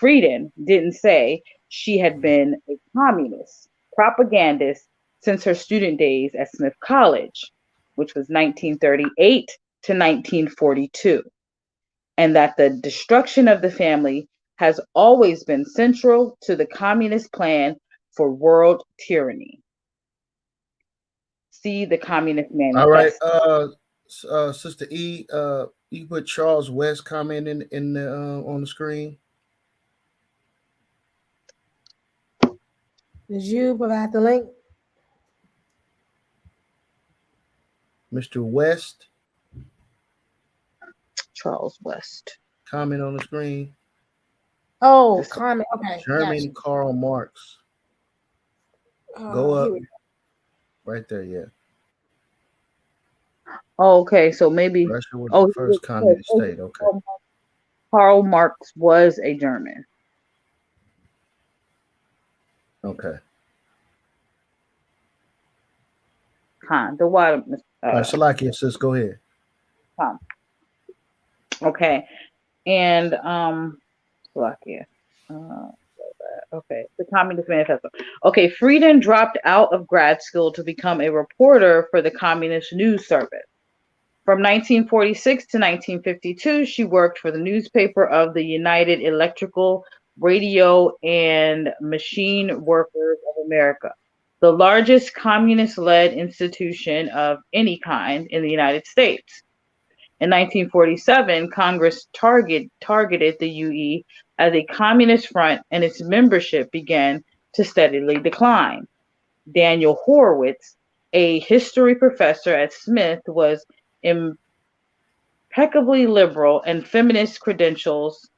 Speaker 5: Friedan didn't say she had been a communist propagandist since her student days at Smith College, which was 1938 to 1942, and that the destruction of the family has always been central to the communist plan for world tyranny. See the Communist Manifesto.
Speaker 2: All right, Sister E, you put Charles West comment in the on the screen.
Speaker 1: Did you provide the link?
Speaker 2: Mr. West.
Speaker 5: Charles West.
Speaker 2: Comment on the screen.
Speaker 1: Oh, comment. Okay.
Speaker 2: German gotcha. Karl Marx. Go up. Right there, yeah.
Speaker 5: Oh, okay, so maybe
Speaker 2: Russia was the first communist state. Okay.
Speaker 5: Karl Marx was a German.
Speaker 2: Okay.
Speaker 5: The water.
Speaker 2: Salakia, sis, go ahead.
Speaker 5: Okay, and Salakia. Okay, the Communist Manifesto. Okay, Friedan dropped out of grad school to become a reporter for the Communist News Service. From 1946 to 1952, she worked for the newspaper of the United Electrical, Radio, and Machine Workers of America, the largest communist-led institution of any kind in the United States. In 1947, Congress targeted the UE as a communist front, and its membership began to steadily decline. Daniel Horowitz, a history professor at Smith, was impeccably liberal and feminist credentials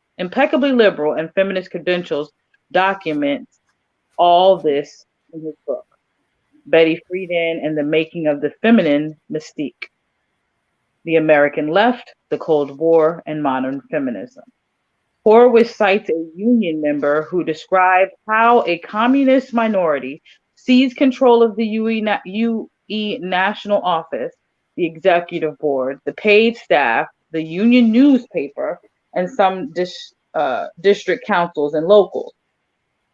Speaker 5: documents all this in his book, Betty Friedan and the Making of the Feminine Mystique, The American Left, the Cold War, and Modern Feminism. Horowitz cites a union member who described how a communist minority seized control of the UE National Office, the executive board, the paid staff, the union newspaper, and some district councils and locals.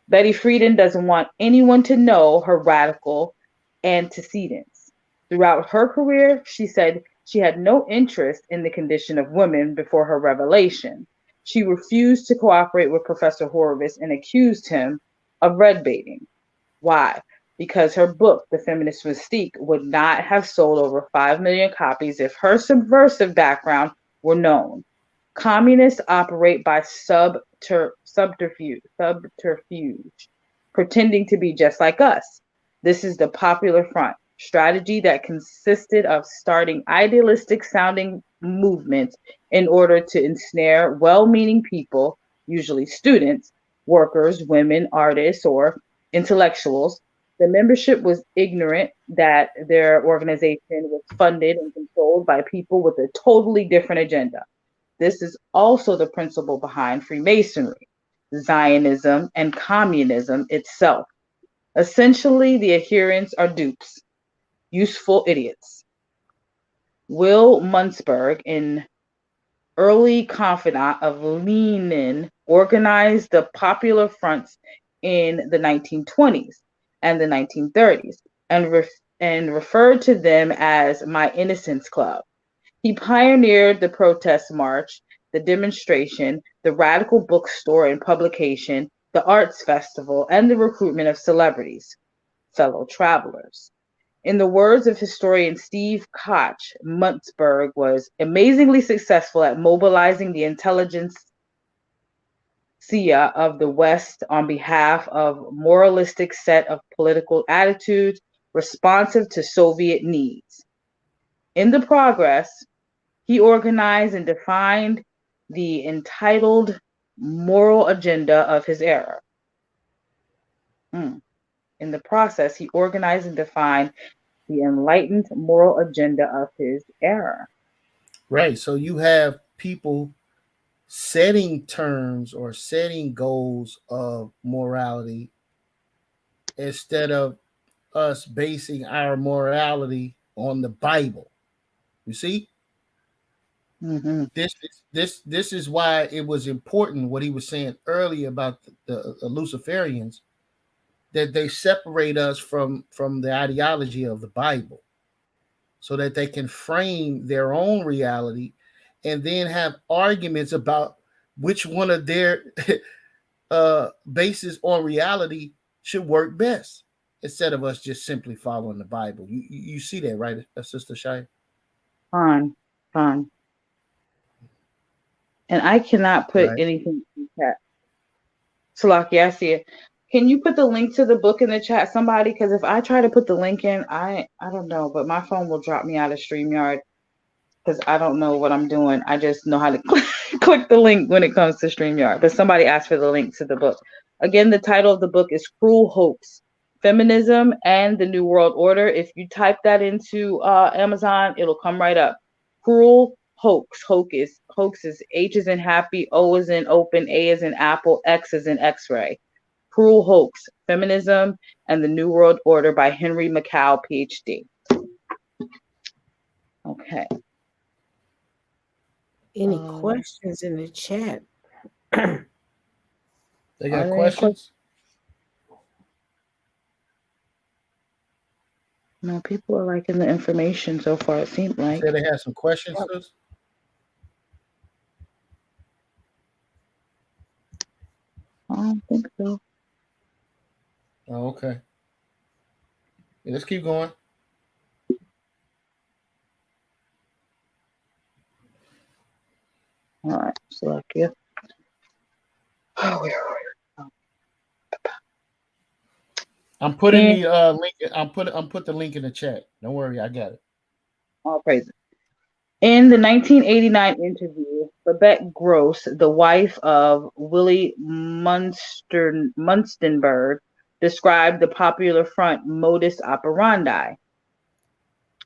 Speaker 5: Betty Friedan doesn't want anyone to know her radical antecedents. Throughout her career, she said she had no interest in the condition of women before her revelation. She refused to cooperate with Professor Horowitz and accused him of red baiting. Why? Because her book, The Feminist Mystique, would not have sold over 5 million copies if her subversive background were known. Communists operate by subterfuge, pretending to be just like us. This is the Popular Front strategy that consisted of starting idealistic sounding movements in order to ensnare well-meaning people, usually students, workers, women, artists, or intellectuals. The membership was ignorant that their organization was funded and controlled by people with a totally different agenda. This is also the principle behind Freemasonry, Zionism, and communism itself. Essentially, the adherents are dupes, useful idiots. Will Munzberg, an early confidant of Lenin, organized the popular fronts in the 1920s and the 1930s and referred to them as my Innocence Club. He pioneered the protest march, the demonstration, the radical bookstore and publication, the arts festival, and the recruitment of celebrities, fellow travelers. In the words of historian Steve Koch, Munzberg was amazingly successful at mobilizing the intelligentsia of the West on behalf of moralistic set of political attitudes responsive to Soviet needs. In the progress, he organized and defined the entitled moral agenda of his era. In the process, he organized and defined the enlightened moral agenda of his era.
Speaker 2: Right. So you have people setting terms or setting goals of morality instead of us basing our morality on the Bible. You see?
Speaker 5: Mm-hmm.
Speaker 2: This is why it was important what he was saying earlier about the Luciferians, that they separate us from the ideology of the Bible so that they can frame their own reality and then have arguments about which one of their bases on reality should work best instead of us just simply following the Bible. You see that, right, Sister Shai?
Speaker 5: Fine. And I cannot put
Speaker 2: Right.
Speaker 5: anything in the chat. Salaki, I see it. Can you put the link to the book in the chat, somebody? Because if I try to put the link in, I don't know, but my phone will drop me out of StreamYard because I don't know what I'm doing. I just know how to click the link when it comes to StreamYard. But somebody asked for the link to the book. Again, the title of the book is Cruel Hoax, Feminism and the New World Order. If you type that into Amazon, it'll come right up. Cruel Hoax. Hoax is H is in happy, O is in open, A is in apple, X is in X-ray. Cruel Hoax, Feminism and the New World Order by Henry McCow, PhD. Okay.
Speaker 1: Any questions in the chat?
Speaker 2: They got questions?
Speaker 5: No, people are liking the information so far, it seemed like.
Speaker 2: Say they had some questions, sis?
Speaker 5: I don't think so.
Speaker 2: Oh, okay. Yeah, let's keep going.
Speaker 5: All right, select you. Oh, where are we?
Speaker 2: I'm putting the link. I'm put the link in the chat. Don't worry, I got it.
Speaker 5: All praises. In the 1989 interview, Babette Gross, the wife of Willie Munstenberg, described the Popular Front modus operandi.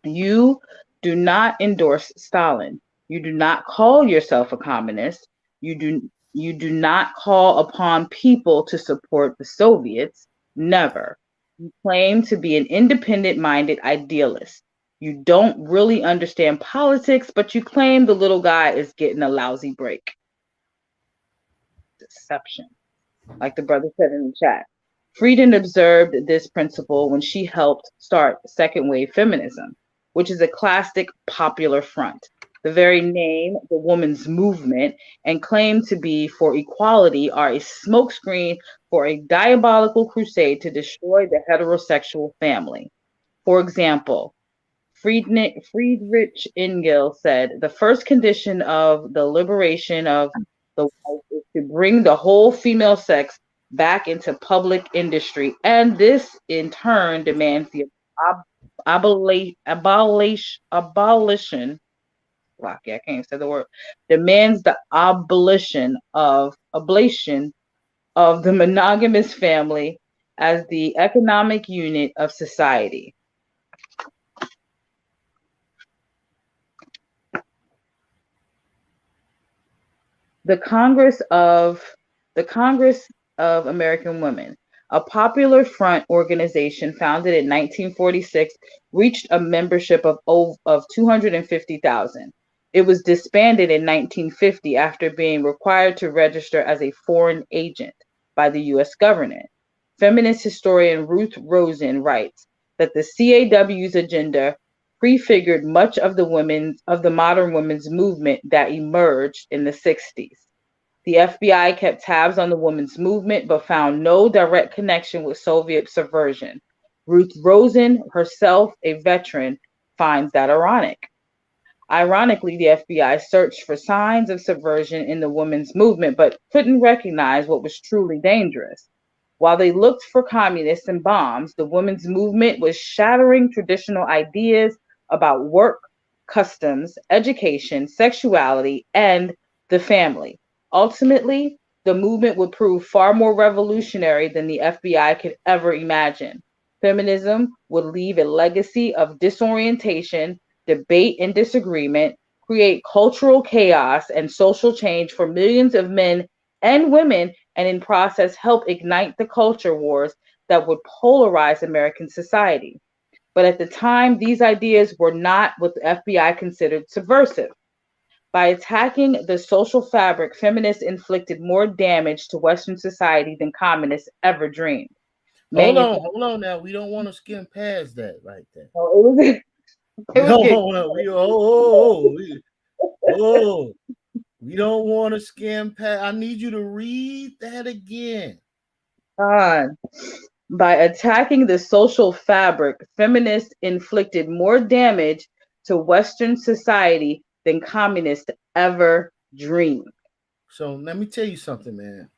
Speaker 5: You do not endorse Stalin. You do not call yourself a communist. You do not call upon people to support the Soviets. Never. You claim to be an independent-minded idealist. You don't really understand politics, but you claim the little guy is getting a lousy break. exception, like the brother said in the chat. Friedan observed this principle when she helped start second wave feminism, which is a classic popular front. The very name, the woman's movement, and claim to be for equality are a smokescreen for a diabolical crusade to destroy the heterosexual family. For example, Friedrich Engels said, the first condition of the liberation of the wife is to bring the whole female sex back into public industry, and this in turn demands the abolition. I can't say the word. Demands the ablation of the monogamous family as the economic unit of society. The Congress of American Women, a popular front organization founded in 1946, reached a membership of 250,000. It was disbanded in 1950 after being required to register as a foreign agent by the U.S. government. Feminist historian Ruth Rosen writes that the CAW's agenda prefigured much of the modern women's movement that emerged in the 60s. The FBI kept tabs on the women's movement but found no direct connection with Soviet subversion. Ruth Rosen, herself a veteran, finds that ironic. Ironically, the FBI searched for signs of subversion in the women's movement but couldn't recognize what was truly dangerous. While they looked for communists and bombs, the women's movement was shattering traditional ideas about work, customs, education, sexuality, and the family. Ultimately, the movement would prove far more revolutionary than the FBI could ever imagine. Feminism would leave a legacy of disorientation, debate and disagreement, create cultural chaos and social change for millions of men and women, and in process help ignite the culture wars that would polarize American society. But at the time, these ideas were not what the FBI considered subversive. By attacking the social fabric, feminists inflicted more damage to Western society than communists ever dreamed.
Speaker 2: Hold on now. We don't want to skim past that right there.
Speaker 5: Oh,
Speaker 2: We don't want to skim past. I need you to read that again.
Speaker 5: By attacking the social fabric, feminists inflicted more damage to Western society than communists ever dreamed.
Speaker 2: So let me tell you something, man.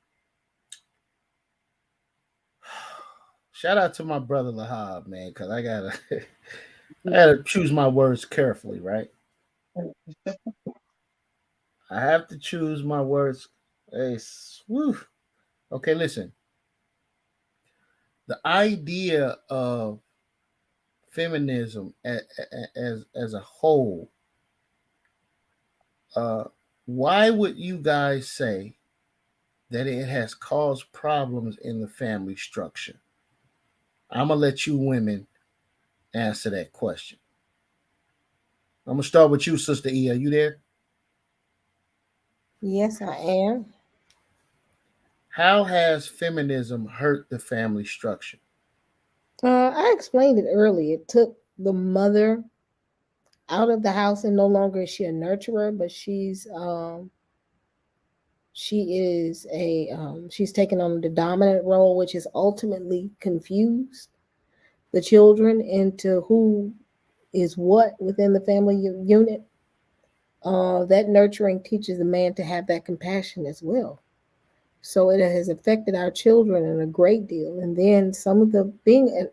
Speaker 2: Shout out to my brother Lahab, man, because I gotta choose my words carefully, right? I have to choose my words. Hey, okay, listen. The idea of feminism as a whole, why would you guys say that it has caused problems in the family structure? I'm gonna let you women answer that question. I'm gonna start with you, Sister E. Are you there?
Speaker 1: Yes, I am.
Speaker 2: How has feminism hurt the family structure?
Speaker 1: I explained it earlier. It took the mother out of the house, and no longer is she a nurturer, but she's taken on the dominant role, which has ultimately confused the children into who is what within the family unit. That nurturing teaches the man to have that compassion as well. So it has affected our children in a great deal. And then some of the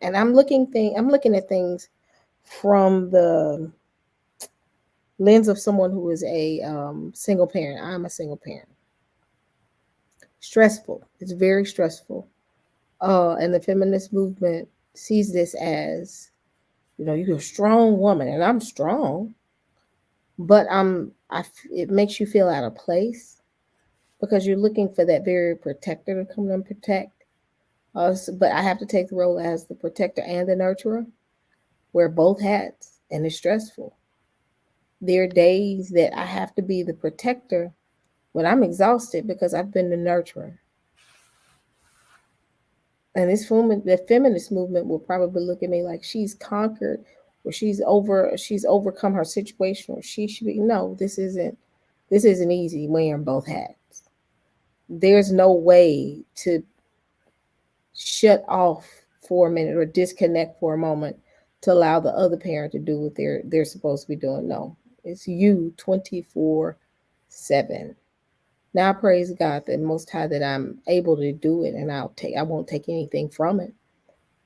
Speaker 1: and I'm looking at things from the lens of someone who is a single parent. I'm a single parent. Stressful. It's very stressful. And the feminist movement sees this as, you're a strong woman, and I'm strong, but it makes you feel out of place because you're looking for that very protector to come and protect us. But I have to take the role as the protector and the nurturer, wear both hats, and it's stressful. There are days that I have to be the protector when I'm exhausted because I've been the nurturer. And the feminist movement will probably look at me like she's conquered or she's overcome her situation, or she should be. No, this isn't easy wearing both hats. There's no way to shut off for a minute or disconnect for a moment to allow the other parent to do what they're supposed to be doing. No, it's you 24/7. Now I praise God that Most High that I'm able to do it, and I won't take anything from it.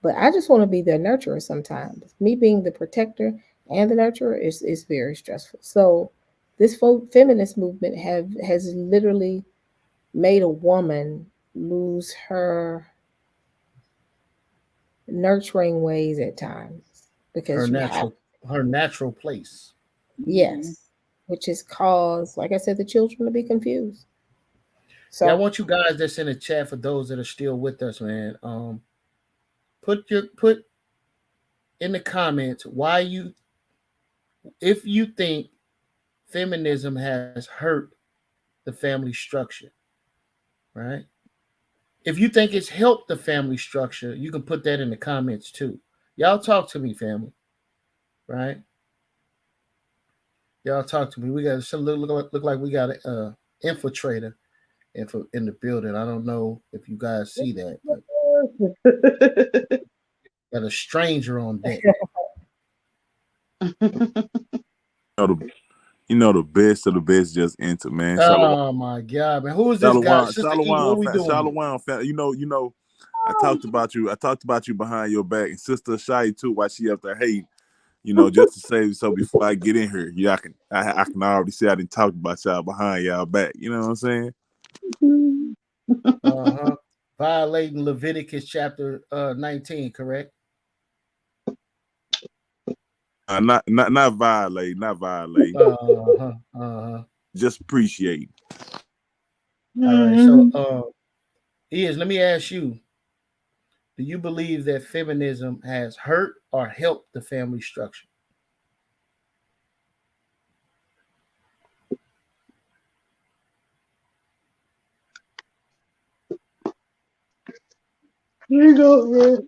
Speaker 1: But I just want to be their nurturer sometimes. Me being the protector and the nurturer is very stressful. So this feminist movement has literally made a woman lose her nurturing ways at times
Speaker 2: Her
Speaker 1: because you have,
Speaker 2: natural place.
Speaker 1: yes, which has caused, like I said, the children to be confused.
Speaker 2: Yeah, I
Speaker 1: So
Speaker 2: want you guys that's in the chat, for those that are still with us, man. Put in the comments why you, if you think feminism has hurt the family structure, right? If you think it's helped the family structure, you can put that in the comments too. Y'all talk to me, family, right? Y'all talk to me. We got some look like we got a infiltrator in the building. I don't know if you guys see that, but got a stranger on deck.
Speaker 3: The best of the best just entered, man.
Speaker 2: Oh my God, man! Who is this guy? Sister E, what we doing?
Speaker 3: Shalom, I talked about you. I talked about you behind your back, and Sister Shai too. While she up there hating, just to say so before I get in here, I can already see I didn't talk about y'all behind y'all back. You know what I'm saying?
Speaker 2: Violating Leviticus chapter 19, correct?
Speaker 3: Not violate, not violate. Just appreciate.
Speaker 2: All right. So, let me ask you: do you believe that feminism has hurt or helped the family structure? All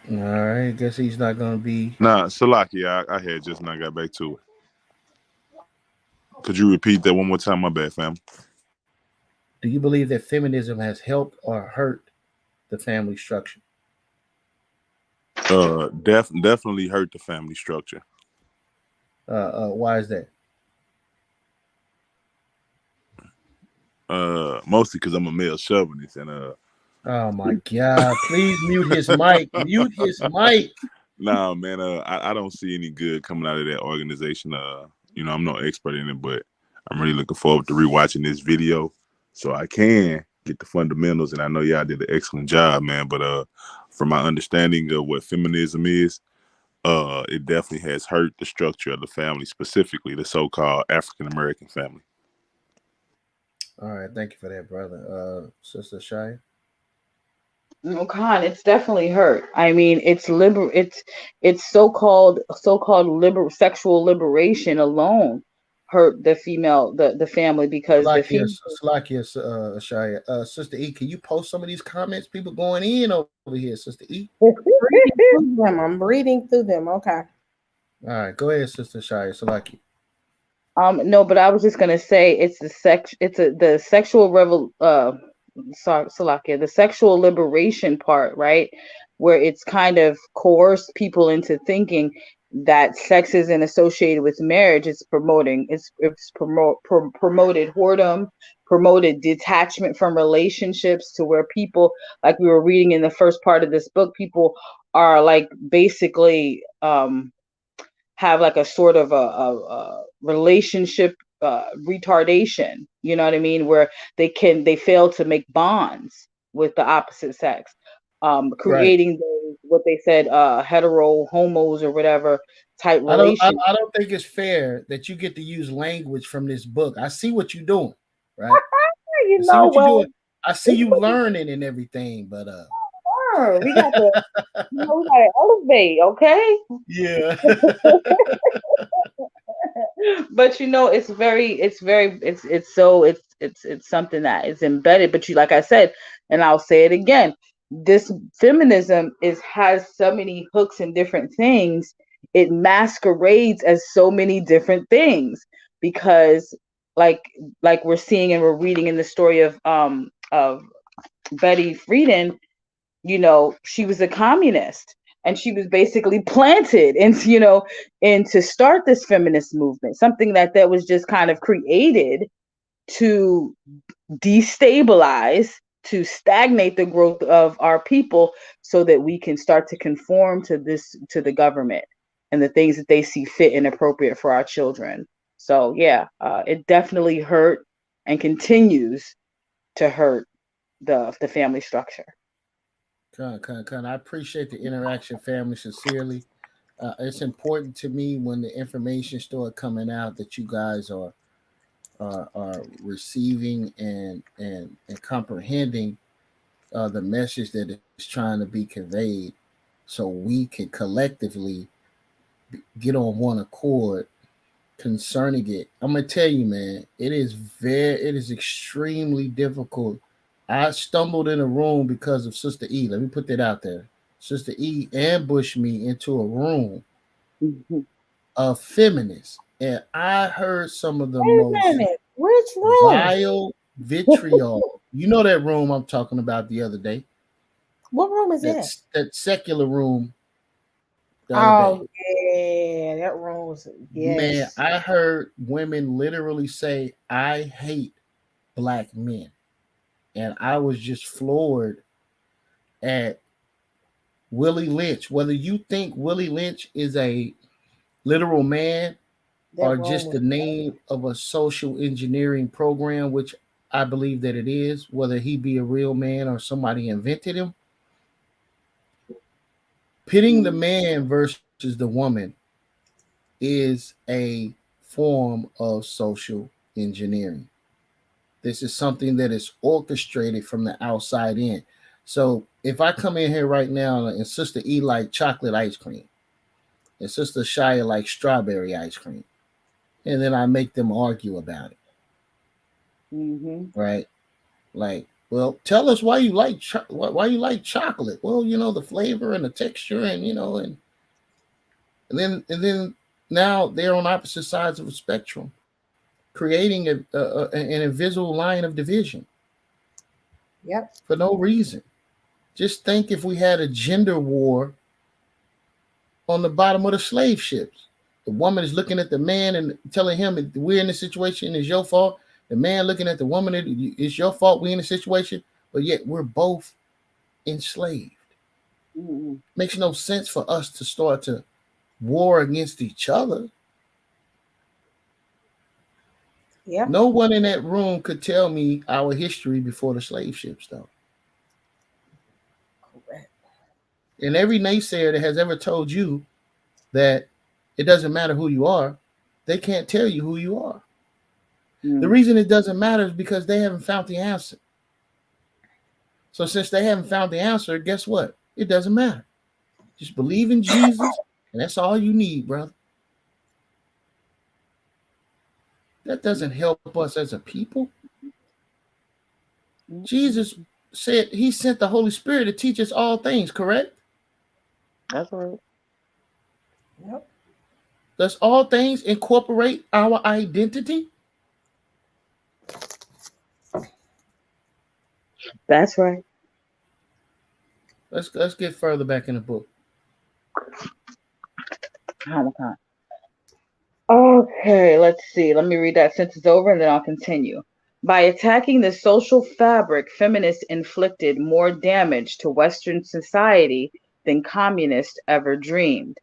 Speaker 2: right. Guess he's not gonna be.
Speaker 3: Nah, Salaki, I had just not got back to it. Could you repeat that one more time? My bad, fam.
Speaker 2: Do you believe that feminism has helped or hurt the family structure?
Speaker 3: Definitely hurt the family structure.
Speaker 2: Why is that?
Speaker 3: Mostly because I'm a male chauvinist, and
Speaker 2: oh my God! Please mute his mic. Mute his mic.
Speaker 3: Nah, man. I don't see any good coming out of that organization. I'm no expert in it, but I'm really looking forward to rewatching this video so I can get the fundamentals. And I know y'all did an excellent job, man. But from my understanding of what feminism is, it definitely has hurt the structure of the family, specifically the so-called African American family.
Speaker 2: All right, thank you for that, brother. Sister Shai.
Speaker 5: No, Khan, it's definitely hurt. I mean, it's so-called sexual liberation alone hurt the family, because the female.
Speaker 2: Shai. Sister E, can you post some of these comments? People going in over here, Sister E.
Speaker 1: I'm reading through them. Okay.
Speaker 2: All right, go ahead, Sister Shai. Salaki.
Speaker 5: No, but I was just gonna say it's the sexual Salakia, the sexual liberation part, right? Where it's kind of coerced people into thinking that sex isn't associated with marriage. It's promoted whoredom, promoted detachment from relationships, to where people, like we were reading in the first part of this book, people are like basically have like a sort of a relationship retardation, you know what I mean, where they fail to make bonds with the opposite sex, creating those, what they said, hetero homos or whatever type relations.
Speaker 2: I don't think it's fair that you get to use language from this book. I see what you're doing, right? I see you learning and everything, but
Speaker 5: we got to elevate, okay?
Speaker 2: Yeah.
Speaker 5: But it's something that is embedded. But like I said, and I'll say it again, this feminism has so many hooks and different things. It masquerades as so many different things because like we're seeing and we're reading in the story of Betty Friedan, she was a communist and she was basically planted into, and to start this feminist movement, something that was just kind of created to destabilize, to stagnate the growth of our people so that we can start to conform to the government and the things that they see fit and appropriate for our children. So yeah, it definitely hurt and continues to hurt the family structure.
Speaker 2: I appreciate the interaction, family, sincerely. It's important to me when the information start coming out that you guys are receiving and comprehending the message that is trying to be conveyed, so we can collectively get on one accord concerning it. I'm gonna tell you, man, it is extremely difficult. I stumbled in a room because of Sister E. Let me put that out there. Sister E ambushed me into a room of feminists, and I heard some of the
Speaker 1: Wait a
Speaker 2: most
Speaker 1: minute. Which room?
Speaker 2: vile vitriol. You know that room I'm talking about the other day.
Speaker 1: What room is that?
Speaker 2: That secular room the other day.
Speaker 1: Oh yeah, that room was
Speaker 2: Man,
Speaker 1: yes.
Speaker 2: I heard women literally say, I hate black men. And I was just floored at Willie Lynch. Whether you think Willie Lynch is a literal man
Speaker 1: That
Speaker 2: or
Speaker 1: room
Speaker 2: just
Speaker 1: was
Speaker 2: the name of a social engineering program, which I believe that it is, whether he be a real man or somebody invented him, pitting the man versus the woman is a form of social engineering. This is something that is orchestrated from the outside in. So if I come in here right now and Sister E like chocolate ice cream, and Sister Shia like strawberry ice cream, and then I make them argue about it, right? Like, well, tell us why you like why you like chocolate. Well, the flavor and the texture, and and then now they're on opposite sides of a spectrum, creating an invisible line of division
Speaker 1: Yep.
Speaker 2: for no reason. Just think if we had a gender war on the bottom of the slave ships. The woman is looking at the man and telling him, we're in this situation, it's your fault. The man looking at the woman, it's your fault, we're in a situation, but yet we're both enslaved. Makes no sense for us to start to war against each other.
Speaker 1: Yep.
Speaker 2: No one in that room could tell me our history before the slave ships, though.
Speaker 1: Correct.
Speaker 2: And every naysayer that has ever told you that it doesn't matter who you are, they can't tell you who you are. The reason it doesn't matter is because they haven't found the answer. So since they haven't found the answer, guess what? It doesn't matter. Just believe in Jesus, and that's all you need, brother. That doesn't help us as a people. Jesus said he sent the Holy Spirit to teach us all things, correct?
Speaker 5: That's right.
Speaker 1: Yep.
Speaker 2: Does all things incorporate our identity?
Speaker 5: That's right.
Speaker 2: Let's get further back in the book.
Speaker 5: Okay, let's see. Let me read that sentence over and then I'll continue. By attacking the social fabric, feminists inflicted more damage to Western society than communists ever dreamed.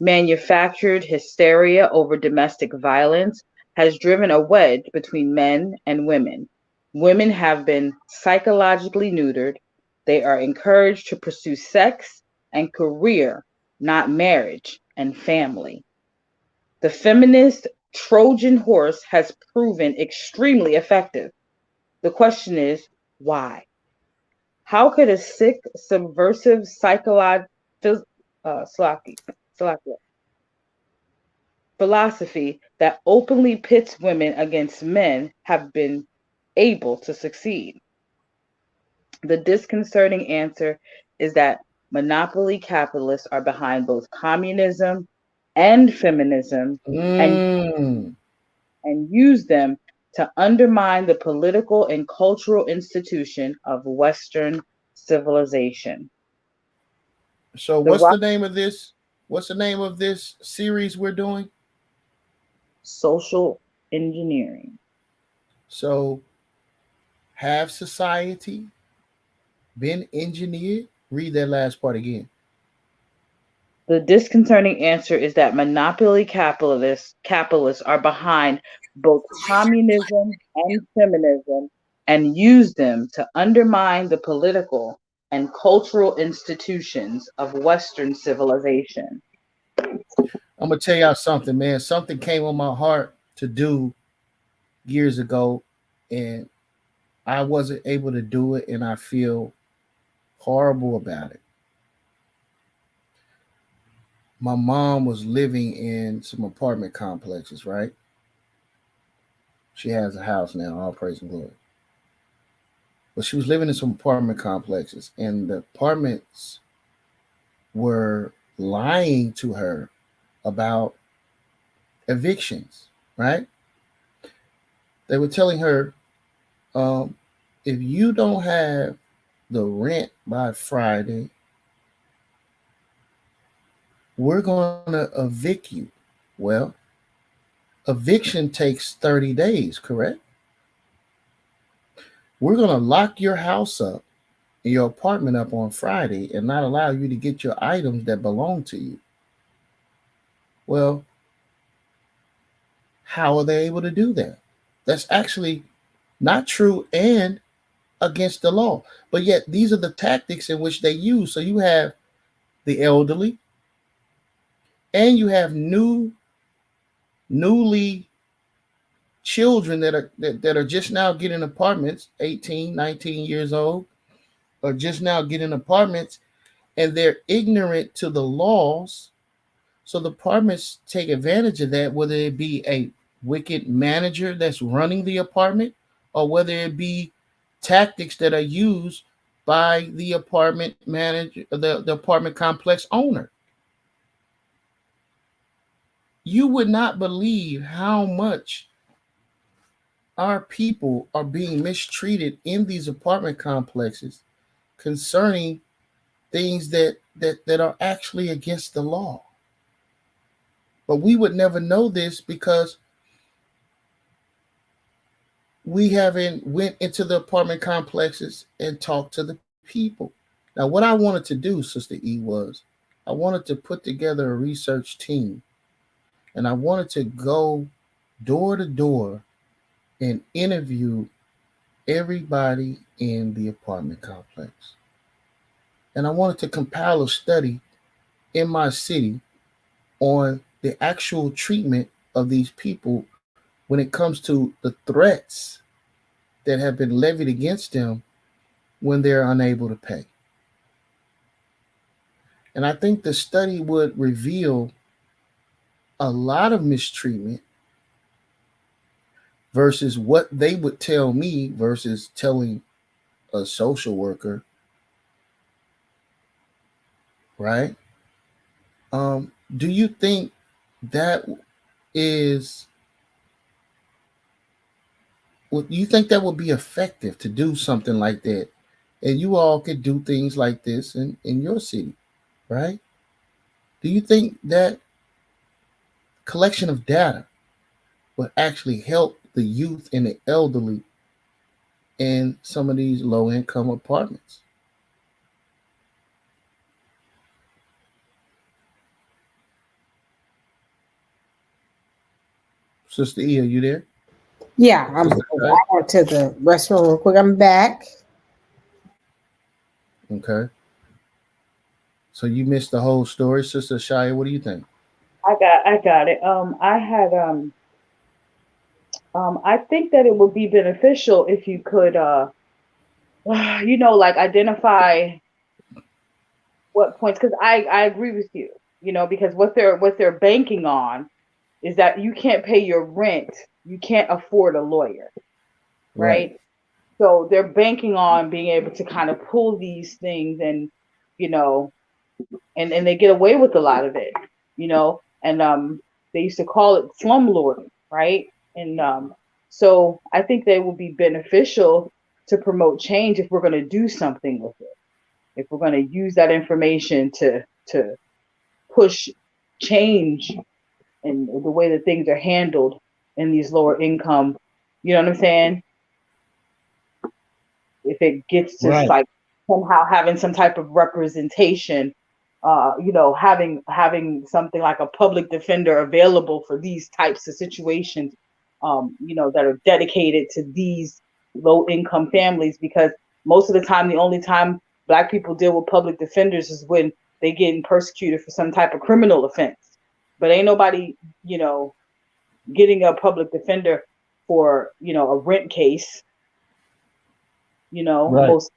Speaker 5: Manufactured hysteria over domestic violence has driven a wedge between men and women. Women have been psychologically neutered. They are encouraged to pursue sex and career, not marriage and family. The feminist Trojan horse has proven extremely effective. The question is, why? How could a sick, philosophy that openly pits women against men have been able to succeed. The disconcerting answer is that monopoly capitalists are behind both communism and feminism and,
Speaker 2: Mm.
Speaker 5: and use them to undermine the political and cultural institution of Western civilization.
Speaker 2: So
Speaker 5: The
Speaker 2: what's the name of this? What's the name of this series we're doing?
Speaker 5: social engineering.
Speaker 2: So have society been engineered? Read that last part again.
Speaker 5: The disconcerting answer is that monopoly capitalists are behind both communism and feminism and use them to undermine the political and cultural institutions of Western civilization.
Speaker 2: I'm gonna tell y'all something, man. Something came on my heart to do years ago, and I wasn't able to do it, and I feel horrible about it. My mom was living in some apartment complexes, right? She has a house now, all praise and glory. But she was living in some apartment complexes, and the apartments were lying to her about evictions, right? They were telling her, um, if you don't have the rent by Friday, we're going to evict you. Well, eviction takes 30 days, correct? We're going to lock your house up, your apartment up on Friday, and not allow you to get your items that belong to you. Well, how are they able to do that? That's actually not true and against the law. But yet, these are the tactics in which they use. So you have the elderly, and you have newly children that are just now getting apartments, 18, 19 years old, are just now getting apartments, and they're ignorant to the laws. So the apartments take advantage of that, whether it be a wicked manager that's running the apartment, or whether it be tactics that are used by the apartment manager, the apartment complex owner. You would not believe how much our people are being mistreated in these apartment complexes concerning things that are actually against the law. But we would never know this because we haven't went into the apartment complexes and talked to the people. Now, what I wanted to do, Sister E, was I wanted to put together a research team, and I wanted to go door to door and interview everybody in the apartment complex. And I wanted to compile a study in my city on the actual treatment of these people when it comes to the threats that have been levied against them when they're unable to pay. And I think the study would reveal a lot of mistreatment versus what they would tell me versus telling a social worker, right? Do you think that is would you think that would be effective to do something like that? And you all could do things like this in your city, right? Do you think that collection of data would actually help the youth and the elderly in some of these low income apartments? Sister E, are you there?
Speaker 1: Yeah,
Speaker 2: Sister
Speaker 1: I went to the restroom real quick. I'm back.
Speaker 2: Okay. So you missed the whole story, Sister Shia. What do you think?
Speaker 5: I got it. I think that it would be beneficial if you could like identify what points, because I agree with you, because what they're banking on is that you can't pay your rent, you can't afford a lawyer, right? So they're banking on being able to kind of pull these things and, you know, and they get away with a lot of it, you know, and they used to call it slumlording, right? And so I think they will be beneficial to promote change if we're going to do something with it. If we're going to use that information to push change in the way that things are handled in these lower income, you know what I'm saying? If it gets to like somehow having some type of representation, you know, having something like a public defender available for these types of situations, you know, that are dedicated to these low income families, because most of the time, the only time Black people deal with public defenders is when they getting persecuted for some type of criminal offense. But ain't nobody, you know, getting a public defender for, you know, a rent case, you know, most.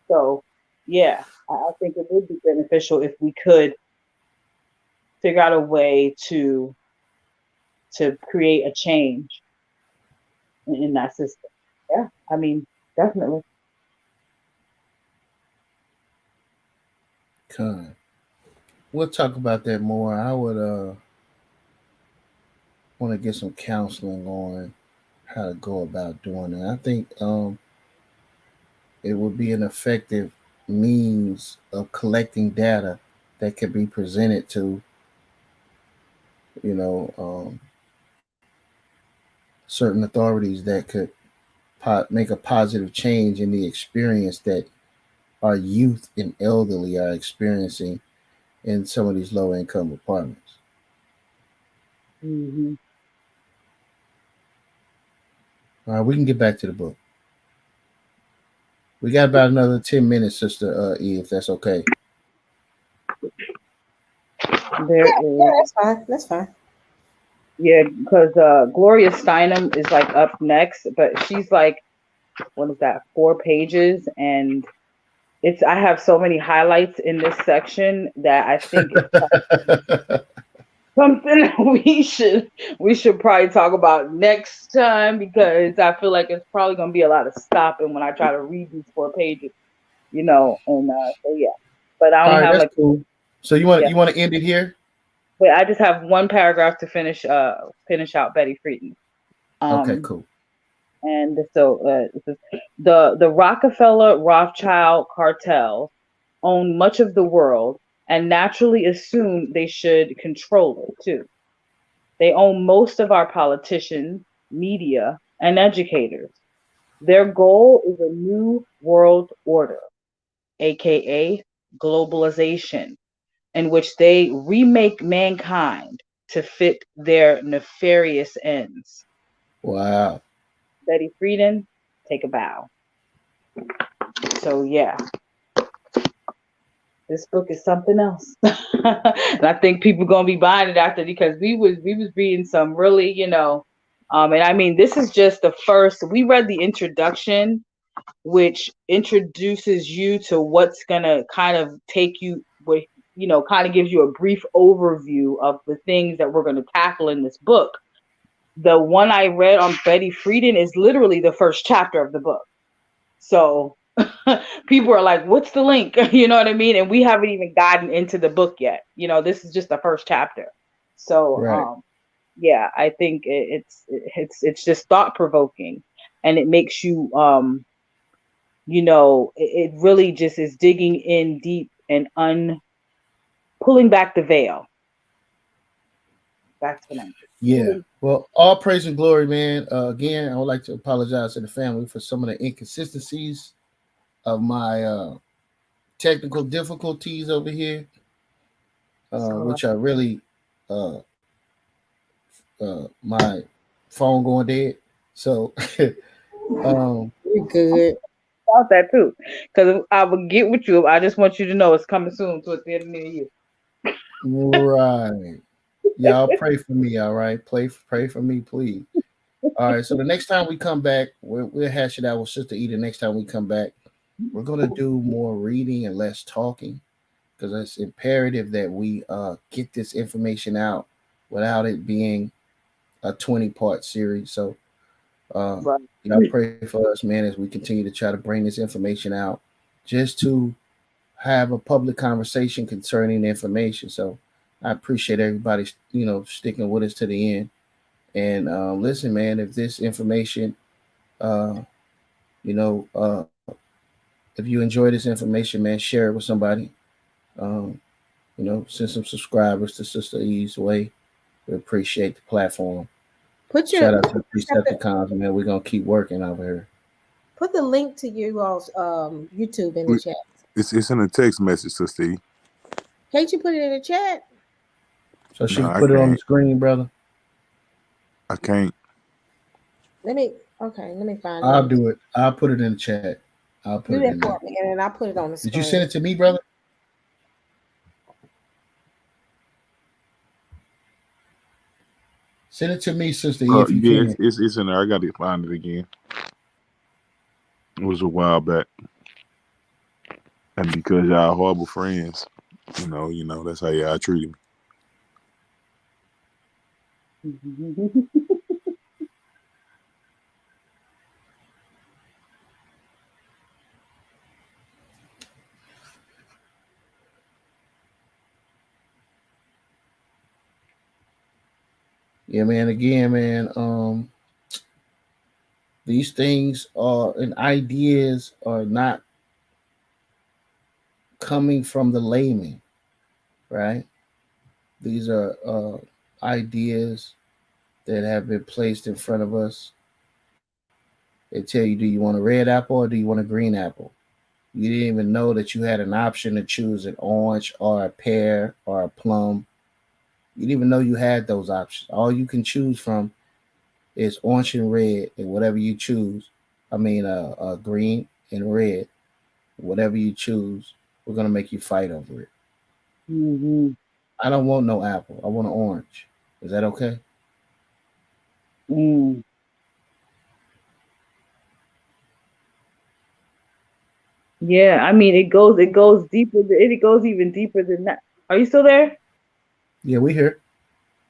Speaker 5: So, yeah, I think it would be beneficial if we could figure out a way to create a change in that system. Yeah, I mean, definitely.
Speaker 2: Con. We'll talk about that more. I would want to get some counseling on how to go about doing it. I think it would be an effective means of collecting data that could be presented to, you know, certain authorities that could make a positive change in the experience that our youth and elderly are experiencing in some of these low income apartments.
Speaker 5: Mm-hmm.
Speaker 2: All right, we can get back to the book. We got about another 10 minutes, Sister E, if that's okay.
Speaker 5: There is.
Speaker 1: That's fine. That's fine.
Speaker 5: Yeah, because Gloria Steinem is like up next, but she's like, what is that, 4 pages? And I have so many highlights in this section that I think it's something we should probably talk about next time, because I feel like it's probably going to be a lot of stopping when I try to read these 4 pages, you know. And so yeah, but I only have like
Speaker 2: cool. So you want to end it here?
Speaker 5: Wait, I just have one paragraph to finish out Betty Friedan.
Speaker 2: Okay, cool.
Speaker 5: And so the Rockefeller Rothschild cartel own much of the world and naturally assume they should control it too. They own most of our politicians, media, and educators. Their goal is a new world order, aka globalization, in which they remake mankind to fit their nefarious ends.
Speaker 2: Wow.
Speaker 5: Betty Friedan, take a bow. So yeah, this book is something else. And I think people gonna be buying it after, because we was reading some really, you know, and I mean, this is just the first. We read the introduction, which introduces you to what's gonna kind of take you with, you know, kind of gives you a brief overview of the things that we're gonna tackle in this book. The one I read on Betty Friedan is literally the first chapter of the book. So people are like, what's the link? You know what I mean? And we haven't even gotten into the book yet. You know, this is just the first chapter. So yeah, I think it's just thought provoking, and it makes you you know, it really just is digging in deep and pulling back the veil. That's what I'm
Speaker 2: doing. Yeah. Well, all praise and glory, man. Again, I would like to apologize to the family for some of the inconsistencies of my technical difficulties over here, which are really my phone going dead. So
Speaker 1: you're good.
Speaker 5: About that too, because I will get with you. I just want you to know it's coming soon towards the end of the year.
Speaker 2: Right. Y'all pray for me, all right? Pray for me, please. All right. So the next time we come back, we'll hash it out with Sister Eda. Next time we come back, we're gonna do more reading and less talking, because it's imperative that we get this information out without it being a 20-part series. So
Speaker 5: Right.
Speaker 2: y'all pray for us, man, as we continue to try to bring this information out, just to have a public conversation concerning the information. So I appreciate everybody, sticking with us to the end. And listen, man, if this information, uh, you know, uh, if you enjoy this information, man, share it with somebody. Um, send some subscribers to Sister E's way. We appreciate the platform.
Speaker 1: Put
Speaker 2: Shout
Speaker 1: your
Speaker 2: out to the Preceptikans, man. We're gonna keep working over here.
Speaker 1: put the link to you all's YouTube in the chat.
Speaker 3: It's in a text message, Sister E.
Speaker 1: Can't you put it in the chat?
Speaker 2: So she
Speaker 3: No,
Speaker 2: can
Speaker 3: I
Speaker 2: put it on the
Speaker 3: can't.
Speaker 2: screen, brother.
Speaker 3: I can't.
Speaker 1: Let me find
Speaker 2: I'll
Speaker 1: it.
Speaker 2: do it. I'll put it in the chat. I'll put
Speaker 1: Do
Speaker 2: it
Speaker 1: that
Speaker 2: in
Speaker 1: for
Speaker 2: there.
Speaker 1: me, and then I'll put it on the
Speaker 2: Did
Speaker 1: screen.
Speaker 2: you send it to me, brother? Send it to me, Sister E, if you
Speaker 3: Yeah,
Speaker 2: can.
Speaker 3: it's in there. I got to find it again. It was a while back, and because y'all horrible friends, that's how y'all treat me.
Speaker 2: Yeah, man. Again, man. These things are and ideas are not coming from the layman, right? These are ideas that have been placed in front of us. They tell you, do you want a red apple or do you want a green apple? You didn't even know that you had an option to choose an orange or a pear or a plum. You didn't even know you had those options. All you can choose from is orange and red, and whatever you choose, green and red, whatever you choose, we're gonna make you fight over it.
Speaker 5: Mm-hmm.
Speaker 2: I don't want no apple. I want an orange. Is that okay?
Speaker 5: Mm. Yeah, I mean, it goes deeper. It goes even deeper than that. Are you still there?
Speaker 2: Yeah, we here.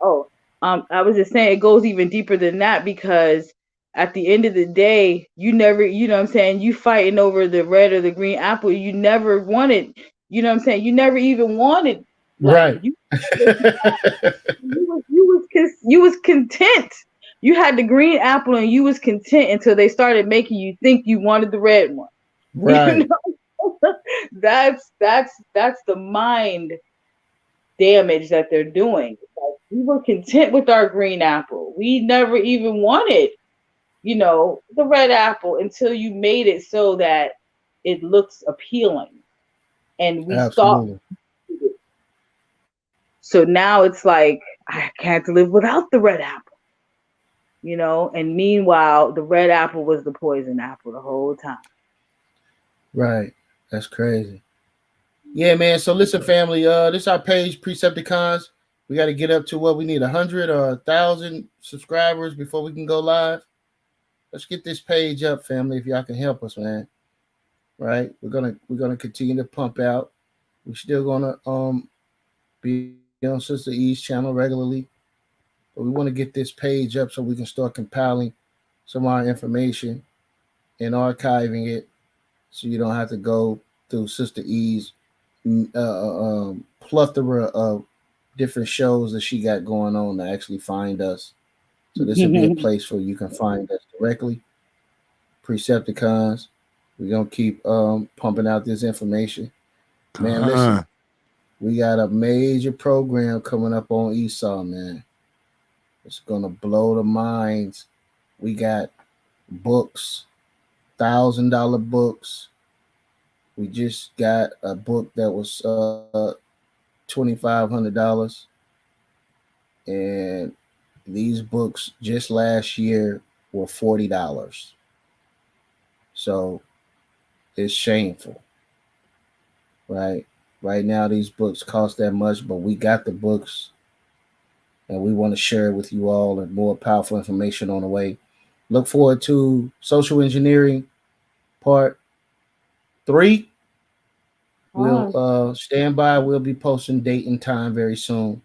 Speaker 5: Oh, I was just saying it goes even deeper than that because at the end of the day, you never, you know what I'm saying, you fighting over the red or the green apple. You never wanted, you know what I'm saying, you never even wanted, like
Speaker 2: Right.
Speaker 5: you was content. You had the green apple and you was content until they started making you think you wanted the red one.
Speaker 2: Right.
Speaker 5: That's the mind damage that they're doing. Like, we were content with our green apple. We never even wanted, the red apple until you made it so that it looks appealing. And we thought.
Speaker 2: Absolutely.
Speaker 5: So now it's like, I can't live without the red apple. And meanwhile, the red apple was the poison apple the whole time.
Speaker 2: Right. That's crazy. Yeah, man. So listen, family. This is our page, Preceptikans. We got to get up to what we need 100 or 1,000 subscribers before we can go live. Let's get this page up, family. If y'all can help us, man. Right? We're gonna continue to pump out. We're still gonna be on Sister E's channel regularly, but we want to get this page up so we can start compiling some of our information and archiving it, so you don't have to go through Sister E's plethora of different shows that she got going on to actually find us. So this will be a place where you can find us directly. Preceptikans. We're gonna keep pumping out this information. Man, listen, we got a major program coming up on Esau, man. It's gonna blow the minds. We got books, $1,000 books. We just got a book that was $2,500, and these books just last year were $40. So it's shameful, right? Right now, these books cost that much, but we got the books, and we want to share it with you all, and more powerful information on the way. Look forward to social engineering part 3. We'll stand by. We'll be posting date and time very soon.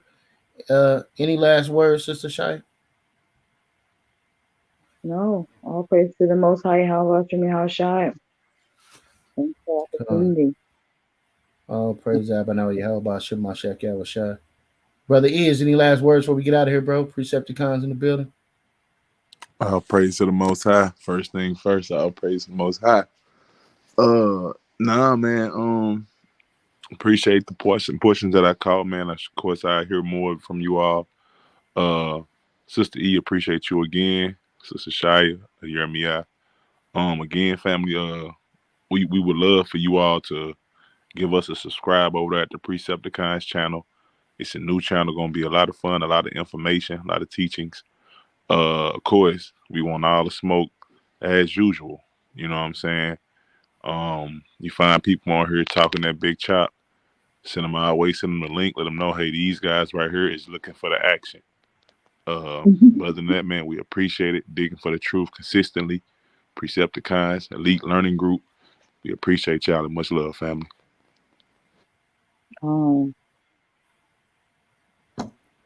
Speaker 2: Any last words, Sister Shai?
Speaker 5: No, all praise to the Most High. How about you, how shy? Thanks for the opportunity.
Speaker 2: All praise Abba Yahweh Shema Shek Yahweh. Brother Is, any last words before we get out of here, bro? Preceptikans in the building.
Speaker 3: All praise to the Most High. First thing first, all praise to the Most High. Nah, man. Appreciate the portions that I caught, man. Of course, I hear more from you all. Sister E, appreciate you again. Sister Shia, Jeremiah. Again, family. We would love for you all to give us a subscribe over there at the Preceptikans channel. It's a new channel, gonna be a lot of fun, a lot of information, a lot of teachings. Of course, we want all the smoke as usual. You know what I'm saying? You find people on here talking that big chop, send them our way, send them the link, let them know, hey, these guys right here is looking for the action. But other than that, man, we appreciate it. Digging for the truth consistently. Preceptikans, Elite Learning Group. We appreciate y'all and much love, family.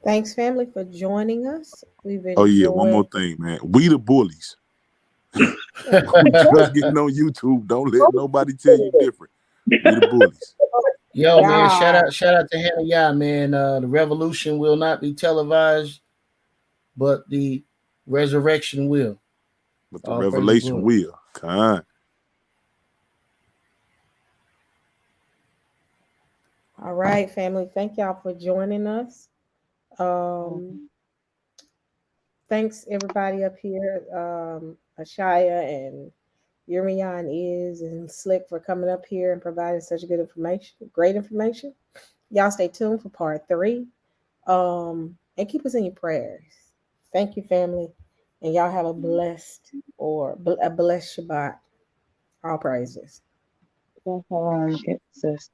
Speaker 1: Thanks, family, for joining us. We've
Speaker 3: Oh yeah,
Speaker 1: enjoyed.
Speaker 3: one more thing, man. We the bullies. Just getting on YouTube. Don't let nobody tell you different. We the bullies.
Speaker 2: Yo, man, shout out to Hannah Yah, man. The revolution will not be televised, but the resurrection will.
Speaker 3: But the revelation will. Kind.
Speaker 1: All right, family. Thank y'all for joining us. Thanks everybody up here, Ashaya and Yurmiya and Is and Slick for coming up here and providing such good information, great information. Y'all stay tuned for part 3. And keep us in your prayers. Thank you, family. And y'all have a blessed Shabbat. All praises.
Speaker 5: Sis.